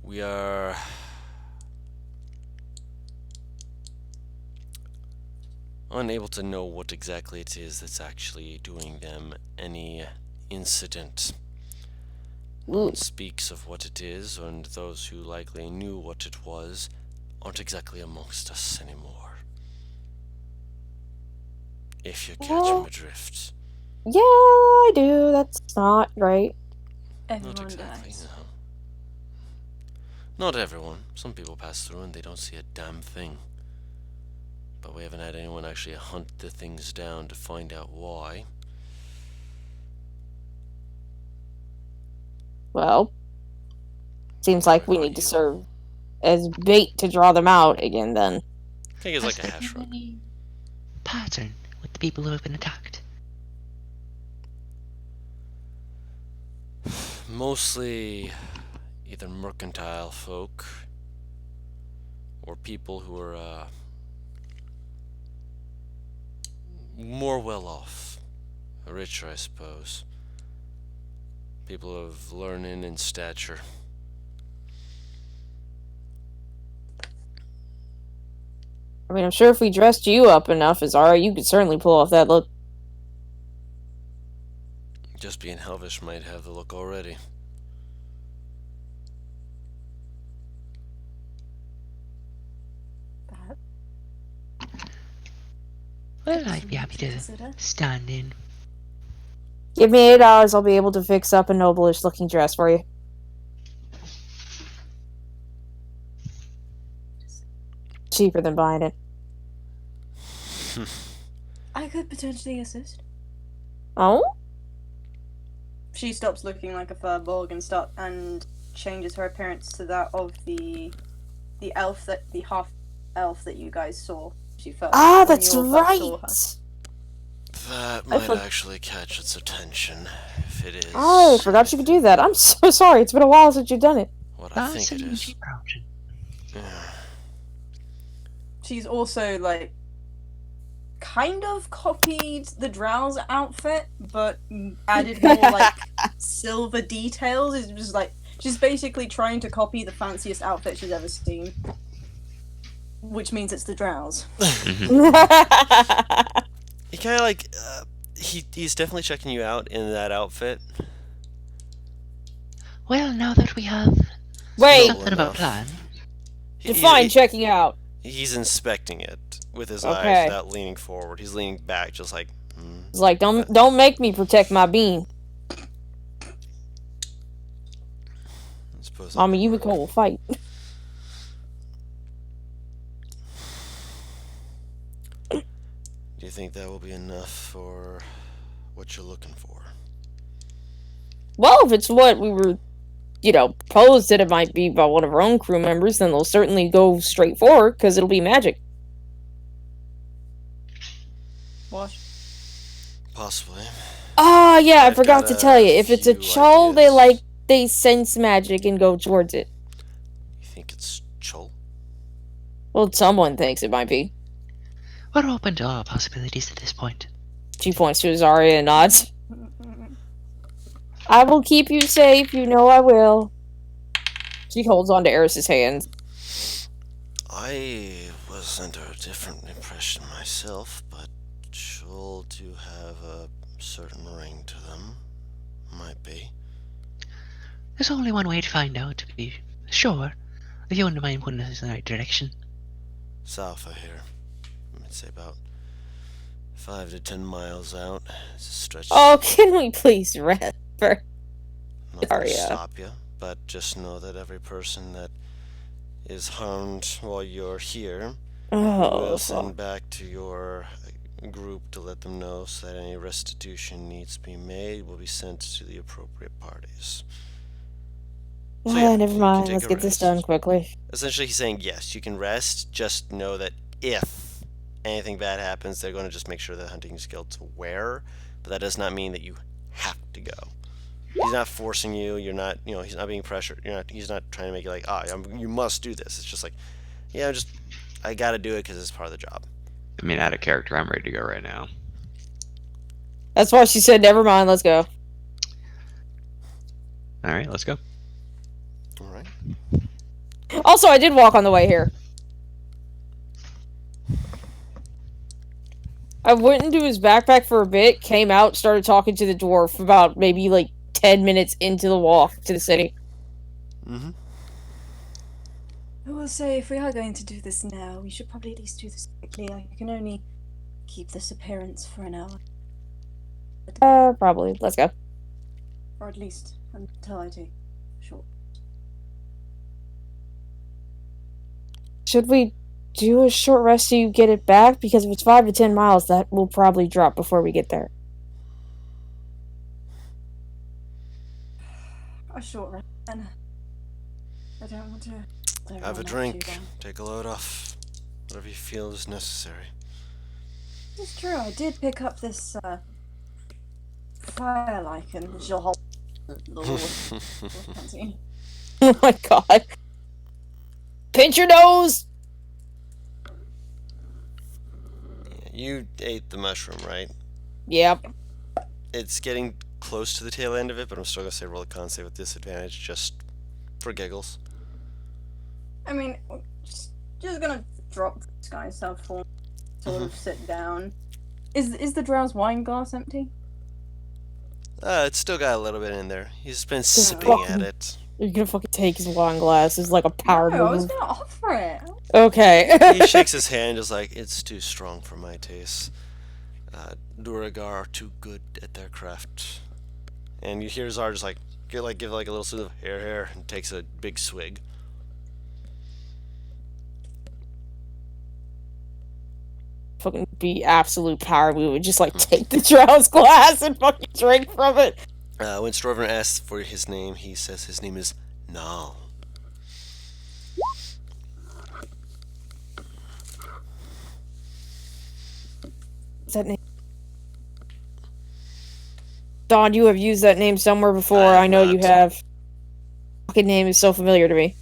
we are unable to know what exactly it is that's actually doing them any incident. No one speaks of what it is, and those who likely knew what it was aren't exactly amongst us anymore. If you catch my drift. Yeah, I do. That's not right. Everyone Not exactly, dies. no. Not everyone. Some people pass through and they don't see a damn thing. But we haven't had anyone actually hunt the things down to find out why. Well, seems like we need to serve as bait to draw them out again. Then I think it's like a Has half there shrug. been any pattern with the people who have been attacked? Mostly either mercantile folk or people who are more well off, richer, I suppose. People of learning and stature. I mean, I'm sure if we dressed you up enough, Azara, you could certainly pull off that look. Just being Helvish might have the look already. Well, I'd be happy to Consider. stand in. Give me $8, I'll be able to fix up a noblish looking dress for you. Cheaper than buying it. I could potentially assist. Oh? She stops looking like a furbolg and changes her appearance to that of the half elf that you guys saw. She first. Ah, when that's you all first saw right! her. That might actually catch its attention, if it is. I forgot you could do that. I'm so sorry. It's been a while since you've done it. What I think That's it a is. cheaper option. Yeah. She's also like kind of copied the Drow's outfit, but added more like silver details. It's just like she's basically trying to copy the fanciest outfit she's ever seen, which means it's the Drow's. He kind of like he's definitely checking you out in that outfit. Well, now that we have Wait, something of a enough. plan, define checking out. He's inspecting it with his Okay. eyes without leaning forward. He's leaning back, just like. It's like, don't make me protect my bean. I suppose. Mommy, you and Cole will fight. Do you think that will be enough for what you're looking for? Well, if it's what we were, posed that it might be by one of our own crew members, then they'll certainly go straight forward, because it'll be magic. What? Possibly. Oh, yeah, I I've forgot got to a tell you. If it's a few Chol, ideas. they sense magic and go towards it. You think it's Chol? Well, someone thinks it might be. we're open to all possibilities at this point. She points to Azaria and nods. I will keep you safe, you know I will. She holds on to Eris's hand. I was under a different impression myself, but Chol do have a certain ring to them. Might be. There's only one way to find out, to be sure. If you wouldn't mind pointing us in the right direction. South of here. I'd say about 5 to 10 miles out. It's a stretch. Oh, can we please rest for... Not sorry, to stop you, but just know that every person that is harmed while you're here Oh, will send back to your group to let them know, so that any restitution needs to be made will be sent to the appropriate parties. So, yeah, never you mind. can Let's take a get this rest. done quickly. Essentially, he's saying yes, you can rest. Just know that if anything bad happens, they're going to just make sure the hunting guild's aware. But that does not mean that you have to go. He's not forcing you. You're not, he's not being pressured. He's not trying to make you like, you must do this. It's just like, yeah, I got to do it because it's part of the job. I mean, out of character, I'm ready to go right now. That's why she said, never mind, let's go. All right, let's go. All right. Also, I did walk on the way here. I went into his backpack for a bit, came out, started talking to the dwarf about maybe like 10 minutes into the walk to the city. Mm-hmm. I will say, if we are going to do this now, we should probably at least do this quickly. I can only keep this appearance for an hour. Probably. Let's go. Or at least until I take a short. Should we do a short rest so you get it back? Because if it's 5 to 10 miles, that will probably drop before we get there. A short rest, then. I don't want to. Have a drink. Take a load off. Whatever you feel is necessary. It's true. I did pick up this fire lichen. She'll hold the little fancy. Oh my god. Pinch your nose! You ate the mushroom, right? Yep. It's getting close to the tail end of it, but I'm still going to say roll a con save with disadvantage just for giggles. I mean, just gonna drop this guy's self form, sort of sit down. Is the drow's wine glass empty? It's still got a little bit in there. He's been sipping at it. You're gonna fucking take his wine glass. It's like a power No, I was move. gonna offer it. Okay. He shakes his hand, just like, it's too strong for my taste. Duragar are too good at their craft. And you hear Zar just give like a little sort of hair, and takes a big swig. Fucking be absolute power. We would just like take the Drow's glass and fucking drink from it. When Storven asks for his name, he says his name is Nal. What's that name? Dawn, you have used that name somewhere before. I have I know you not. have. Fucking name is so familiar to me.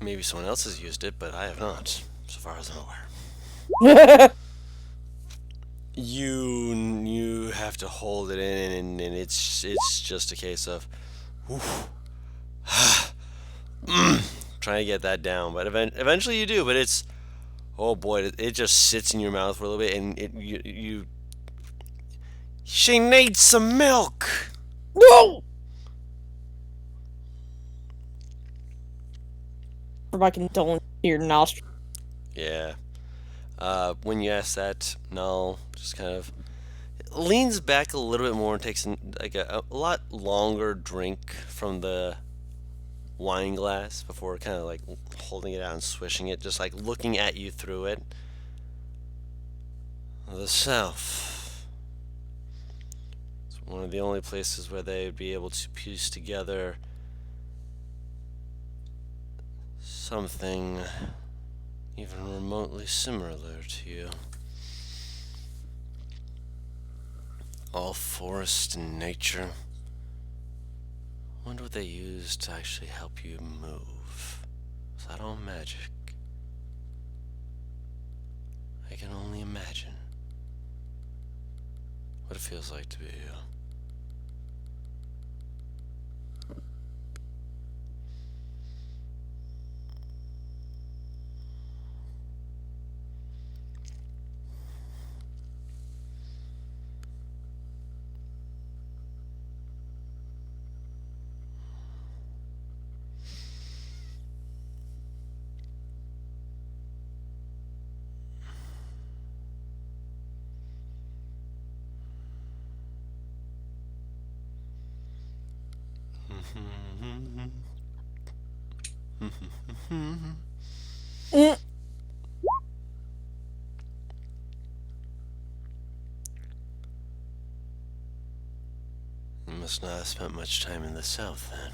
Maybe someone else has used it, but I have not, so far as I'm aware. You have to hold it in, and it's just a case of trying to get that down. But eventually you do. But it's, oh boy, it just sits in your mouth for a little bit, and you she needs some milk. No. For my condolence to your nostril. Yeah. When you ask that, Null just kind of leans back a little bit more and takes a lot longer drink from the wine glass before kind of like holding it out and swishing it, just like looking at you through it. The South. It's one of the only places where they'd be able to piece together something even remotely similar to you. All forest and nature. Wonder what they use to actually help you move. Is that all magic? I can only imagine what it feels like to be you. Mm. You must not have spent much time in the South then.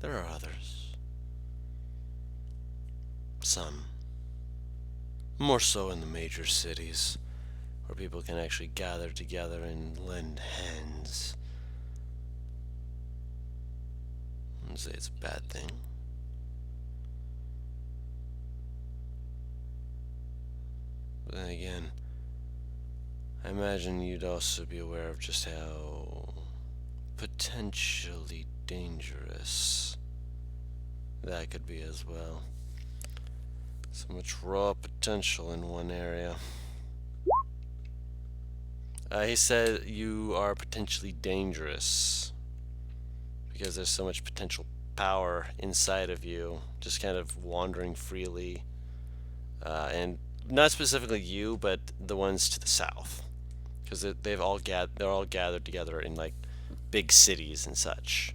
There are others. Some. More so in the major cities, where people can actually gather together and lend hands. I wouldn't say it's a bad thing. But then again, I imagine you'd also be aware of just how potentially dangerous that could be as well. So much raw potential in one area. He said you are potentially dangerous because there's so much potential power inside of you, just kind of wandering freely, and not specifically you, but the ones to the south, because they're all gathered together in like big cities and such.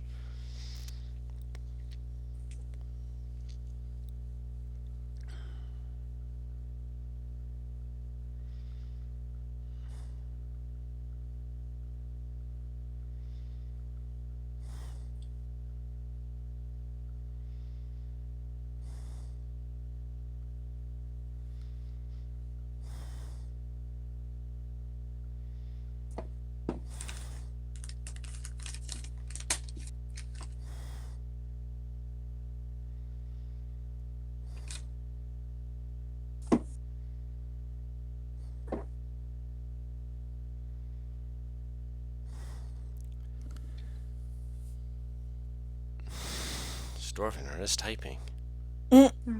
Storvener is typing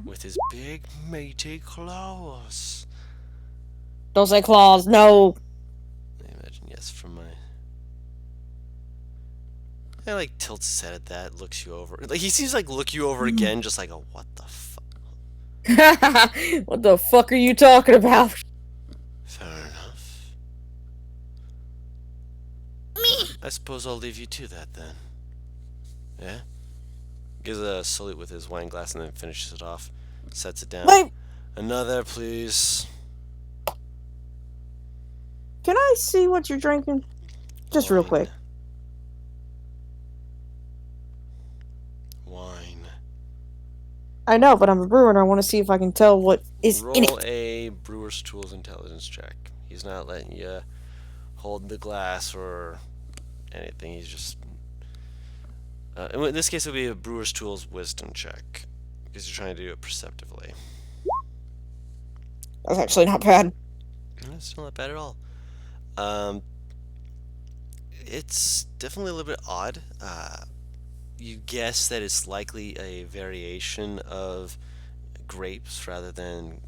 with his big meaty claws. Don't say claws. No. I imagine, yes, from my. I like tilts his head at that, looks you over. Like he seems like look you over again, just like a what the fuck. What the fuck are you talking about? Fair enough. I suppose I'll leave you to that then. Yeah? Gives a salute with his wine glass and then finishes it off. Sets it down. Wait, Another, please. can I see what you're drinking? Just real quick. Wine. I know, but I'm a brewer and I want to see if I can tell what is in Roll it. a Brewer's Tools intelligence check. He's not letting you hold the glass or anything. He's just... in this case, it would be a Brewer's Tools wisdom check. Because you're trying to do it perceptively. That's actually not bad. It's still not bad at all. It's definitely a little bit odd. You guess that it's likely a variation of grapes rather than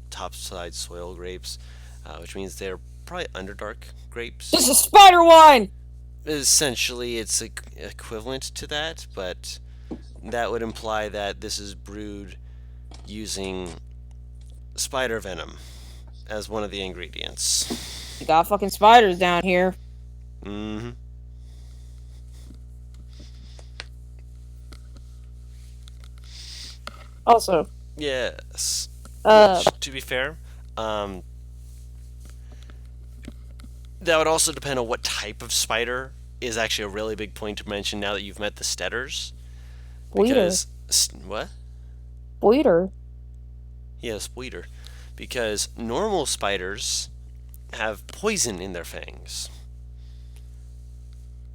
topside soil grapes, which means they're probably Underdark grapes. This is spider wine! Essentially, it's equivalent to that, but that would imply that this is brewed using spider venom as one of the ingredients. You got fucking spiders down here. Mm-hmm. Also, Yes. Which, to be fair, that would also depend on what type of spider is actually a really big point to mention now that you've met the Steaders. Because... What? Boiter. Yes, Boiter. Because normal spiders have poison in their fangs.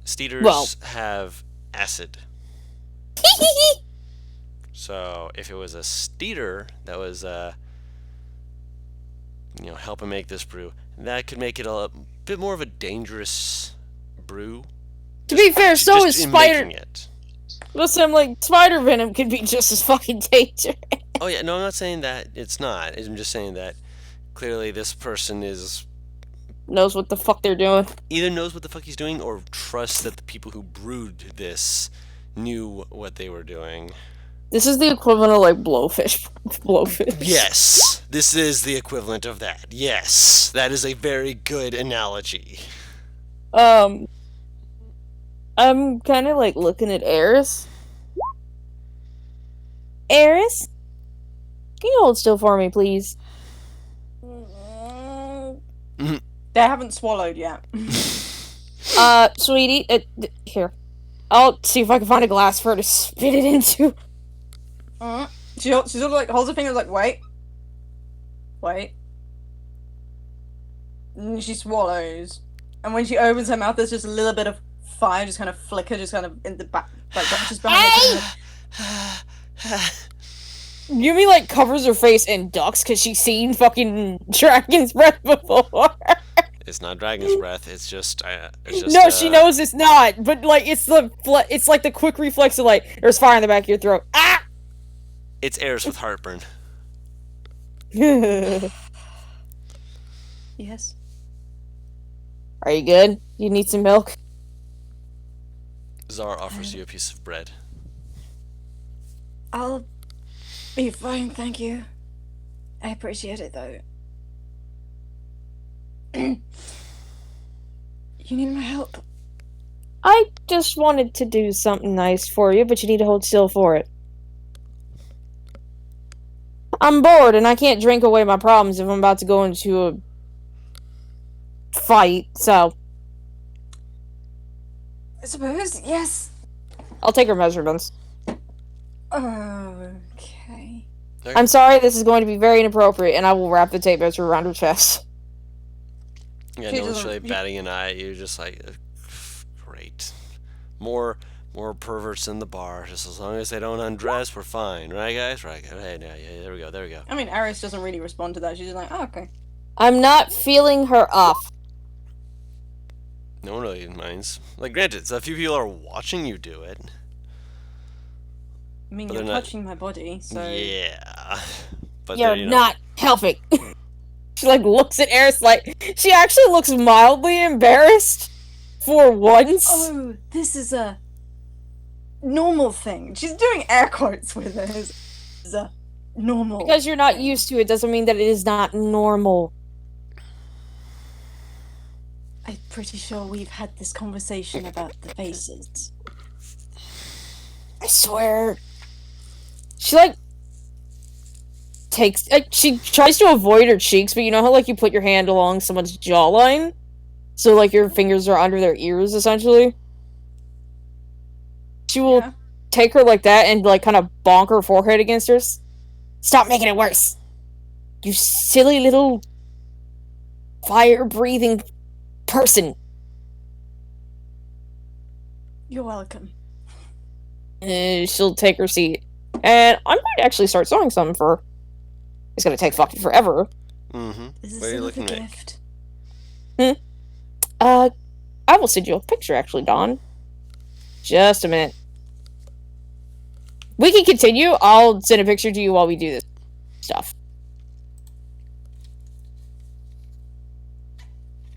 Steeders have acid. So if it was a Steeder that was helping make this brew, that could make it a bit more of a dangerous brew. To be fair, so is spider. Making it. Listen, I'm like, spider venom could be just as fucking dangerous. Oh yeah, no, I'm not saying that it's not. I'm just saying that clearly this person knows what the fuck they're doing. Either knows what the fuck he's doing or trusts that the people who brewed this knew what they were doing. This is the equivalent of like blowfish. Blowfish. Yes, this is the equivalent of that. Yes, that is a very good analogy. I'm kind of like looking at Eris. Eris? Can you hold still for me, please? They haven't swallowed yet. Sweetie, here. I'll see if I can find a glass for her to spit it into. She sort of like holds her finger like, wait. And she swallows. And when she opens her mouth, there's just a little bit of fire just kind of flicker, just kind of in the back, like just behind her. Yumi like covers her face and ducks because she's seen fucking dragon's breath before. It's not dragon's breath. It's just. No, she knows it's not. But like, it's like the quick reflex of like, there's fire in the back of your throat. Ah! It's Eris with heartburn. Yes. Are you good? You need some milk? Zara offers you a piece of bread. I'll be fine, thank you. I appreciate it, though. You need my help? I just wanted to do something nice for you, but you need to hold still for it. I'm bored, and I can't drink away my problems if I'm about to go into a fight, so... I suppose, yes. I'll take her measurements. Okay. I'm sorry, this is going to be very inappropriate, and I will wrap the tape measure around her chest. Yeah, no one's really batting an eye. You're just like, great. More perverts in the bar. Just as long as they don't undress, we're fine, right, guys? Right? Hey, yeah, there we go. I mean, Eris doesn't really respond to that. She's just like, oh, okay. I'm not feeling her up. No one really minds. Like, granted, a few people are watching you do it. I mean, you're touching my body, so... Yeah. But you're not helping. She, like, looks at Eris like... She actually looks mildly embarrassed. For once. Oh, this is a... normal thing. She's doing air quotes with it. This is a normal Because you're not used to it doesn't mean that it is not normal. I'm pretty sure we've had this conversation about the faces. I swear. She, like, takes... she tries to avoid her cheeks, but you know how, like, you put your hand along someone's jawline? So, like, your fingers are under their ears, essentially? She will take her like that and, like, kind of bonk her forehead against hers. Stop making it worse! You silly little... fire-breathing person. You're welcome. She'll take her seat. And I'm going to actually start sewing something for her. It's going to take fucking forever. Mm-hmm. Is What this are you another looking at? gift? I will send you a picture, actually, Dawn. Just a minute. We can continue. I'll send a picture to you while we do this stuff.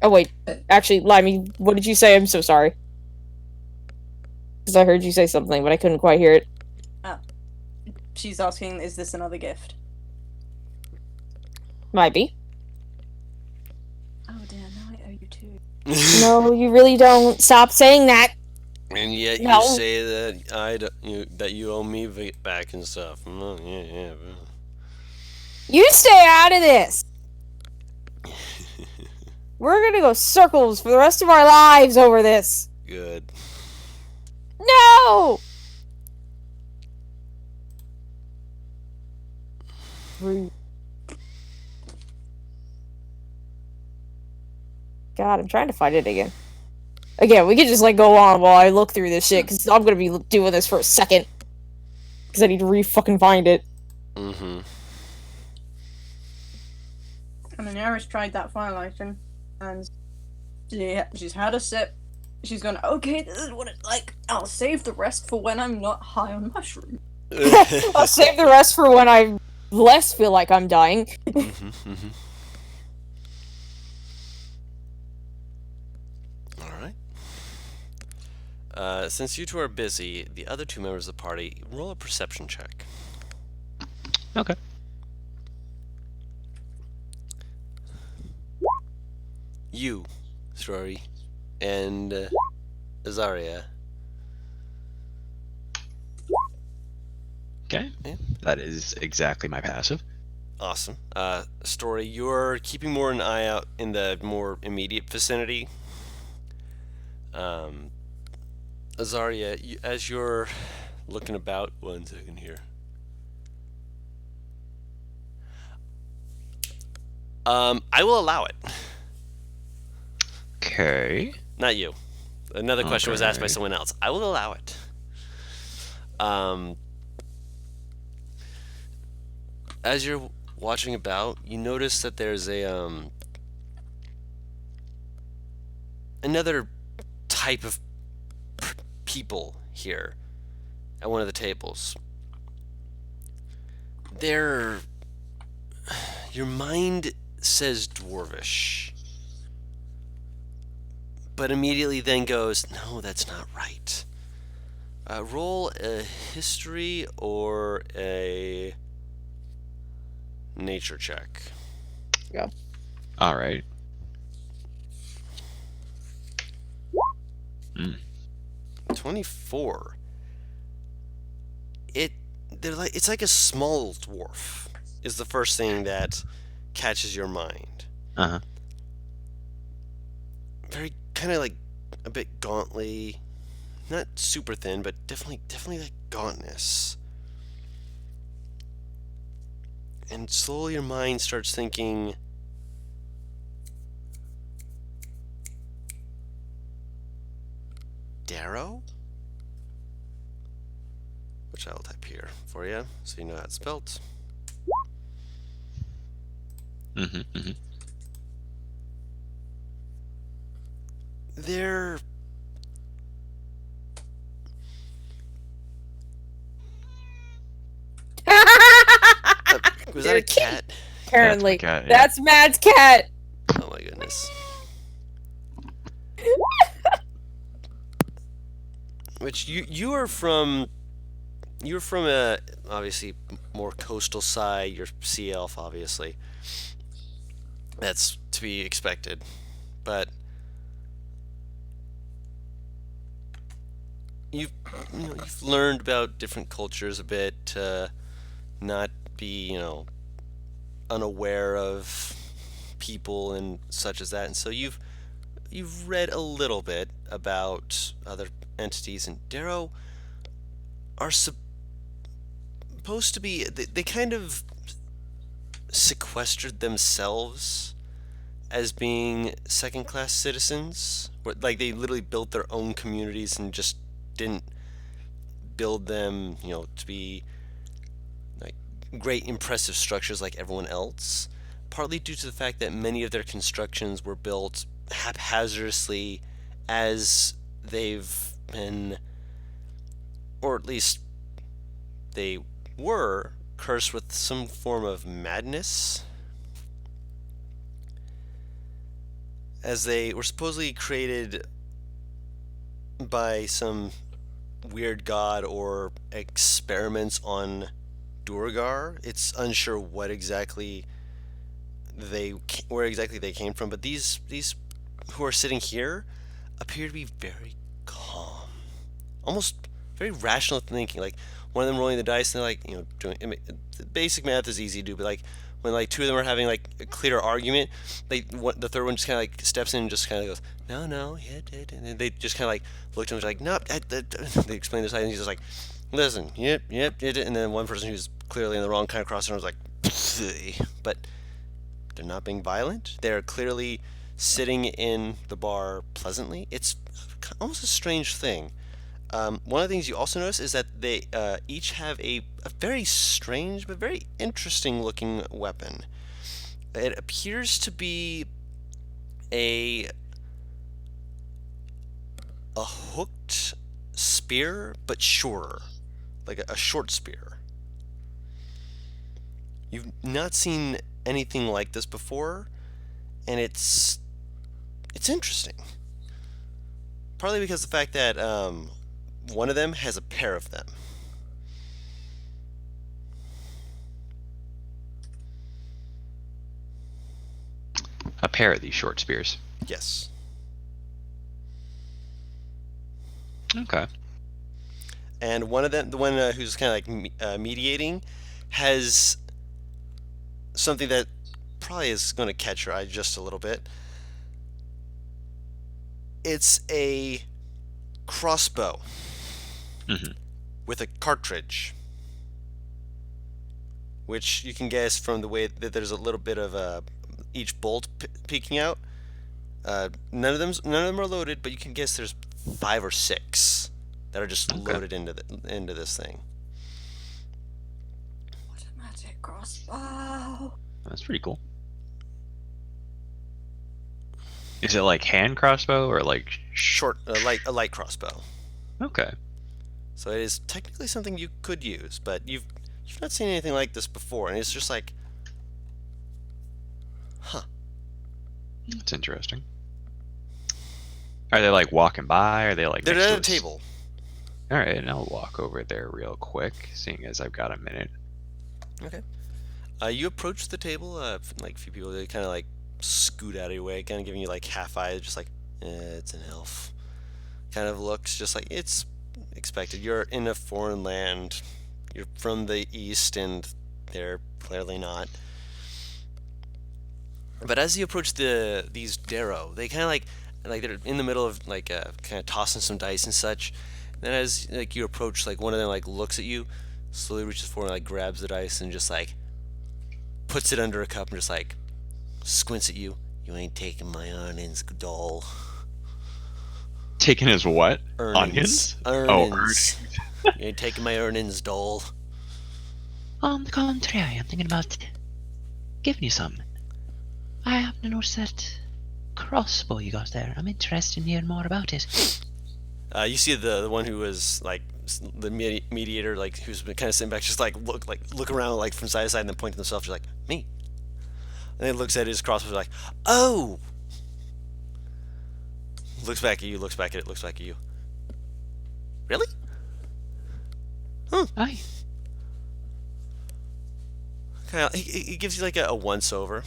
Oh, wait. Actually, Limey, what did you say? I'm so sorry. Because I heard you say something, but I couldn't quite hear it. She's asking, is this another gift? Might be. Oh dear, now I owe you two. No, you really don't. Stop saying that. And yet No. you say that you owe me back and stuff. Yeah. You stay out of this. We're gonna go circles for the rest of our lives over this. Good. No! God, I'm trying to find it again. Again, we can just, like, go on while I look through this shit, because I'm gonna be doing this for a second. Because I need to re-fucking find it. Mm-hmm. And Minaris tried that fire lighting, and she's had a sip. She's gone, okay, this is what it's like. I'll save the rest for when I'm not high on mushrooms. I'll save the rest for when I less feel like I'm dying. All right. Since you two are busy, the other two members of the party, roll a perception check. Okay. You, Srory, and Azaria. Okay. Yeah. That is exactly my passive. Awesome. Story, you're keeping more an eye out in the more immediate vicinity. Azaria, as you're looking about, 1 second here. I will allow it. Okay. Not you. Another question was asked by Okay. someone else. I will allow it. As you're watching about, you notice that there's a another type of people here at one of the tables. Your mind says dwarvish, but immediately then goes, no, that's not right. Roll a history or a nature check. Go. All right. 24. It's like a small dwarf is the first thing that catches your mind. Uh-huh. Very kind of like a bit gauntly, not super thin, but definitely that gauntness. And slowly your mind starts thinking, Darrow? Which I'll type here for you so you know how it's spelt. Mm-hmm. They're was that a cat? Apparently. That's my cat, yeah. That's Matt's cat! Oh my goodness. Which you're from a obviously more coastal side. You're sea elf, obviously. That's to be expected. But you've you've learned about different cultures a bit to not be unaware of people and such as that, and so you've read a little bit about other entities, and Darrow are supposed to be they kind of sequestered themselves as being second class citizens. Like they literally built their own communities and just didn't build them, to be like great impressive structures like everyone else. Partly due to the fact that many of their constructions were built haphazardly as they've been, or at least they were, cursed with some form of madness, as they were supposedly created by some weird god or experiments on Durgar. It's unsure where exactly they came from, but these who are sitting here appear to be very calm, almost very rational thinking. Like one of them rolling the dice, and they're like, doing the basic math is easy to do, but like when like two of them are having like a clear argument, the third one just kind of like steps in and just kind of goes, no, yeah, and they just kind of like look to him, like, nope. They explain their side, and he's just like, listen, yep, and then one person who's clearly in the wrong kind of crossing was like, but they're not being violent. They're clearly sitting in the bar pleasantly. It's almost a strange thing. One of the things you also notice is that they each have a very strange but very interesting looking weapon. It appears to be a hooked spear, but shorter, like a short spear. You've not seen anything like this before, and it's interesting. Partly because of the fact that one of them has a pair of them. A pair of these short spears. Yes. Okay. And one of them, the one who's kind of like mediating, has something that probably is going to catch your eye just a little bit. It's a crossbow with a cartridge, which you can guess from the way that there's a little bit of each bolt peeking out. None of them are loaded, but you can guess there's 5 or 6 that are just loaded into this thing. Automatic crossbow. That's pretty cool. Is it like hand crossbow or like Short, a light crossbow. Okay. So it is technically something you could use, but you've not seen anything like this before, and it's just like, huh. That's interesting. Are they like walking by? Are they like They're next at to a table. All right, and I'll walk over there real quick, seeing as I've got a minute. Okay. You approach the table, like a few people, they kind of like scoot out of your way, kind of giving you like half eye, just like, it's an elf. Kind of looks just like it's expected. You're in a foreign land. You're from the east, and they're clearly not. But as you approach these Darrow, they kind of like they're in the middle of like kind of tossing some dice and such. Then as like you approach, like one of them like looks at you, slowly reaches forward and like grabs the dice and just like puts it under a cup and just like squints at you. You ain't taking my earnings, doll. Taking his what? Earnings. Onions? Earnings. You ain't taking my earnings, doll. On the contrary, I'm thinking about giving you some. I happen to notice that crossbow you got there. I'm interested in hearing more about it. You see the one who was like the mediator, like who's been kind of sitting back, just like look around like from side to side and then point to himself, just like me. And then looks at his crossbow, like, oh. Looks back at you, looks back at it, looks back at you. Really? Huh. Aye. Kind of, he gives you like a once over.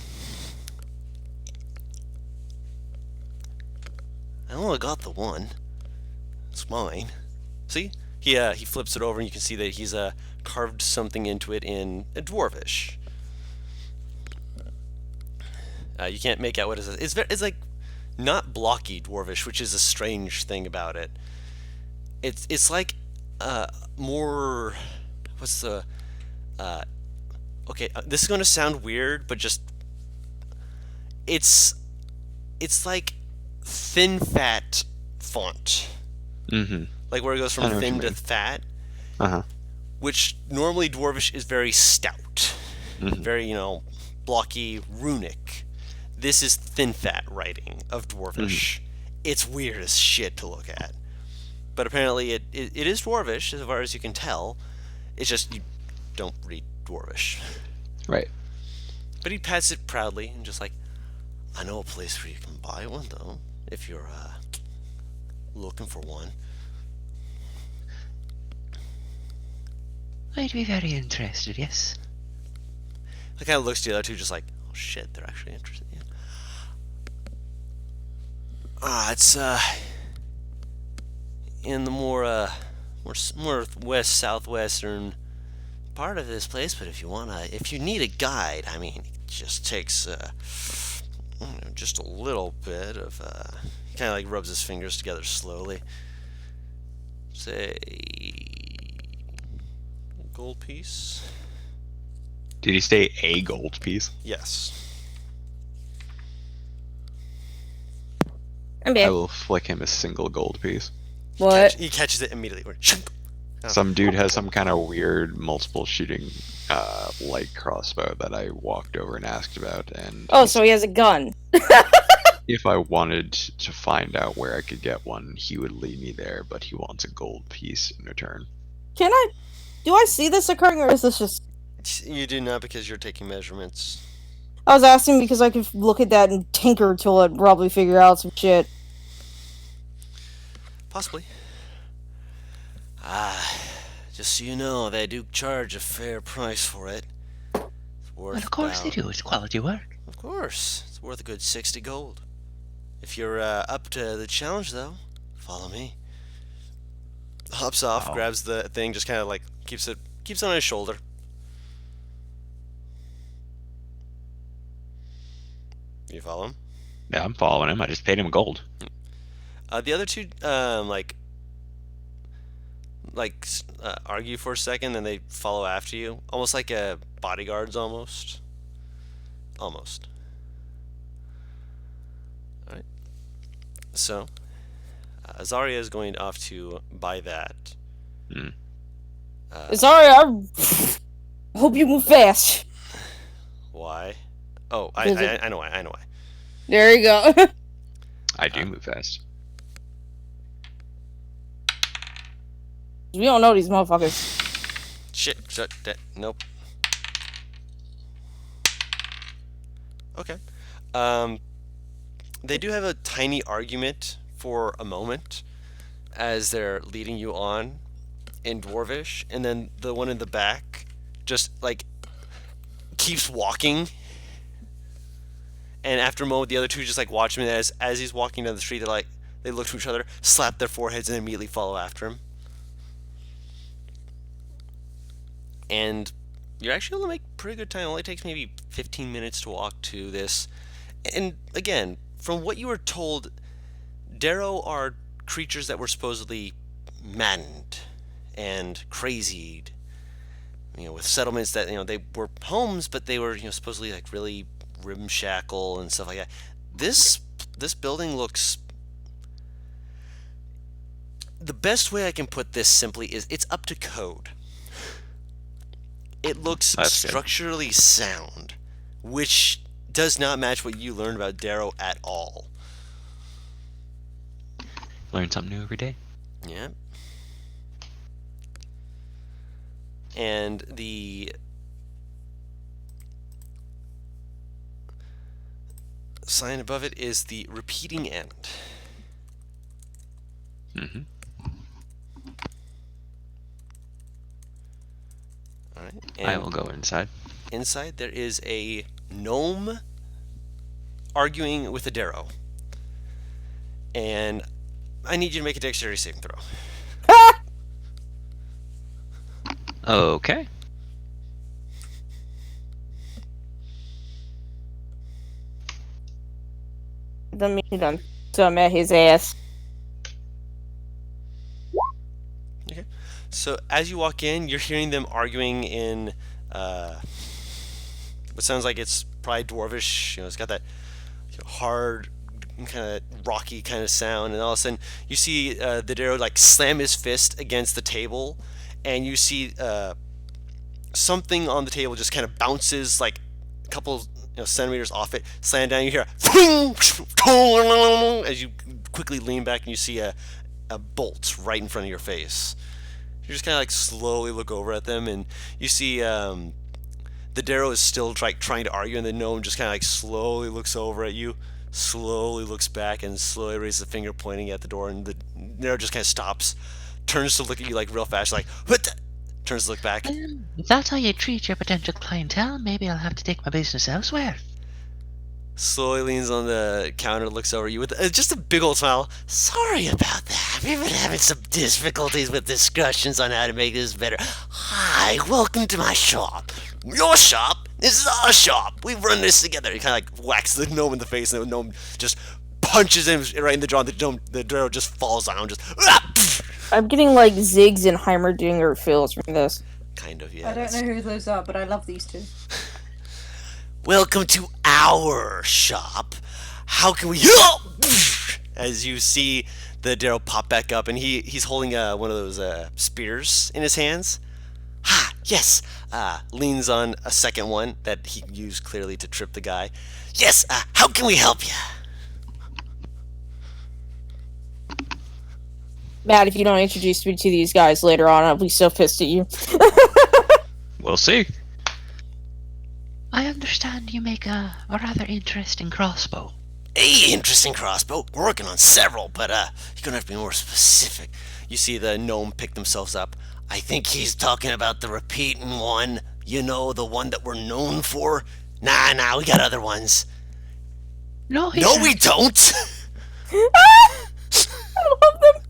I only got the one. It's mine. See, he flips it over, and you can see that he's carved something into it in a dwarvish. You can't make out what it is. It's like not blocky dwarvish, which is a strange thing about it. It's like more. What's the okay? This is going to sound weird, but just it's like thin fat font, Mm-hmm. like where it goes I from know what you thin to mean. fat, Uh-huh. which normally dwarvish is very stout, Mhm. very blocky, runic. This is thin fat writing of dwarvish. It's weird as shit to look at, but apparently it is dwarvish as far as you can tell. It's just you don't read dwarvish. Right. But he pats it proudly and just like, I know a place where you can buy one though, if you're looking for one. I'd be very interested, yes. He kind of looks to the other two, just like, oh shit, they're actually interested. Yeah. It's in the more west southwestern part of this place. But if you need a guide, I mean, it just takes just a little bit of kind of like rubs his fingers together slowly. Say, gold piece. Did he say a gold piece? Yes. I'm I back. will flick him a single gold piece. What? He catches it immediately. Oh. Some dude has some kind of weird multiple shooting light crossbow that I walked over and asked about, and Oh, so he has a gun. if I wanted to find out where I could get one, he would lead me there, but he wants a gold piece in return. Do I see this occurring, or is this just... You do not, because you're taking measurements. I was asking because I could look at that and tinker till I'd probably figure out some shit. Possibly. Just so you know, they do charge a fair price for it. It's worth Well, of course they about- do. It's quality work. Of course. It's worth a good 60 gold. If you're up to the challenge, though, follow me. Hops off, Wow. grabs the thing, just kind of like keeps it on his shoulder. You follow him? Yeah, I'm following him. I just paid him gold. The other two, argue for a second, then they follow after you, almost like bodyguards, almost. Almost. All right. So, Azaria is going off to buy that. Hmm. Sorry, I hope you move fast. Why? Oh, Does it- I know why. I know why. There you go. I do move fast. We don't know these motherfuckers. Shit. Nope. Okay. They do have a tiny argument for a moment as they're leading you on in Dwarvish, and then the one in the back just like keeps walking. And after a moment, the other two just like watch him, and as he's walking down the street, they look to each other, slap their foreheads, and immediately follow after him. And you're actually able to make pretty good time. It only takes maybe 15 minutes to walk to this. And again, from what you were told, Darrow are creatures that were supposedly maddened and crazied. With settlements that they were homes, but they were supposedly like really rimshackle and stuff like that. This building looks. The best way I can put this simply is it's up to code. It looks That's good. structurally sound, which does not match what you learned about Darrow at all. Learn something new every day. Yeah. And the sign above it is the repeating end. Mm-hmm. All right. I And will go inside. inside there is a gnome arguing with a Darrow. And I need you to make a dexterity saving throw. Okay. The meat done. So I'm at his ass. Okay. So as you walk in, you're hearing them arguing in what sounds like it's probably dwarvish. It's got that hard, kind of rocky kind of sound, and all of a sudden you see the Darrow like slam his fist against the table, and you see something on the table just kind of bounces like a couple centimeters off it, slam down. You hear as you quickly lean back, and you see a bolt right in front of your face. You just kind of like slowly look over at them, and you see the Darrow is still trying to argue, and the gnome just kind of like slowly looks over at you, slowly looks back, and slowly raises a finger pointing at the door, and the Darrow just kind of stops, turns to look at you like real fast, like what? Turns to look back. If that's how you treat your potential clientele, maybe I'll have to take my business elsewhere. Slowly leans on the counter, looks over at you with just a big old smile. Sorry about that. We've been having some difficulties with discussions on how to make this better. Hi, welcome to my shop. Your shop? This is our shop. We run this together. He kind of like whacks the gnome in the face, and the gnome just punches him right in the jaw. The Darrow just falls down. Just I'm getting like Ziggs and Heimerdinger feels from this. kind of, yeah. I don't know who those are, but I love these two. Welcome to our shop. How can we help? As you see the Darrow pop back up, and he's holding one of those spears in his hands. Ha, yes. Leans on a second one that he used clearly to trip the guy. Yes, how can we help you? Matt, if you don't introduce me to these guys later on, I'll be so pissed at you. We'll see. I understand you make a rather interesting crossbow. Hey, interesting crossbow. We're working on several, but you're gonna have to be more specific. You see the gnome pick themselves up. I think he's talking about the repeating one. You know, the one that we're known for. Nah, we got other ones. No, No, we don't. I love them.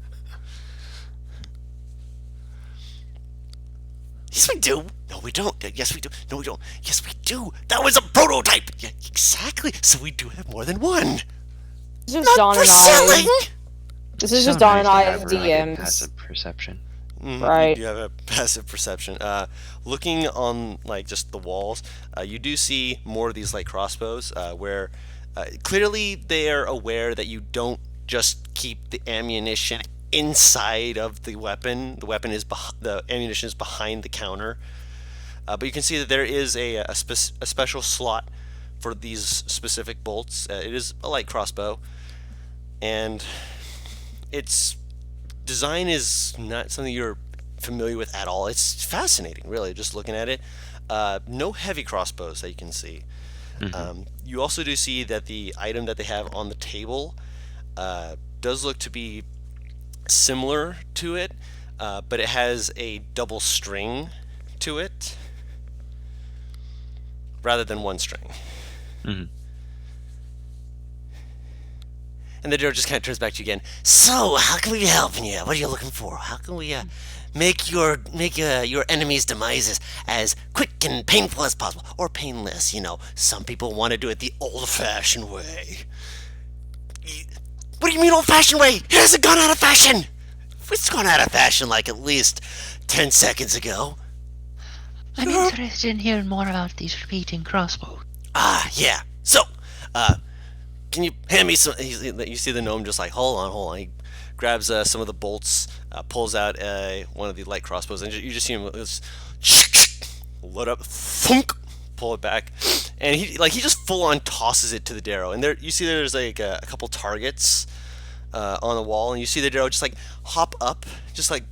Yes, we do. No, we don't. Yes, we do. No, we don't. Yes, we do. That was a prototype. Yeah, exactly. So we do have more than one. This is Not Dawn for and selling. I. This is So just Dawn and I nice as to have, like, a DMs. passive perception. Right. You have a passive perception. Looking on like just the walls, you do see more of these light crossbows, where clearly they are aware that you don't just keep the ammunition inside of the weapon. The weapon is the ammunition is behind the counter. But you can see that there is a special slot for these specific bolts. It is a light crossbow, and its design is not something you're familiar with at all. It's fascinating, really, just looking at it. No heavy crossbows that you can see. You also do see that the item that they have on the table does look to be similar to it, but it has a double string to it rather than one string. And the Darrow just kind of turns back to you again. So, how can we be helping you? What are you looking for? How can we make your enemy's demises as quick and painful as possible, or painless? Some people want to do it the old-fashioned way. What do you mean old-fashioned way? It hasn't gone out of fashion. It's gone out of fashion like at least 10 seconds ago. I'm interested in hearing more about these repeating crossbows. Yeah. So, can you hand me some? You see the gnome just like, hold on. He grabs some of the bolts, pulls out one of the light crossbows, and you just see him load up, thunk, pull it back, and he just full on tosses it to the Darrow. And there, you see there's like a couple targets on the wall, and you see the Darrow just like hop up, just like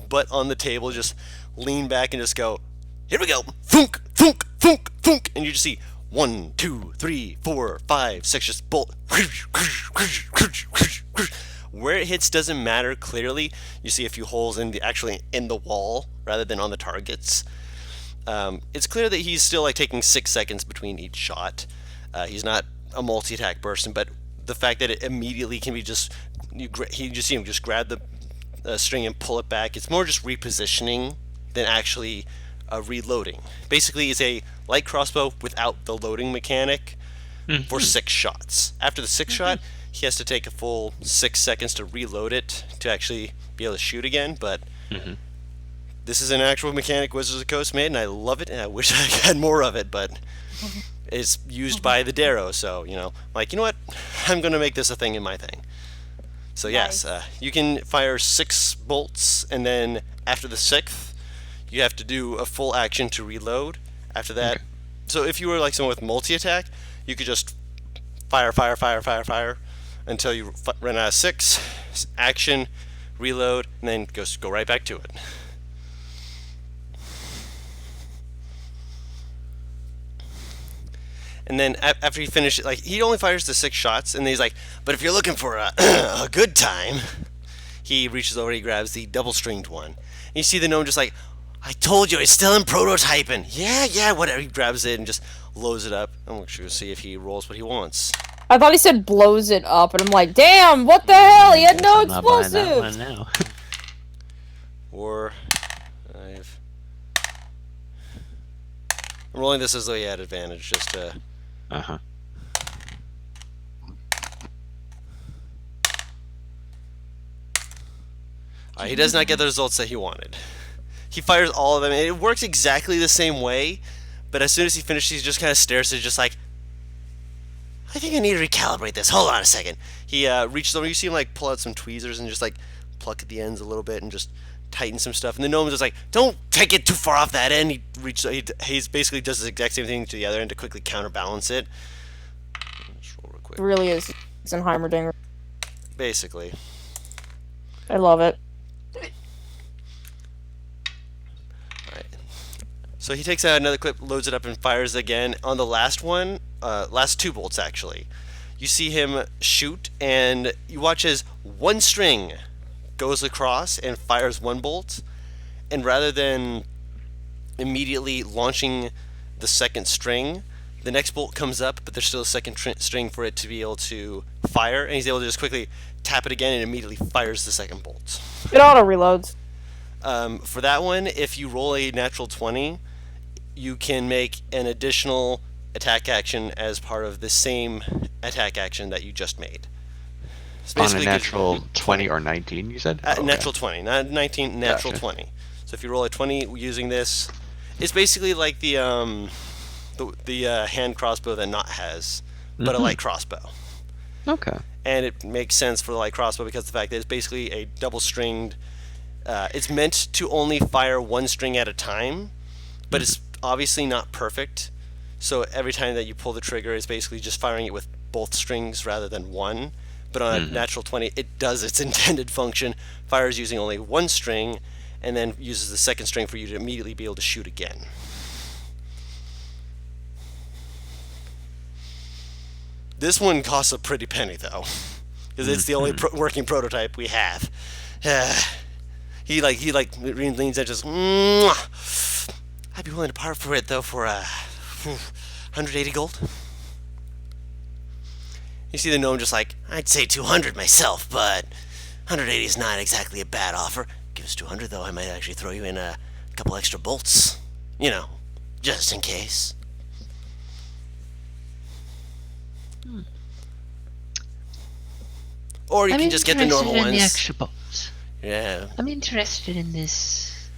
butt on the table, just lean back and just go, here we go, thunk, thunk, thunk, thunk, and you just see 1, 2, 3, 4, 5, 6, just bolt. Where it hits doesn't matter clearly. You see a few holes actually in the wall rather than on the targets. It's clear that he's still like taking 6 seconds between each shot. He's not a multi-attack person, but the fact that it immediately can be you just see him just grab the string and pull it back. It's more just repositioning than actually reloading. Basically, it's a light crossbow without the loading mechanic for 6 shots. After the 6th shot, he has to take a full 6 seconds to reload it to actually be able to shoot again, but this is an actual mechanic Wizards of the Coast made, and I love it, and I wish I had more of it, but it's used by the Darrow, so, you know, like, you know what, I'm going to make this a thing in my thing. So yes, you can fire 6 bolts, and then after the 6th, you have to do a full action to reload. After that, so if you were like someone with multi-attack, you could just fire until you run out of 6, action, reload, and then go right back to it. And then after he finishes, like, he only fires the 6 shots, and then he's like, but if you're looking for a good time, he reaches over, he grabs the double-stringed one. And you see the gnome just like, I told you, it's still in prototyping. Yeah, whatever. He grabs it and just loads it up. I'm going to see if he rolls what he wants. I thought he said blows it up, and I'm like, damn, what the hell? He had no I'm not buying that one explosives. now. 4, 5. I'm rolling this as though he had advantage, just to... he does not get the results that he wanted. He fires all of them, and it works exactly the same way, but as soon as he finishes, he just kind of stares at it, just like, I think I need to recalibrate this. Hold on a second. He reaches over, you see him like pull out some tweezers and just like pluck at the ends a little bit and just tighten some stuff, and the gnome's just like, don't take it too far off that end. He basically does the exact same thing to the other end to quickly counterbalance it. Just roll real quick. It really is. It's in Heimerdinger. Basically. I love it. Alright. So he takes out another clip, loads it up, and fires again. On the last one, last 2 bolts actually, you see him shoot, and you watch as one string goes across and fires 1 bolt, and rather than immediately launching the second string, the next bolt comes up, but there's still a second string for it to be able to fire, and he's able to just quickly tap it again and immediately fires the second bolt. It auto reloads. For that one, if you roll a natural 20, you can make an additional attack action as part of the same attack action that you just made. So On a natural 20 or 19, you said? Okay. Natural 20, not 19, natural 20. So if you roll a 20 using this, it's basically like the hand crossbow that Not has, but a light crossbow. Okay. And it makes sense for the light crossbow because of the fact that it's basically a double-stringed... it's meant to only fire 1 string at a time, but it's obviously not perfect. So every time that you pull the trigger, it's basically just firing it with both strings rather than 1. But on a natural 20, it does its intended function, fires using only 1 string, and then uses the second string for you to immediately be able to shoot again. This one costs a pretty penny, though, because it's the only working prototype we have. He leans in, just, I'd be willing to part for it, though, for 180 gold. You see the gnome just like, I'd say 200 myself, but 180 is not exactly a bad offer. Give us 200, though, I might actually throw you in a couple extra bolts. You know, just in case. Or you can just get the normal ones. I'm interested in the extra bolts. Yeah. I'm interested in this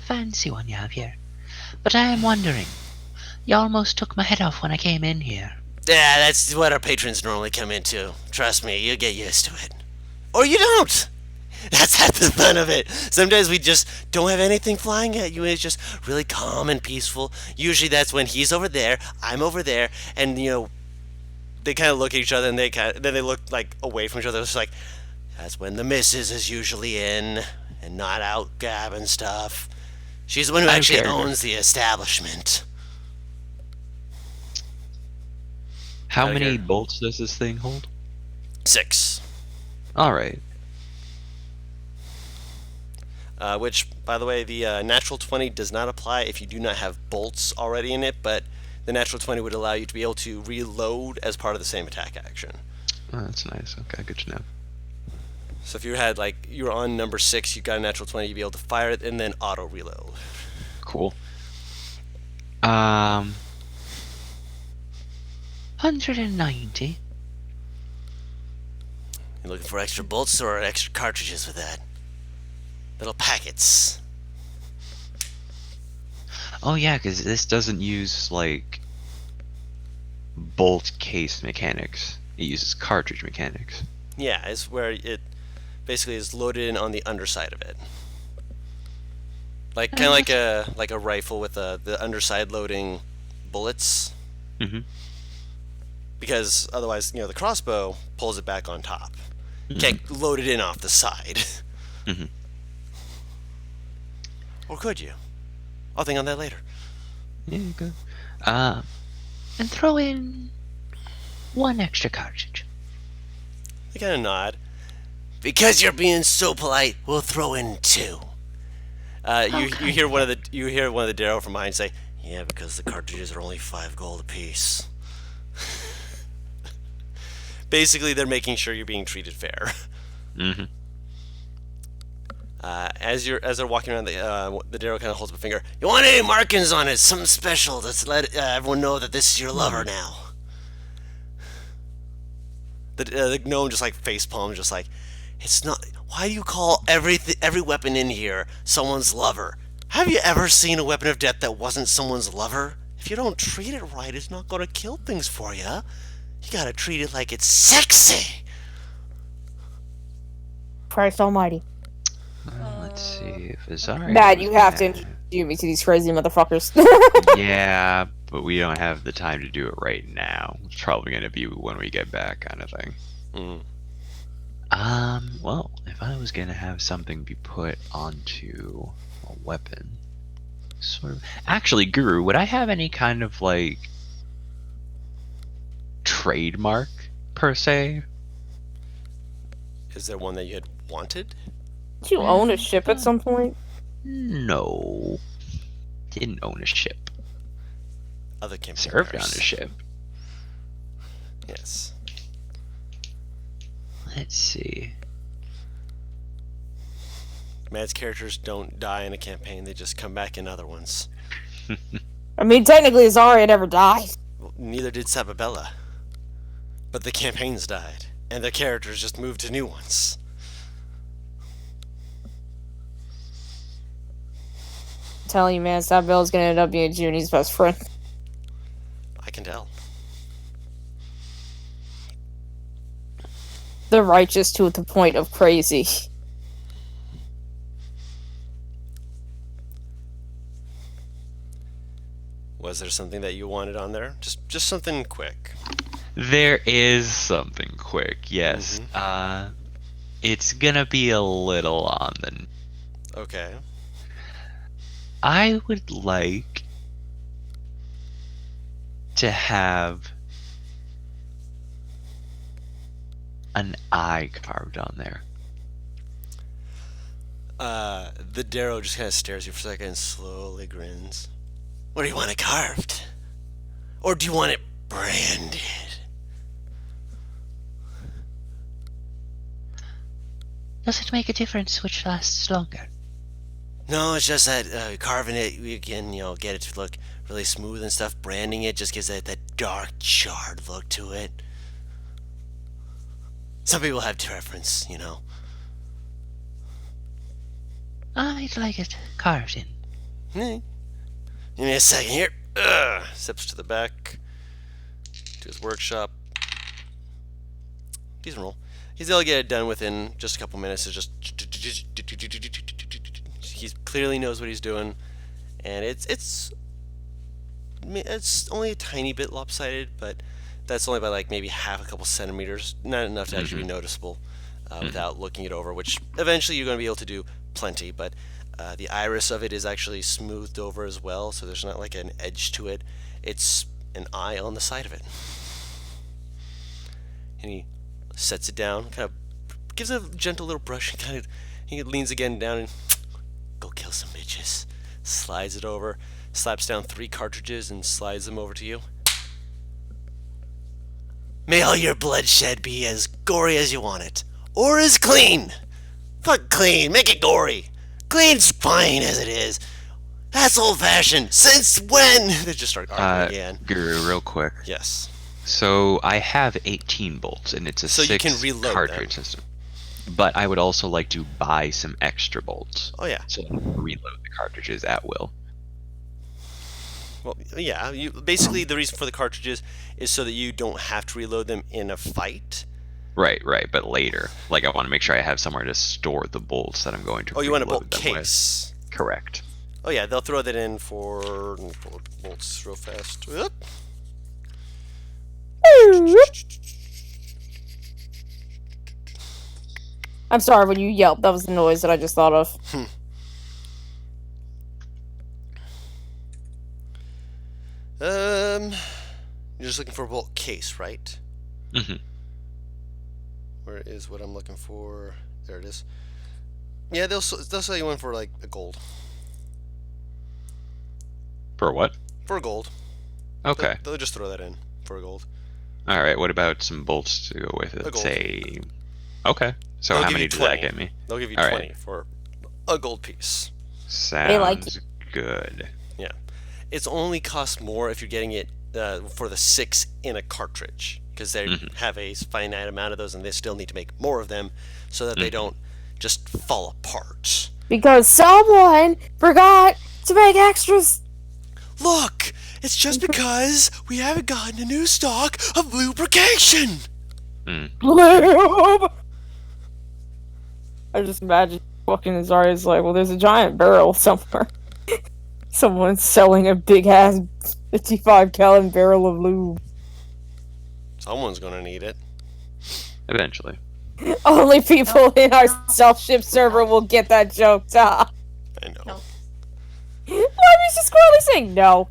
fancy one you have here. But I am wondering, you almost took my head off when I came in here. Yeah, that's what our patrons normally come into. Trust me, you'll get used to it. Or you don't! That's half the fun of it. Sometimes we just don't have anything flying at you, and it's just really calm and peaceful. Usually that's when he's over there, I'm over there, and, you know, they kind of look at each other, and then they look, like, away from each other. It's like, that's when the missus is usually in, and not out gabbing stuff. She's the one who actually owns the establishment. How many bolts does this thing hold? 6. Alright. Which, by the way, the natural 20 does not apply if you do not have bolts already in it, but the natural 20 would allow you to be able to reload as part of the same attack action. Oh, that's nice. Okay, good to know. So if you had like you were on number 6, you got a natural 20, you'd be able to fire it and then auto reload. Cool. 190. You looking for extra bolts or extra cartridges with that? Little packets. Oh yeah, because this doesn't use like bolt case mechanics. It uses cartridge mechanics. Yeah, it's where it basically is loaded in on the underside of it. Like kind of like a rifle with the underside loading bullets. Mm-hmm. Because otherwise, the crossbow pulls it back on top. You can't load it in off the side. Mm-hmm. Or could you? I'll think on that later. Yeah, good. And throw in one extra cartridge. They kind of nod. Because you're being so polite, we'll throw in 2. You hear one of the Darrow from behind say, "Yeah, because the cartridges are only 5 gold apiece." Basically, they're making sure you're being treated fair. Mm-hmm. As they're walking around, the Darrow kind of holds up a finger. You want any markings on it? Something special to let everyone know that this is your lover now. The gnome just like face palms, just like, it's not. Why do you call every weapon in here someone's lover? Have you ever seen a weapon of death that wasn't someone's lover? If you don't treat it right, it's not going to kill things for you. You gotta treat it like it's sexy. Christ almighty. Let's see if Azari. Dad, you have to introduce me to these crazy motherfuckers. Yeah, but we don't have the time to do it right now. It's probably going to be when we get back, kind of thing. Well, if I was going to have something be put onto a weapon, sort of. Actually, Guru, would I have any kind of like trademark per se? Is there one that you had wanted? Did you own a ship at some point? No, didn't own a ship. Other campaigners. Served on a ship. Yes. Let's see. Mad's characters don't die in a campaign; they just come back in other ones. I mean, technically, Azari had never died. Well, neither did Sababella. But the campaigns died, and the characters just moved to new ones. I'm telling you, man, Sabella's gonna end up being Junie's best friend. I can tell. The righteous to the point of crazy. Was there something that you wanted on there? Just something quick. There is something quick, yes. It's gonna be a little on the. Okay. I would like to have an eye carved on there. The Darrow just kind of stares at you for a second and slowly grins. What do you want it carved? Or do you want it branded? Does it make a difference which lasts longer? No, it's just that carving it, you can, get it to look really smooth and stuff. Branding it just gives that dark, charred look to it. Some people have preference, I'd like it carved in. Give me a second here. Steps to the back to his workshop. Decent roll. He's able to get it done within just a couple minutes. It's just he clearly knows what he's doing, and it's only a tiny bit lopsided, but that's only by like maybe half a couple centimeters. Not enough to actually be noticeable without looking it over. Which eventually you're going to be able to do plenty, but. The iris of it is actually smoothed over as well, so there's not like an edge to it. It's an eye on the side of it. And he sets it down, kind of gives a gentle little brush, and he leans again down and go kill some bitches. Slides it over, slaps down 3 cartridges and slides them over to you. May all your bloodshed be as gory as you want it, Or is clean? Fuck clean. Make it gory. Clean's fine as it is. That's old-fashioned. Since when? They just start arguing again. Guru, real quick. Yes. So I have 18 bolts, and it's a So you can 6 reload cartridge them. system. But I would also like to buy some extra bolts. Oh yeah. So I can reload the cartridges at will. Well, yeah. You basically the reason for the cartridges is so that you don't have to reload them in a fight. Right, but later. Like, I want to make sure I have somewhere to store the bolts that I'm going to Oh, you want a reload bolt them with. case. Correct. Oh yeah, they'll throw that in for bolts real fast. Whoop. I'm sorry when you yelped. That was the noise that I just thought of. You're just looking for a bolt case, right? Mm-hmm. Where is what I'm looking for? There it is. Yeah, they'll sell you one for like a gold. For what? For a gold. Okay. They'll just throw that in for a gold. All right. What about some bolts to go with it? A gold. Say. Okay. So They'll how give many you does that 20. get me? They'll give you All 20 right. for a gold piece. Sounds like good. Yeah. It's only costs more if you're getting it for the 6 in a cartridge, because they have a finite amount of those and they still need to make more of them so that they don't just fall apart. Because someone forgot to make extras. Look! It's just because we haven't gotten a new stock of lubrication! Lube! I just imagine fucking Zarya's like, well, there's a giant barrel somewhere. Someone's selling a big ass 55-gallon barrel of lube. Someone's gonna need it. Eventually. Only people in our self-ship server will get that joke. Ah. I know. No. Why is Mr. Squirrely saying no?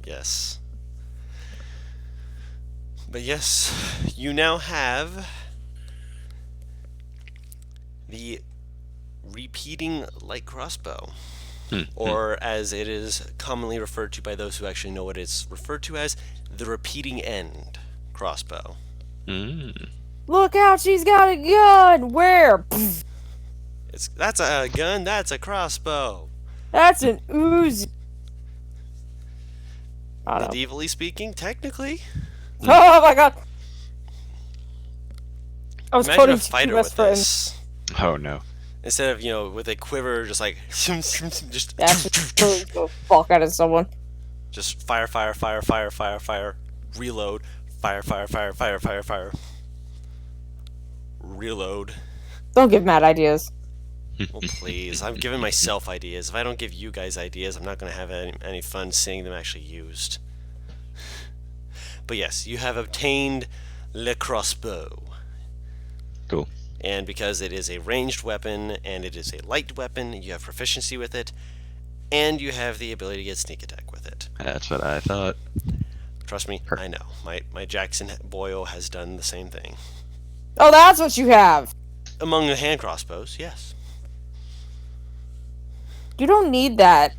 Yes. But yes, you now have the repeating light crossbow. Or as it is commonly referred to by those who actually know what it's referred to as, the repeating end crossbow. Look out, she's got a gun! Where? That's a gun, that's a crossbow. That's an Uzi. I don't know. Medievally speaking, technically. Oh my god! I was Imagine quoting a two fighter best with friends. this. Oh no. Instead of, with a quiver, just like, just That's the fuck out of someone. just fire, reload, fire, reload. Don't give Matt ideas. Well, please, I'm giving myself ideas. If I don't give you guys ideas, I'm not going to have any fun seeing them actually used. But yes, you have obtained Le Crossbow. Cool. And because it is a ranged weapon and it is a light weapon, you have proficiency with it, and you have the ability to get sneak attack with it. That's what I thought. Trust me, I know. My Jackson Boyo has done the same thing. Oh, that's what you have! Among the hand crossbows, yes. You don't need that.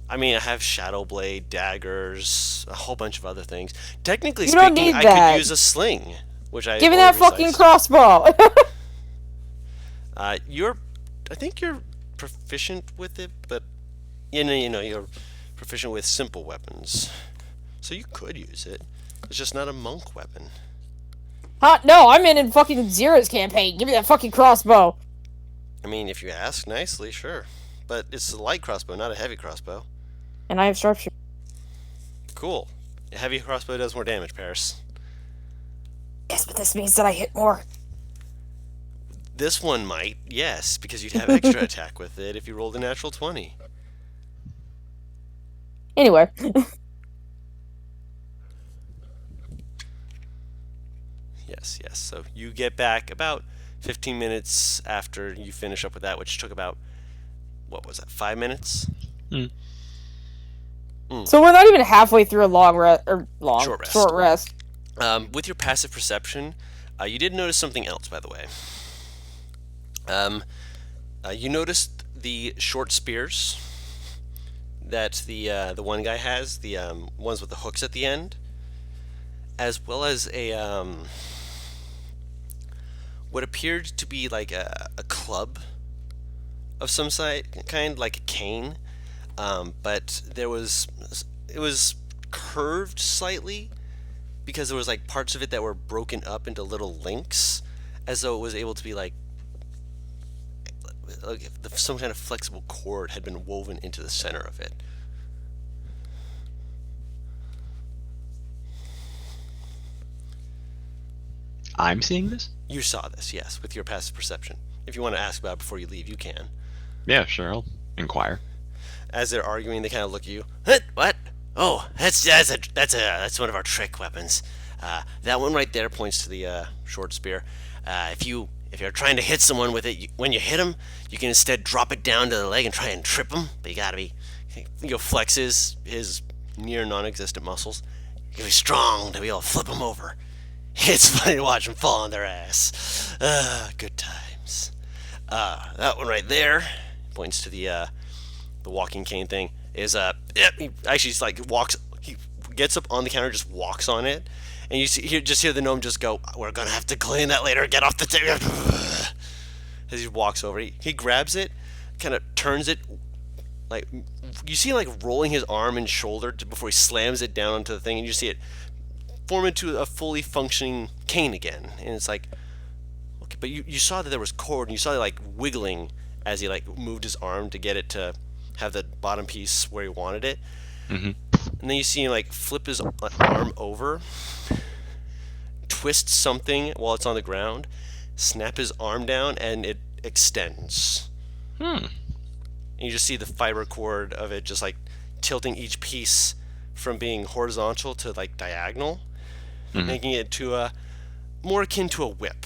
I mean, I have Shadow Blade, daggers, a whole bunch of other things. Technically You don't speaking, need I that. could use a sling, which I Give me that already fucking resized. crossbow! I think you're proficient with it, but you're proficient with simple weapons, so you could use it. It's just not a monk weapon. No, I'm in fucking Zera's campaign. Give me that fucking crossbow. I mean, if you ask nicely, sure, but it's a light crossbow, not a heavy crossbow. And I have sharpshooter. Cool. A heavy crossbow does more damage, Paris. Yes, but this means that I hit more. This one might, yes, because you'd have extra attack with it if you rolled a natural 20. Anyway. Yes. So you get back about 15 minutes after you finish up with that, which took about, what was that, 5 minutes? So we're not even halfway through a short rest. With your passive perception, you did notice something else, by the way. You noticed the short spears that the one guy has, the ones with the hooks at the end, as well as what appeared to be like a club of some kind, like a cane, but it was curved slightly because there was like parts of it that were broken up into little links, as though it was able to be like if some kind of flexible cord had been woven into the center of it. I'm seeing this? You saw this, yes, with your passive perception. If you want to ask about it before you leave, you can. Yeah, sure. I'll inquire. As they're arguing, they kind of look at you. What? Oh, that's one of our trick weapons. That one right there points to the short spear. If you're trying to hit someone with it, when you hit them, you can instead drop it down to the leg and try and trip them. But you gotta be, flex his near non-existent muscles. You gotta be strong to be able to flip them over. It's funny to watch them fall on their ass. Good times. That one right there points to the walking cane thing. Is he actually just like walks. He gets up on the counter, just walks on it, and you hear the gnome just go, "We're gonna have to clean that later. Get off the table." As he walks over, he grabs it, kind of turns it, like you see him like rolling his arm and shoulder before he slams it down onto the thing, and you see it form into a fully functioning cane again. And it's like, okay, but you saw that there was cord, and you saw it like wiggling as he like moved his arm to get it to have the bottom piece where he wanted it. Mm-hmm. And then you see him like flip his arm over, twist something while it's on the ground, snap his arm down, and it extends. And you just see the fiber cord of it just like tilting each piece from being horizontal to like diagonal, making it to a more akin to a whip.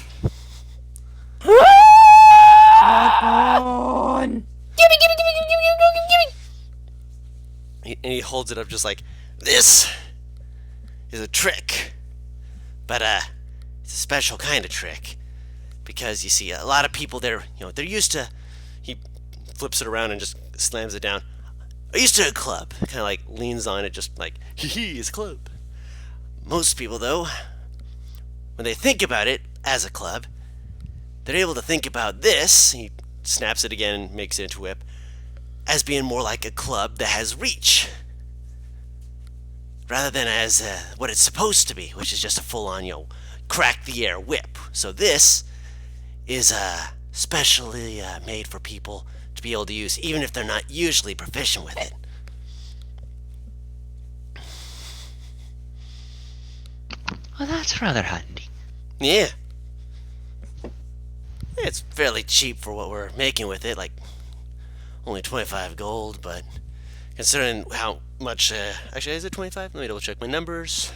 On. And he holds it up just like, this is a trick, but it's a special kind of trick, because you see a lot of people they're used to. He flips it around and just slams it down. Are used to a club, kind of like leans on it, just like hee, it's a club. Most people though, when they think about it as a club, they're able to think about this. He snaps it again and makes it into a whip, as being more like a club that has reach, rather than as what it's supposed to be, which is just a full-on, crack the air whip. So this is specially made for people to be able to use, even if they're not usually proficient with it. Well, that's rather handy. Yeah. It's fairly cheap for what we're making with it, like only 25 gold, but considering how much, actually, is it 25? Let me double check my numbers.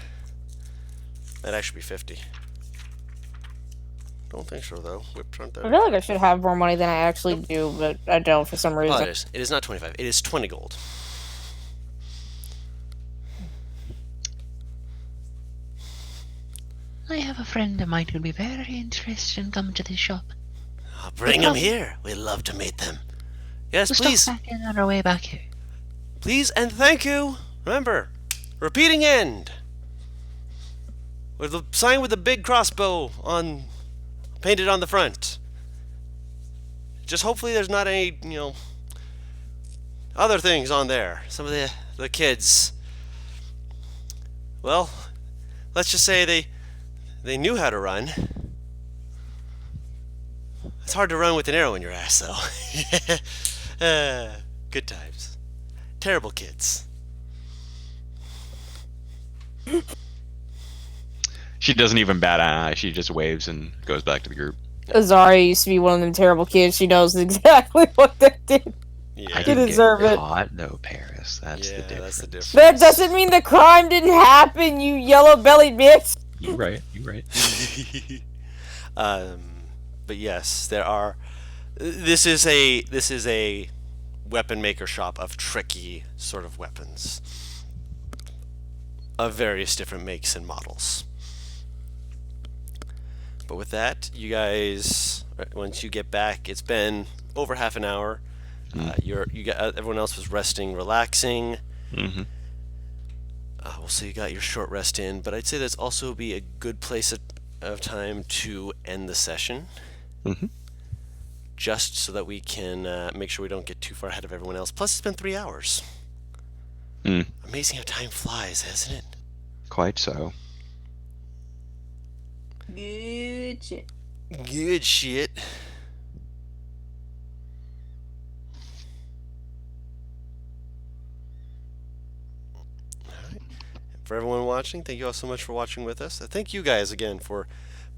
That'd actually be 50. Don't think so, though. Whips aren't I there. feel like I should have more money than I actually do, but I don't for some Oh, reason. it is. It is not 25. It is 20 gold. I have a friend of mine who'd be very interested in coming to this shop. I'll bring them here. We'd love to meet them. Yes, We'll please. stop back in on our way back here. Please and thank you. Remember, repeating end. With the sign with the big crossbow painted on the front. Just hopefully there's not any, other things on there. Some of the kids, well, let's just say they knew how to run. It's hard to run with an arrow in your ass, though. Good times. Terrible kids. She doesn't even bat an eye. She just waves and goes back to the group. Azari used to be one of them terrible kids. She knows exactly what they did. Yeah, I You didn't deserve get it. caught though, Paris. That's the yeah, difference. that's the difference. That doesn't mean the crime didn't happen, you yellow-bellied bitch. You right. You right. But yes, there are. This is a weapon maker shop of tricky sort of weapons, of various different makes and models. But with that, you guys, once you get back, it's been over half an hour. Everyone else was resting, relaxing. Mm-hmm. We'll say you got your short rest in, but I'd say that's also be a good place of time to end the session, Mhm. just so that we can make sure we don't get too far ahead of everyone else. Plus, it's been 3 hours. Mm, Amazing how time flies, hasn't it? quite so. Good shit. Good shit. Alright. For everyone watching, thank you all so much for watching with us. Thank you guys again for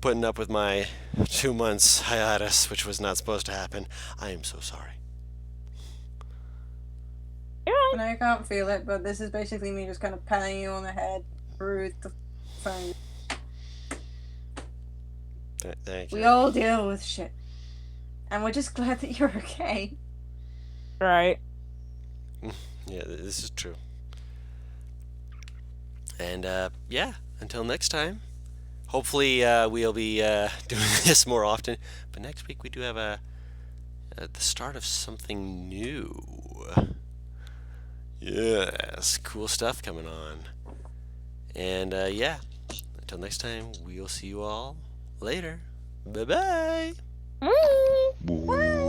putting up with my 2 months hiatus, which was not supposed to happen. I am so sorry. And I can't feel it, but this is basically me just kind of patting you on the head through the phone. Thank you. We all deal with shit. And we're just glad that you're okay. Right. Yeah, this is true. And yeah, until next time. Hopefully we'll be doing this more often. But next week we do have the start of something new. Yes, cool stuff coming on. And yeah, until next time, we'll see you all later. Bye bye. Mm. Woo.